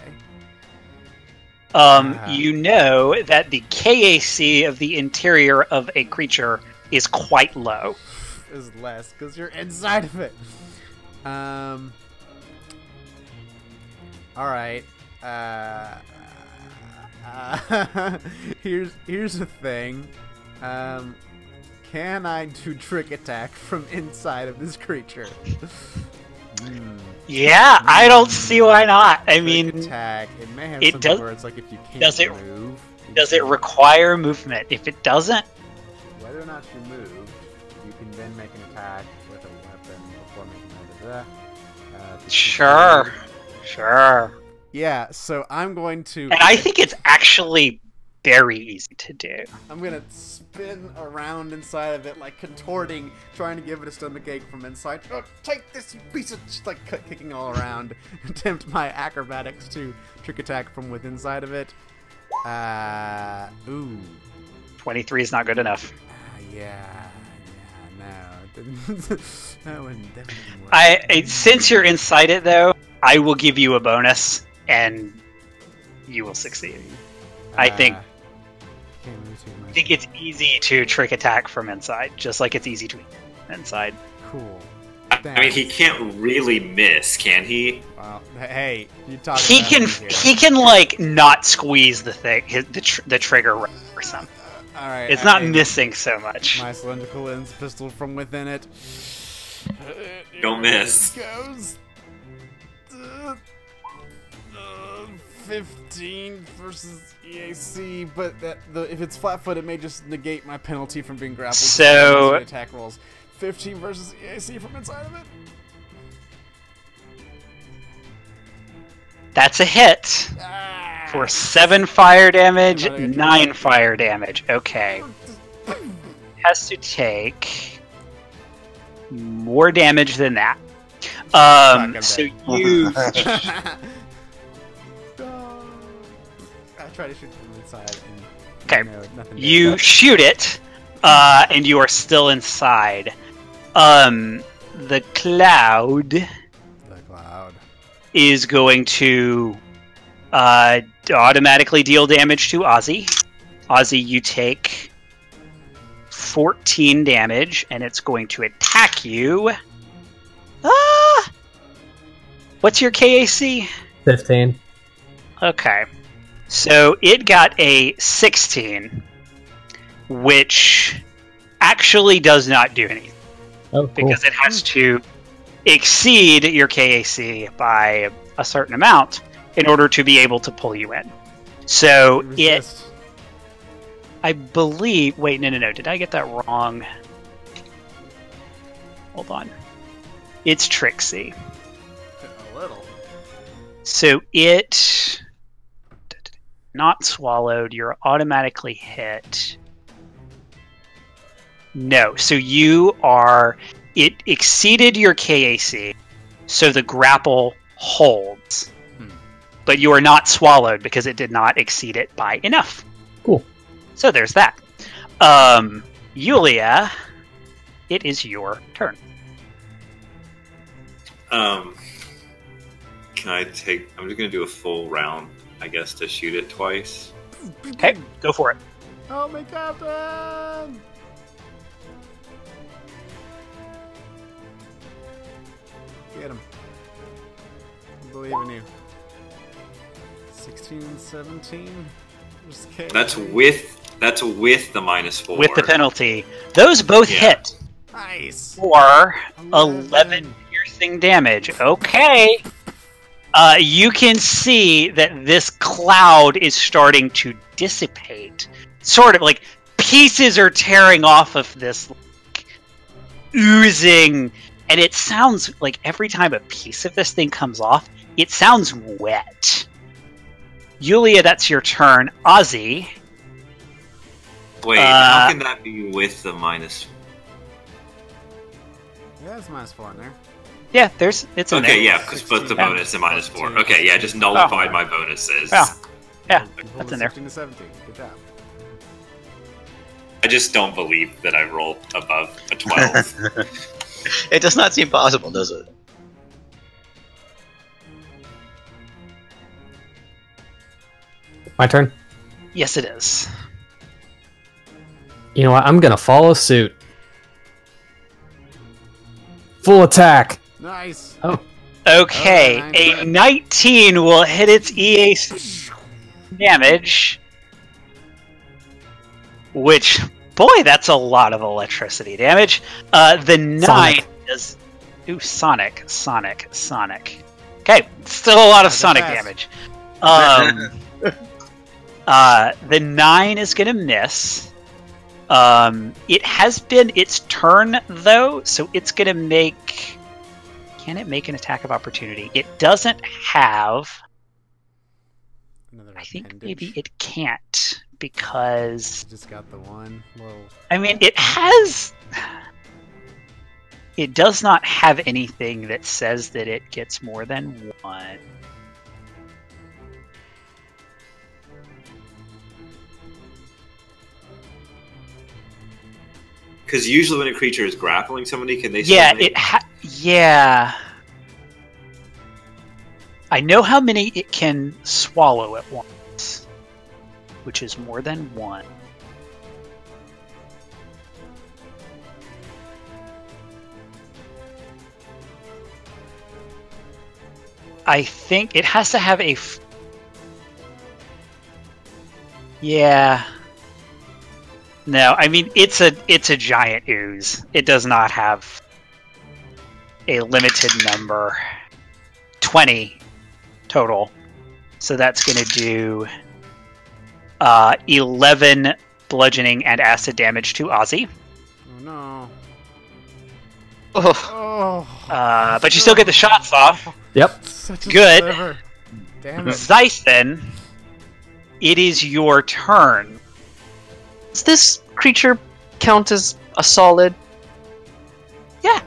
[SPEAKER 1] You know that the KAC of the interior of a creature is quite low.
[SPEAKER 7] Is less because you're inside of it. All right. Here's the thing. Can I do trick attack from inside of this creature?
[SPEAKER 1] Yeah, I don't see why not. I mean,
[SPEAKER 7] attack. It may have
[SPEAKER 1] it
[SPEAKER 7] something
[SPEAKER 1] does-
[SPEAKER 7] where it's like if you can't
[SPEAKER 1] does it-
[SPEAKER 7] move.
[SPEAKER 1] does it require movement? If it doesn't,
[SPEAKER 7] Whether or not you move, you can then make an attack with a weapon before making another.
[SPEAKER 1] sure.
[SPEAKER 7] Yeah, so I'm going to.
[SPEAKER 1] And I think it's actually very easy to do.
[SPEAKER 7] I'm gonna spin around inside of it, like contorting, trying to give it a stomachache from inside. Oh, take this, you piece of... Just like kicking all around. Attempt my acrobatics to trick attack from within inside of it. Ooh.
[SPEAKER 1] 23 is not good enough.
[SPEAKER 7] No. That one definitely work.
[SPEAKER 1] Since you're inside it, though, I will give you a bonus, and you will succeed. I think it's easy to trick attack from inside, just like it's easy to inside.
[SPEAKER 7] Cool.
[SPEAKER 4] I mean, he can't really miss, can he?
[SPEAKER 7] Well, hey, you talk.
[SPEAKER 1] He can like not squeeze the thing, the trigger or something.
[SPEAKER 7] All right.
[SPEAKER 1] It's not missing so much.
[SPEAKER 7] My cylindrical lens pistol from within it.
[SPEAKER 4] Don't miss.
[SPEAKER 7] Goes. 15 versus EAC, but if it's flat-foot, it may just negate my penalty from being grappled.
[SPEAKER 1] So
[SPEAKER 7] attack rolls. 15 versus EAC from inside of it.
[SPEAKER 1] That's a hit for 7 fire damage, 9 fire damage. Okay, has to take more damage than that. So you.
[SPEAKER 7] I try to shoot from inside.
[SPEAKER 1] Okay,
[SPEAKER 7] nothing
[SPEAKER 1] you shoot it, and you are still inside. The cloud is going to automatically deal damage to Ozzy. Ozzy, you take 14 damage, and it's going to attack you. What's your KAC?
[SPEAKER 3] 15.
[SPEAKER 1] Okay. So it got a 16, which actually does not do anything.
[SPEAKER 3] Oh, cool.
[SPEAKER 1] Because it has to exceed your KAC by a certain amount in order to be able to pull you in. So I believe... Wait, no. Did I get that wrong? Hold on. It's Trixie.
[SPEAKER 7] A little.
[SPEAKER 1] So it... Not swallowed. You're automatically hit. No. So you are it exceeded your KAC, so the grapple holds. But you are not swallowed because it did not exceed it by enough.
[SPEAKER 3] Cool.
[SPEAKER 1] So there's that. Yulia, it is your turn.
[SPEAKER 4] Can I take... I'm just going to do a full round, I guess, to shoot it twice.
[SPEAKER 1] Okay, go for it.
[SPEAKER 7] Oh my captain! Get him. I believe in you. 16, 17.
[SPEAKER 4] That's with the -4.
[SPEAKER 1] With the penalty. Those both hit.
[SPEAKER 7] Nice.
[SPEAKER 1] For 11 piercing damage. Okay. You can see that this cloud is starting to dissipate. Sort of like pieces are tearing off of this like, oozing, and it sounds like every time a piece of this thing comes off, it sounds wet. Yulia, that's your turn. Ozzy.
[SPEAKER 4] Wait, how can that be with the minus?
[SPEAKER 7] Yeah, it's -4 in there.
[SPEAKER 1] Yeah, it's in there.
[SPEAKER 4] Okay, yeah, because both the bonus and -4. Okay, yeah, just nullified my bonuses.
[SPEAKER 1] Yeah, that's in there.
[SPEAKER 7] 16 to 17. Good job.
[SPEAKER 4] I just don't believe that I rolled above a 12.
[SPEAKER 2] It does not seem possible, does it?
[SPEAKER 3] My turn?
[SPEAKER 1] Yes, it is.
[SPEAKER 3] You know what? I'm gonna follow suit. Full attack!
[SPEAKER 7] Nice.
[SPEAKER 3] Oh.
[SPEAKER 1] Okay, a 19 will hit its EAC damage. Which, boy, that's a lot of electricity damage. The 9
[SPEAKER 3] Sonic.
[SPEAKER 1] does... Ooh, Sonic. Okay, still a lot of Sonic damage. The 9 is going to miss. It has been its turn, though, so it's going to make... Can it make an attack of opportunity? It doesn't have... I think maybe it can't, because...
[SPEAKER 7] Just got the one little...
[SPEAKER 1] I mean, it has... It does not have anything that says that it gets more than 1.
[SPEAKER 4] Because usually when a creature is grappling somebody, can they...
[SPEAKER 1] Yeah. I know how many it can swallow at once, which is more than 1. I think it has to have a... Yeah. No, I mean, it's a giant ooze. It does not have a limited number. 20 total. So that's going to do 11 bludgeoning and acid damage to Ozzy.
[SPEAKER 7] Oh no.
[SPEAKER 1] But you still get the shots off.
[SPEAKER 3] Yep.
[SPEAKER 7] Such a
[SPEAKER 1] Good.
[SPEAKER 7] sliver. Damn it.
[SPEAKER 1] Zythan, it is your turn.
[SPEAKER 6] Does this creature count as a solid?
[SPEAKER 1] Yeah.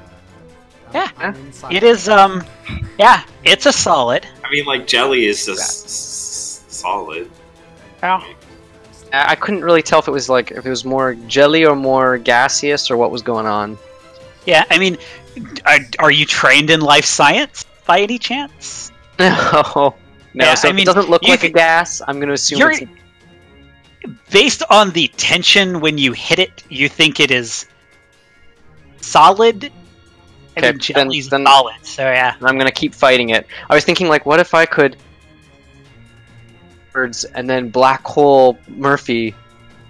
[SPEAKER 1] Yeah.
[SPEAKER 7] I'm inside.
[SPEAKER 1] It is, yeah, it's a solid.
[SPEAKER 4] I mean, like, jelly is just solid.
[SPEAKER 1] Yeah.
[SPEAKER 6] I couldn't really tell if it was more jelly or more gaseous or what was going on.
[SPEAKER 1] Yeah, I mean, are you trained in life science by any chance?
[SPEAKER 6] No.
[SPEAKER 1] Yeah,
[SPEAKER 6] so
[SPEAKER 1] I
[SPEAKER 6] if
[SPEAKER 1] mean,
[SPEAKER 6] it doesn't look
[SPEAKER 1] you
[SPEAKER 6] like a
[SPEAKER 1] could-
[SPEAKER 6] gas, I'm going to assume it's...
[SPEAKER 1] Based on the tension when you hit it, you think it is solid? I
[SPEAKER 6] Okay,
[SPEAKER 1] mean, jelly's
[SPEAKER 6] then-
[SPEAKER 1] solid, so yeah.
[SPEAKER 6] I'm going to keep fighting it. I was thinking, like, what if I could... birds and then black hole Murphy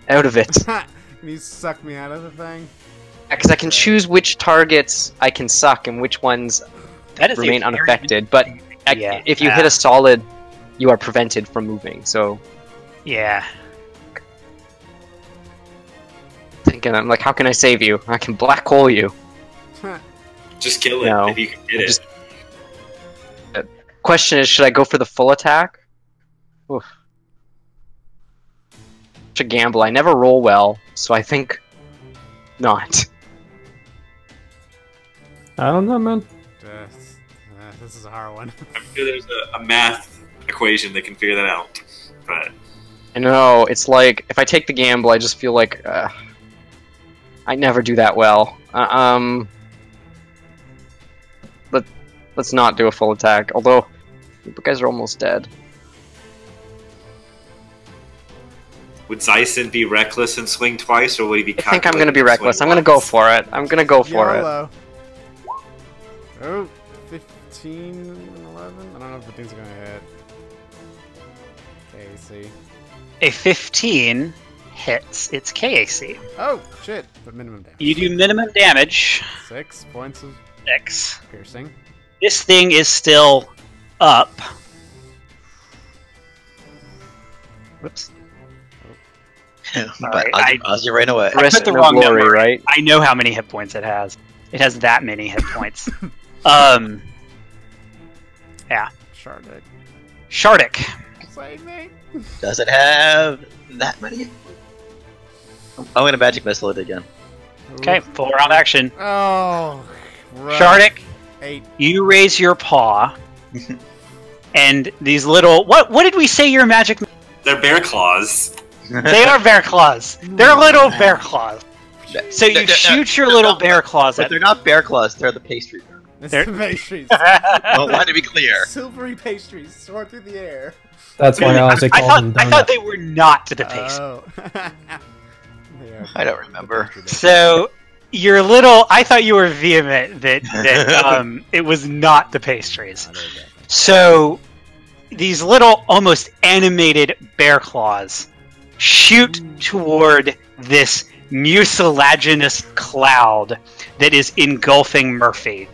[SPEAKER 6] out of it?
[SPEAKER 7] Can you suck me out of the thing?
[SPEAKER 6] Because I can choose which targets I can suck and which ones
[SPEAKER 1] That is a
[SPEAKER 6] remain
[SPEAKER 1] very-
[SPEAKER 6] unaffected. But
[SPEAKER 1] Yeah.
[SPEAKER 6] if you hit a solid, you are prevented from moving. So
[SPEAKER 1] Yeah.
[SPEAKER 6] thinking, I'm like, how can I save you? I can black hole you.
[SPEAKER 4] Just kill it
[SPEAKER 6] No.
[SPEAKER 4] if you can get
[SPEAKER 6] Just-
[SPEAKER 4] it.
[SPEAKER 6] Question is, should I go for the full attack? Oof. Such a gamble. I never roll well, so I think not.
[SPEAKER 3] I don't know, man.
[SPEAKER 7] This is a hard one.
[SPEAKER 4] I'm sure there's a math equation that can figure that out. But
[SPEAKER 6] I know, it's like, if I take the gamble, I just feel like, I never do that well. Let's not do a full attack, although, you guys are almost dead.
[SPEAKER 4] would Zyson be reckless and swing twice, or would he be?
[SPEAKER 6] I think I'm gonna be reckless. I'm gonna go for it. I'm gonna go for it.
[SPEAKER 7] Oh, 15 and 11? I don't know if the things are gonna hit. KAC.
[SPEAKER 1] A 15 hits its KAC.
[SPEAKER 7] Oh, shit. But minimum damage.
[SPEAKER 1] You do minimum damage.
[SPEAKER 7] 6 points of
[SPEAKER 1] 6.
[SPEAKER 7] piercing.
[SPEAKER 1] This thing is still up. Whoops.
[SPEAKER 2] But Ozzy ran away.
[SPEAKER 1] I put the wrong
[SPEAKER 6] glory,
[SPEAKER 1] number.
[SPEAKER 6] right?
[SPEAKER 1] I know how many hit points it has. It has that many hit points. Yeah.
[SPEAKER 7] Shardik.
[SPEAKER 1] Shardik.
[SPEAKER 7] Save me.
[SPEAKER 2] Does it have that many? I'm gonna magic missile it again.
[SPEAKER 1] Okay, full round action.
[SPEAKER 7] Oh. Rough.
[SPEAKER 1] Shardik,
[SPEAKER 7] 8.
[SPEAKER 1] you raise your paw, and these little what did we say your magic?
[SPEAKER 4] They're bear claws.
[SPEAKER 1] They are bear claws. They're little bear claws. So you shoot your little bear claws
[SPEAKER 2] But
[SPEAKER 1] at
[SPEAKER 2] they're not bear claws, they're the pastry.
[SPEAKER 7] It's
[SPEAKER 1] There-
[SPEAKER 7] the pastries.
[SPEAKER 2] I want to be clear.
[SPEAKER 7] Silvery pastries soar through the air.
[SPEAKER 3] That's why I also call them
[SPEAKER 1] I thought
[SPEAKER 3] donuts.
[SPEAKER 1] they were not the paste.
[SPEAKER 7] Oh. They are
[SPEAKER 2] I don't remember.
[SPEAKER 1] So your little, I thought you were vehement that it was not the pastries. So these little, almost animated bear claws shoot toward this mucilaginous cloud that is engulfing Murphy.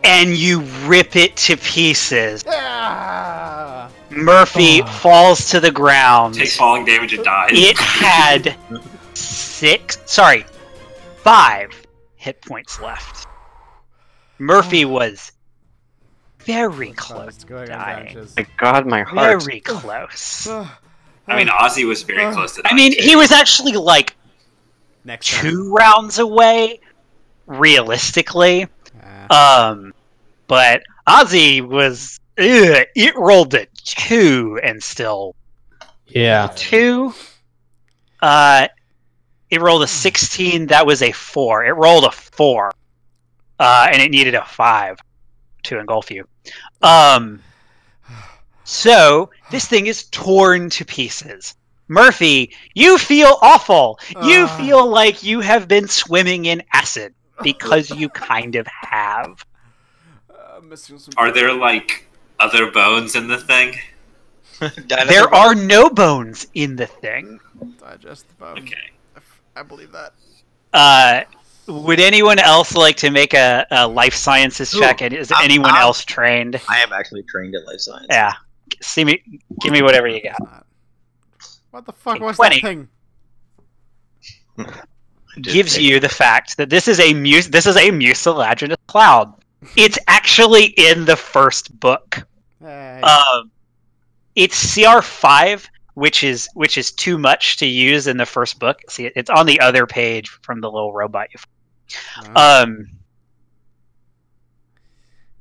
[SPEAKER 1] And you rip it to pieces.
[SPEAKER 7] Ah!
[SPEAKER 1] Murphy falls to the ground.
[SPEAKER 4] Takes falling damage and dies.
[SPEAKER 1] It had 5 hit points left. Murphy was very close to dying.
[SPEAKER 6] My God, my heart.
[SPEAKER 1] Very close.
[SPEAKER 4] I mean, Ozzy was very close to that.
[SPEAKER 1] I mean, he was actually like
[SPEAKER 7] Next turn.
[SPEAKER 1] 2 rounds away, realistically. But Ozzy was. It rolled a 2 and still.
[SPEAKER 3] Yeah.
[SPEAKER 1] 2. It rolled a 16. That was a 4. It rolled a 4. And it needed a 5 to engulf you. So this thing is torn to pieces. Murphy, you feel awful. You feel like you have been swimming in acid because you kind of have.
[SPEAKER 4] Are there like other bones in the thing?
[SPEAKER 1] There are no bones in the thing.
[SPEAKER 7] Digest the bone.
[SPEAKER 4] Okay.
[SPEAKER 7] I believe that.
[SPEAKER 1] Would anyone else like to make a life sciences check? And is anyone else trained?
[SPEAKER 2] I am actually trained at life science.
[SPEAKER 1] Yeah. Give me whatever you got.
[SPEAKER 7] What the fuck was
[SPEAKER 1] 20.
[SPEAKER 7] that thing?
[SPEAKER 1] Gives you the fact that this is a mucilaginous cloud. It's actually in the first book.
[SPEAKER 7] Hey.
[SPEAKER 1] It's CR5, which is too much to use in the first book. See, it's on the other page from the little robot you found.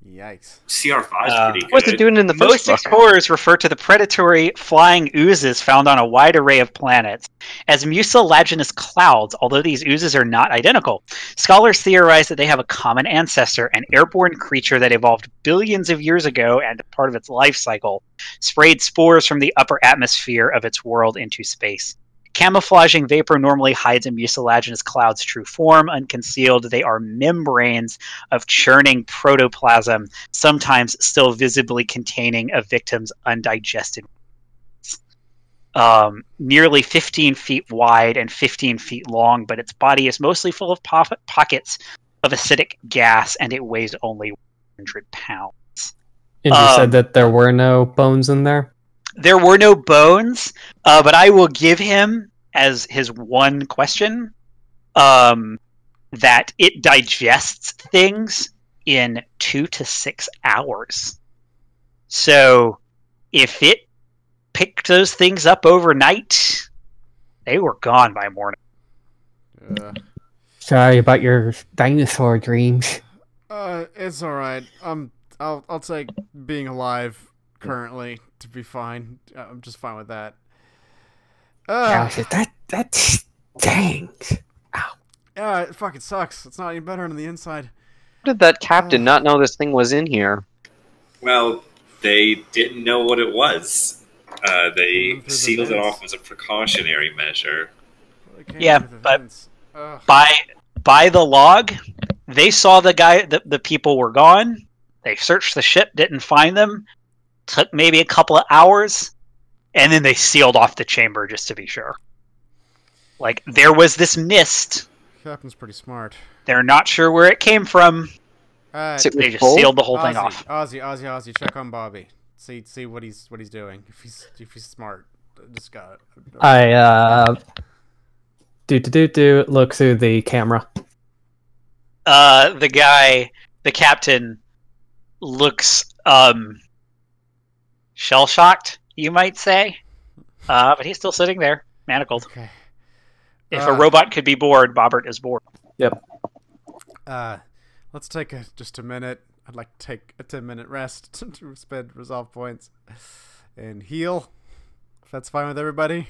[SPEAKER 7] Yikes.
[SPEAKER 4] CR5 is pretty good.
[SPEAKER 6] What's it doing in the first
[SPEAKER 1] Most
[SPEAKER 6] book?
[SPEAKER 1] explorers refer to the predatory flying oozes found on a wide array of planets as mucilaginous clouds, although these oozes are not identical. Scholars theorize that they have a common ancestor, an airborne creature that evolved billions of years ago and, part of its life cycle, sprayed spores from the upper atmosphere of its world into space. Camouflaging vapor normally hides a mucilaginous cloud's true form. Unconcealed, they are membranes of churning protoplasm, sometimes still visibly containing a victim's undigested. Nearly 15 feet wide and 15 feet long, but its body is mostly full of pockets of acidic gas, and it weighs only 100 pounds.
[SPEAKER 3] And you said that there were no bones in there?
[SPEAKER 1] There were no bones, but I will give him as his one question that it digests things in 2 to 6 hours. So if it picked those things up overnight, they were gone by morning.
[SPEAKER 3] Sorry about your dinosaur dreams.
[SPEAKER 7] It's all right. I'll take being alive currently to be fine. I'm just fine with that.
[SPEAKER 3] That stinks.
[SPEAKER 7] Yeah, it fucking sucks. It's not any better on the inside.
[SPEAKER 6] How did that captain not know this thing was in here?
[SPEAKER 4] Well, they didn't know what it was. They
[SPEAKER 7] through the
[SPEAKER 4] sealed it
[SPEAKER 7] vents.
[SPEAKER 4] off as a precautionary measure.
[SPEAKER 7] It came
[SPEAKER 1] Yeah,
[SPEAKER 7] through the
[SPEAKER 1] but
[SPEAKER 7] vents. Ugh.
[SPEAKER 1] by the log, they saw the guy. The people were gone. They searched the ship, didn't find them. Took maybe a couple of hours, and then they sealed off the chamber just to be sure. Like, there was this mist.
[SPEAKER 7] Captain's pretty smart.
[SPEAKER 1] They're not sure where it came from.
[SPEAKER 6] Is it
[SPEAKER 1] They
[SPEAKER 6] with
[SPEAKER 1] just
[SPEAKER 6] full?
[SPEAKER 1] sealed the whole thing off.
[SPEAKER 7] Ozzy, check on Bobby. See what he's doing. If he's smart, just got it.
[SPEAKER 3] I look through the camera.
[SPEAKER 1] The captain, looks shell shocked, you might say. But he's still sitting there, manacled.
[SPEAKER 7] Okay.
[SPEAKER 1] If a robot could be bored, Bobbert is bored.
[SPEAKER 3] Yep.
[SPEAKER 7] Let's take just a minute. I'd like to take a 10-minute rest to spend resolve points and heal. If that's fine with everybody.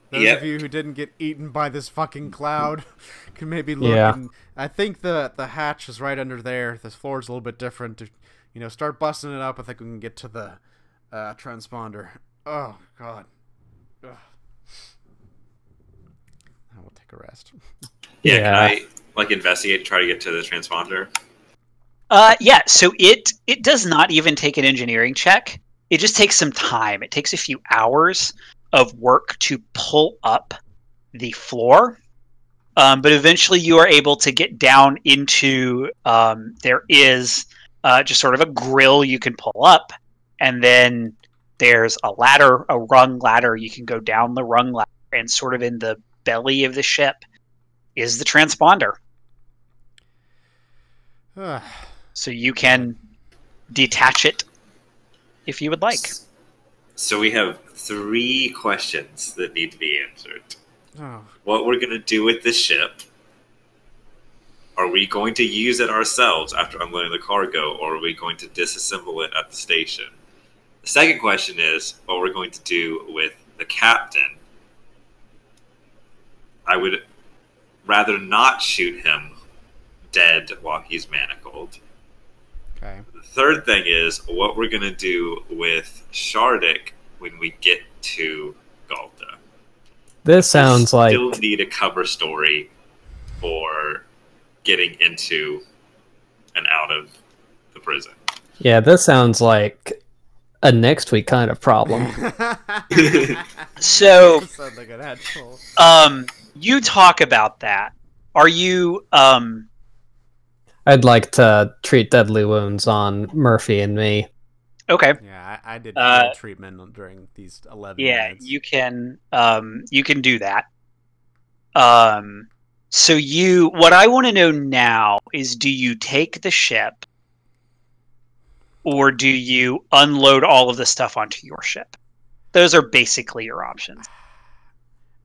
[SPEAKER 7] Those of you who didn't get eaten by this fucking cloud can maybe look.
[SPEAKER 3] Yeah.
[SPEAKER 7] And I think the hatch is right under there. The floor's a little bit different. To, start busting it up. I think we can get to the transponder. Oh God. Ugh. I will take a rest.
[SPEAKER 4] Yeah, can I investigate and try to get to the transponder?
[SPEAKER 1] Yeah, so it does not even take an engineering check. It just takes some time. It takes a few hours of work to pull up the floor. But eventually you are able to get down into, there is just sort of a grill you can pull up. And then there's a ladder, a rung ladder. You can go down the rung ladder, and sort of in the belly of the ship is the transponder. So you can detach it if you would like.
[SPEAKER 4] So we have 3 questions that need to be answered.
[SPEAKER 7] Oh.
[SPEAKER 4] What we're going to do with the ship. Are we going to use it ourselves after unloading the cargo, or are we going to disassemble it at the station? The second question is what we're going to do with the captain. I would rather not shoot him dead while he's manacled.
[SPEAKER 7] Okay.
[SPEAKER 4] The third thing is what we're going to do with Shardik when we get to Galta.
[SPEAKER 3] This sounds like
[SPEAKER 4] Still need a cover story for getting into and out of the prison.
[SPEAKER 3] this sounds like a next week kind of problem.
[SPEAKER 1] So,
[SPEAKER 7] Sounds like an actual.
[SPEAKER 1] you talk about that. Are you,
[SPEAKER 3] I'd like to treat deadly wounds on Murphy and me.
[SPEAKER 1] okay.
[SPEAKER 7] Yeah, I did treatment during these 11
[SPEAKER 1] Yeah,
[SPEAKER 7] minutes.
[SPEAKER 1] you can do that. So what I want to know now is, do you take the ship, or do you unload all of the stuff onto your ship? Those are basically your options.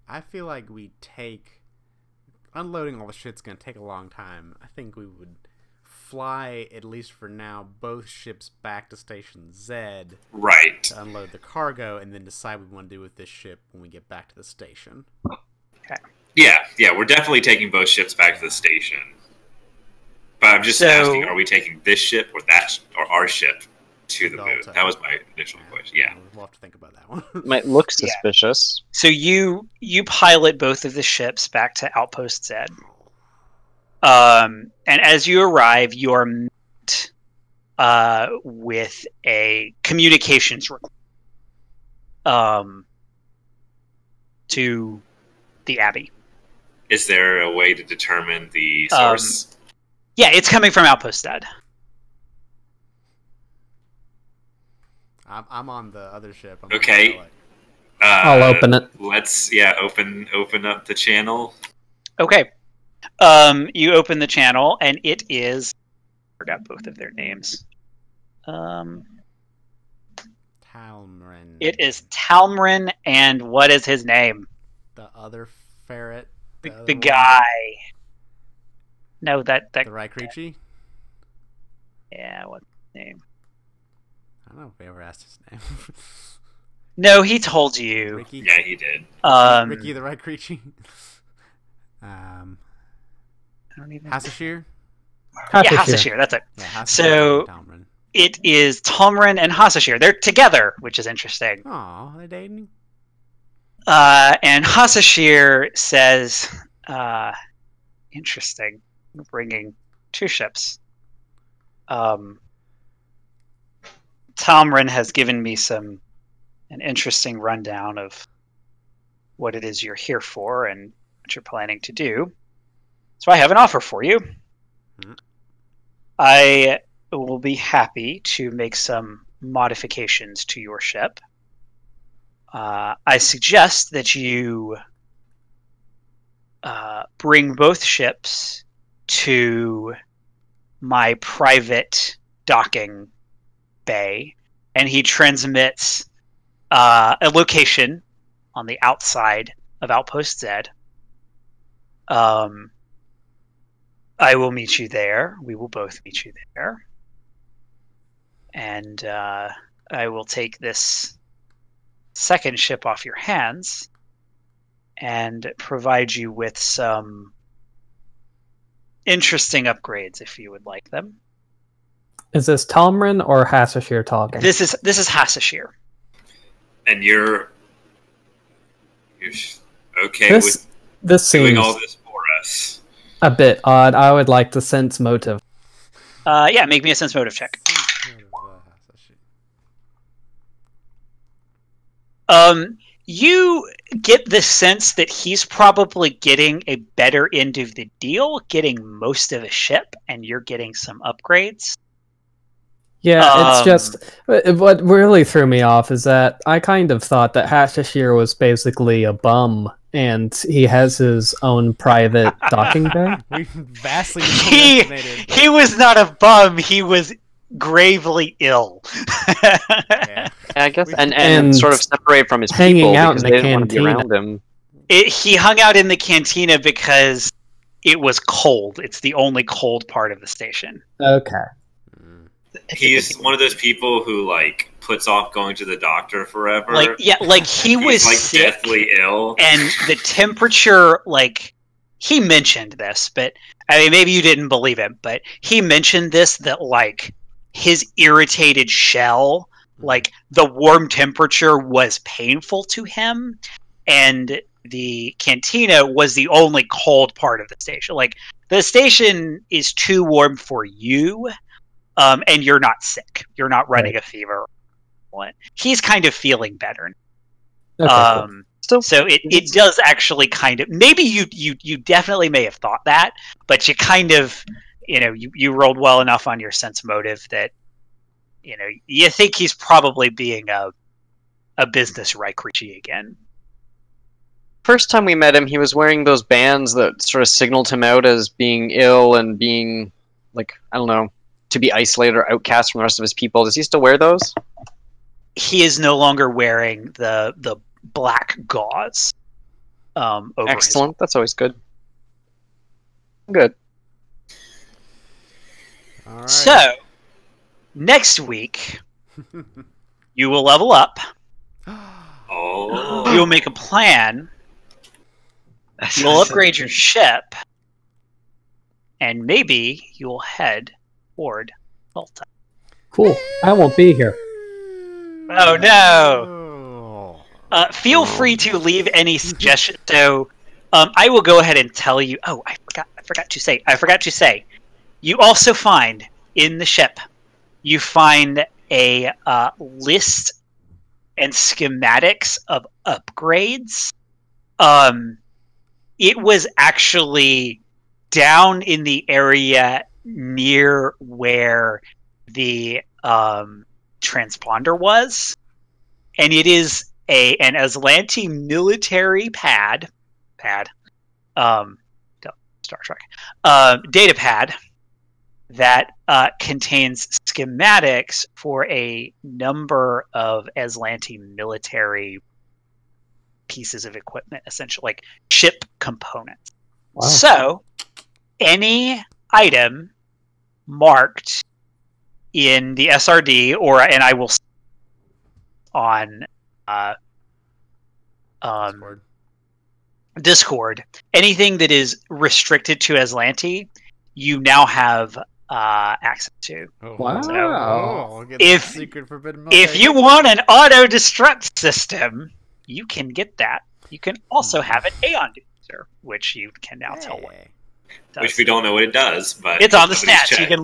[SPEAKER 7] I feel like unloading all the shit's gonna take a long time. I think we would fly, at least for now, both ships back to Station Z
[SPEAKER 4] Right.
[SPEAKER 7] to unload the cargo, and then decide what we want to do with this ship when we get back to the station.
[SPEAKER 4] Yeah, we're definitely taking both ships back to the station. But I'm just asking, are we taking this ship or our ship to the moon? That was my initial question. Yeah.
[SPEAKER 7] We'll have to think about that one.
[SPEAKER 6] Might look suspicious.
[SPEAKER 1] So you pilot both of the ships back to Outpost Z. And as you arrive, you are met with a communications request to the Abbey.
[SPEAKER 4] Is there a way to determine the source?
[SPEAKER 1] Yeah, it's coming from Outpost Z.
[SPEAKER 7] I'm on the other ship. I'm
[SPEAKER 4] Okay.
[SPEAKER 3] I'll open it.
[SPEAKER 4] Let's open up the channel.
[SPEAKER 1] Okay. You open the channel, and it is... I forgot both of their names.
[SPEAKER 7] Talmrin.
[SPEAKER 1] It is Talmrin, and what is his name?
[SPEAKER 7] The other ferret.
[SPEAKER 1] the guy. No, that
[SPEAKER 7] The Raikrichi?
[SPEAKER 1] yeah, what's his name?
[SPEAKER 7] I don't know if we ever asked his name.
[SPEAKER 1] No, he told you.
[SPEAKER 7] Ricky?
[SPEAKER 4] Yeah, he did.
[SPEAKER 7] Ricky the Raikrichi?
[SPEAKER 1] I don't even.
[SPEAKER 7] Hasashir?
[SPEAKER 1] Yeah, Hasashir. That's it.
[SPEAKER 7] Yeah, Hasashir
[SPEAKER 1] So
[SPEAKER 7] and Talmrin.
[SPEAKER 1] it is Talmrin and Hasashir. They're together, which is interesting.
[SPEAKER 7] Aw, they're dating?
[SPEAKER 1] And Hasashir says, interesting, bringing 2 ships. Talmrin has given me an interesting rundown of what it is you're here for and what you're planning to do. So I have an offer for you.
[SPEAKER 7] Hmm.
[SPEAKER 1] I will be happy to make some modifications to your ship. I suggest that you bring both ships to my private docking bay, and he transmits a location on the outside of Outpost Z. I will meet you there. We will both meet you there. And I will take this second ship off your hands and provide you with some interesting upgrades if you would like them.
[SPEAKER 3] Is this Talmrin or Hasashir talking?
[SPEAKER 1] This is Hasashir.
[SPEAKER 4] And you're okay
[SPEAKER 3] This
[SPEAKER 4] with
[SPEAKER 3] seems
[SPEAKER 4] doing all this for us.
[SPEAKER 3] a bit odd. I would like to sense motive.
[SPEAKER 1] Yeah, make me a sense motive check. You get the sense that he's probably getting a better end of the deal, getting most of a ship, and you're getting some upgrades.
[SPEAKER 3] Yeah, it's just what really threw me off is that I kind of thought that Hasashir was basically a bum, and he has his own private docking bay.
[SPEAKER 7] We vastly underestimated.
[SPEAKER 1] He was not a bum. He was gravely ill.
[SPEAKER 7] Yeah.
[SPEAKER 6] I guess, and
[SPEAKER 3] And
[SPEAKER 6] sort of separate from his
[SPEAKER 3] hanging
[SPEAKER 6] people
[SPEAKER 3] out
[SPEAKER 6] because
[SPEAKER 3] in
[SPEAKER 6] they
[SPEAKER 3] the
[SPEAKER 6] didn't want to be
[SPEAKER 3] cantina.
[SPEAKER 6] around him.
[SPEAKER 1] He hung out in the cantina because it was cold. It's the only cold part of the station.
[SPEAKER 3] Okay.
[SPEAKER 4] He's one of those people who like puts off going to the doctor forever.
[SPEAKER 1] Like he was
[SPEAKER 4] He's like
[SPEAKER 1] sick,
[SPEAKER 4] deathly ill.
[SPEAKER 1] and the temperature, like he mentioned this, but I mean maybe you didn't believe him, but he mentioned this that like his irritated shell, like the warm temperature was painful to him, and the cantina was the only cold part of the station. Like the station is too warm for you. And you're not sick. You're not running a fever. He's kind of feeling better.
[SPEAKER 3] Okay, cool.
[SPEAKER 1] So it does actually kind of, maybe you definitely may have thought that, but you kind of, you rolled well enough on your sense motive that, you think he's probably being a business Raikrichi again.
[SPEAKER 6] First time we met him, he was wearing those bands that sort of signaled him out as being ill and being, like, I don't know, to be isolated or outcast from the rest of his people. Does he still wear those?
[SPEAKER 1] He is no longer wearing the black gauze. Over
[SPEAKER 6] Excellent. That's always good. Good.
[SPEAKER 7] All right.
[SPEAKER 1] So, next week, you will level up.
[SPEAKER 4] Oh.
[SPEAKER 1] You'll make a plan. You'll upgrade your ship. And maybe you'll head toward Malta.
[SPEAKER 3] Cool. I won't be here.
[SPEAKER 1] Oh, no. Feel free to leave any suggestions. So, I will go ahead and tell you. Oh, I forgot to say. You also find in the ship, you find a list and schematics of upgrades. It was actually down in the area near where the transponder was, and it is an Azlanti military pad, Star Trek, data pad that contains schematics for a number of Azlanti military pieces of equipment, essentially like ship components.
[SPEAKER 3] Wow.
[SPEAKER 1] So, any item marked in the SRD, and I will on Discord, anything that is restricted to Azlanti, you now have access to.
[SPEAKER 3] Wow.
[SPEAKER 1] If you want an auto destruct system, you can get that. You can also have an Aeon user, which you can now tell what it does.
[SPEAKER 4] Which we don't know what it does, but
[SPEAKER 1] it's on the stats.
[SPEAKER 4] checked.
[SPEAKER 1] You can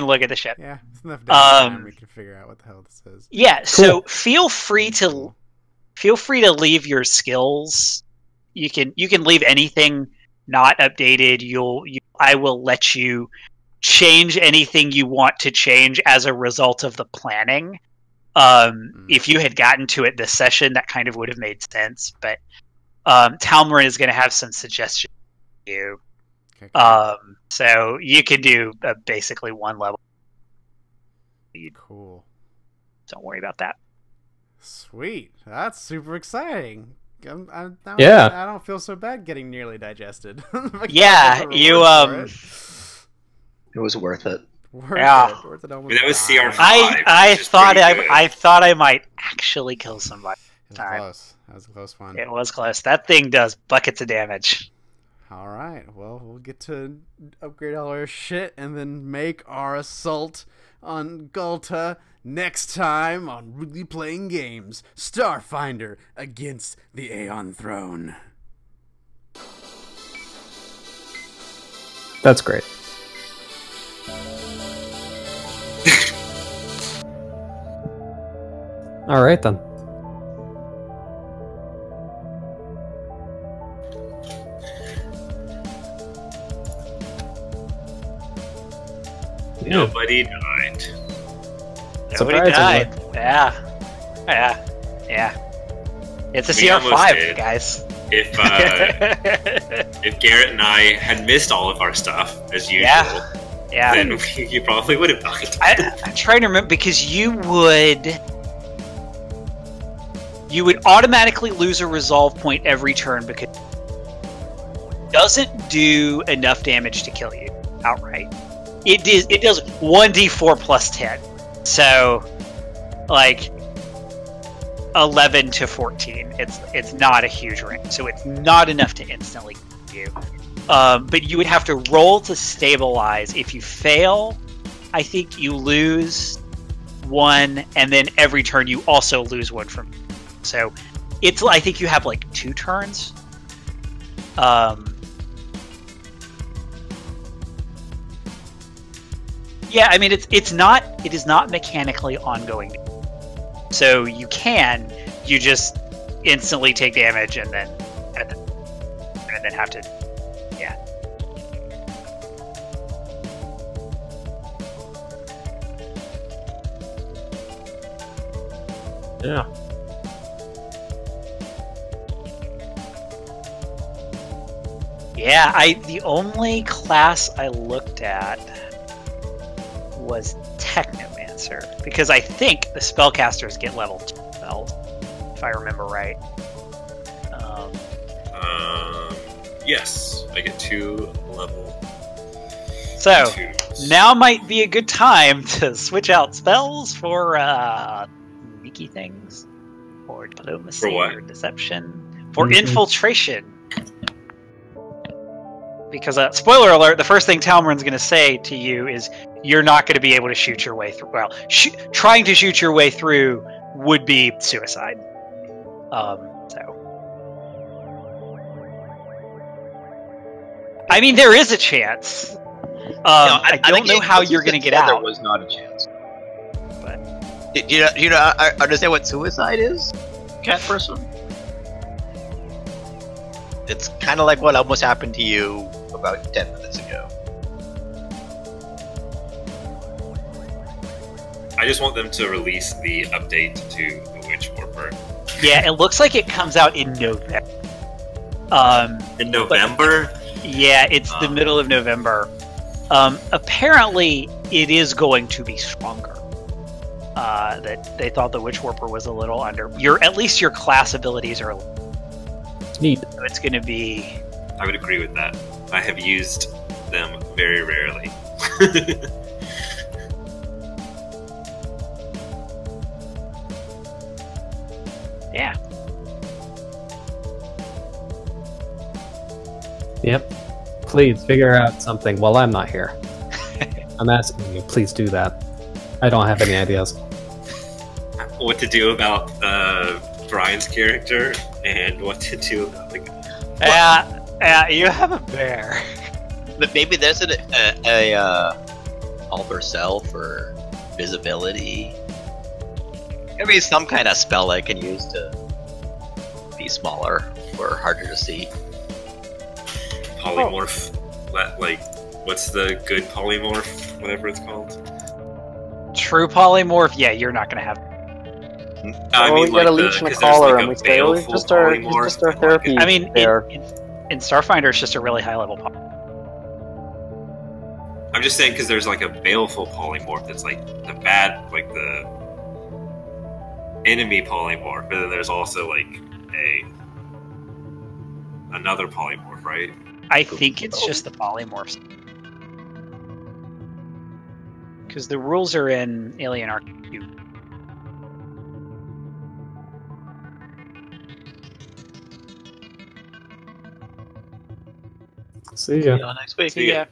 [SPEAKER 1] look at the ship.
[SPEAKER 7] Yeah, it's enough downtime we can figure out what the hell this is.
[SPEAKER 1] Yeah,
[SPEAKER 3] Cool.
[SPEAKER 1] so feel free to leave your skills. You can leave anything not updated. I will let you change anything you want to change as a result of the planning. If you had gotten to it this session, that kind of would have made sense. But Talmarin is going to have some suggestions for you.
[SPEAKER 7] Okay,
[SPEAKER 1] so you can do basically one level.
[SPEAKER 7] Cool.
[SPEAKER 1] Don't worry about that.
[SPEAKER 7] Sweet. That's super exciting. I don't feel so bad getting nearly digested.
[SPEAKER 1] Yeah, you
[SPEAKER 2] It was worth it.
[SPEAKER 7] Worth it
[SPEAKER 4] That was CR5.
[SPEAKER 1] I thought I might actually kill somebody.
[SPEAKER 7] It was close. That was a close one.
[SPEAKER 1] It was close. That thing does buckets of damage.
[SPEAKER 7] All right. Well, we'll get to upgrade all our shit and then make our assault on Gulta next time on Really Playing Games. Starfinder against the Aeon Throne.
[SPEAKER 3] That's great. All right then.
[SPEAKER 4] Nobody died.
[SPEAKER 1] Nobody died. Yeah. It's a
[SPEAKER 4] We almost
[SPEAKER 1] CR5,
[SPEAKER 4] did.
[SPEAKER 1] guys.
[SPEAKER 4] If Garrett and I had missed all of our stuff as usual, then you probably would have died.
[SPEAKER 1] I'm trying to remember, because you would automatically lose a resolve point every turn because it doesn't do enough damage to kill you outright. It does 1d4 plus 10. So, like 11 to 14. It's not a huge range, so it's not enough to instantly kill you. But you would have to roll to stabilize. If you fail, I think you lose 1, and then every turn you also lose 1 from. So, I think you have like 2 turns. Yeah, I mean it is not mechanically ongoing. So you just instantly take damage and then have to, yeah.
[SPEAKER 2] Yeah.
[SPEAKER 1] Yeah, the only class I looked at was Technomancer, because I think the spellcasters get level 2 spells, if I remember right.
[SPEAKER 4] Yes, I get 2 level.
[SPEAKER 1] So
[SPEAKER 4] 2s.
[SPEAKER 1] now might be a good time to switch out spells for sneaky things, or diplomacy,
[SPEAKER 4] For what?
[SPEAKER 1] or deception, for infiltration. Because, spoiler alert, the first thing Talmarin's going to say to you is you're not going to be able to shoot your way through. Well, trying to shoot your way through would be suicide. I mean, there is a chance. I don't know how you're going to get out.
[SPEAKER 2] There was not a chance.
[SPEAKER 1] But
[SPEAKER 2] I understand what suicide is, cat person? It's kind of like what almost happened to you about 10 minutes ago.
[SPEAKER 4] I just want them to release the update to the Witch Warper.
[SPEAKER 1] yeah, it looks like it comes out in November.
[SPEAKER 4] In November?
[SPEAKER 1] Yeah, it's the middle of November. Apparently, it is going to be stronger. That they thought the Witch Warper was a little under. At least your class abilities are
[SPEAKER 3] Neat.
[SPEAKER 1] so it's going to be.
[SPEAKER 4] I would agree with that. I have used them very rarely.
[SPEAKER 1] Yeah.
[SPEAKER 3] Yep. Please figure out something while I'm not here. I'm asking you, please do that. I don't have any ideas.
[SPEAKER 4] What to do about Brian's character and what to do about the guy.
[SPEAKER 1] Yeah, you have a bear.
[SPEAKER 2] But maybe there's a alter self or visibility. Maybe some kind of spell I can use to be smaller or harder to see.
[SPEAKER 4] Polymorph. Like, what's the good polymorph? Whatever it's called.
[SPEAKER 1] True polymorph? Yeah, you're not gonna have.
[SPEAKER 4] I
[SPEAKER 6] Well,
[SPEAKER 4] mean,
[SPEAKER 6] we get a leech and a collar, and we say, "Oh, he's just our therapy."
[SPEAKER 1] I mean,
[SPEAKER 6] bear.
[SPEAKER 1] in Starfinder, it's just a really high level.
[SPEAKER 4] I'm just saying because there's like a baleful polymorph that's like the bad, like the enemy polymorph, but then there's also like another polymorph, right?
[SPEAKER 1] I think it's just the polymorphs. Because the rules are in Alien Arc 2.
[SPEAKER 3] See ya.
[SPEAKER 2] See you next week.
[SPEAKER 1] See ya.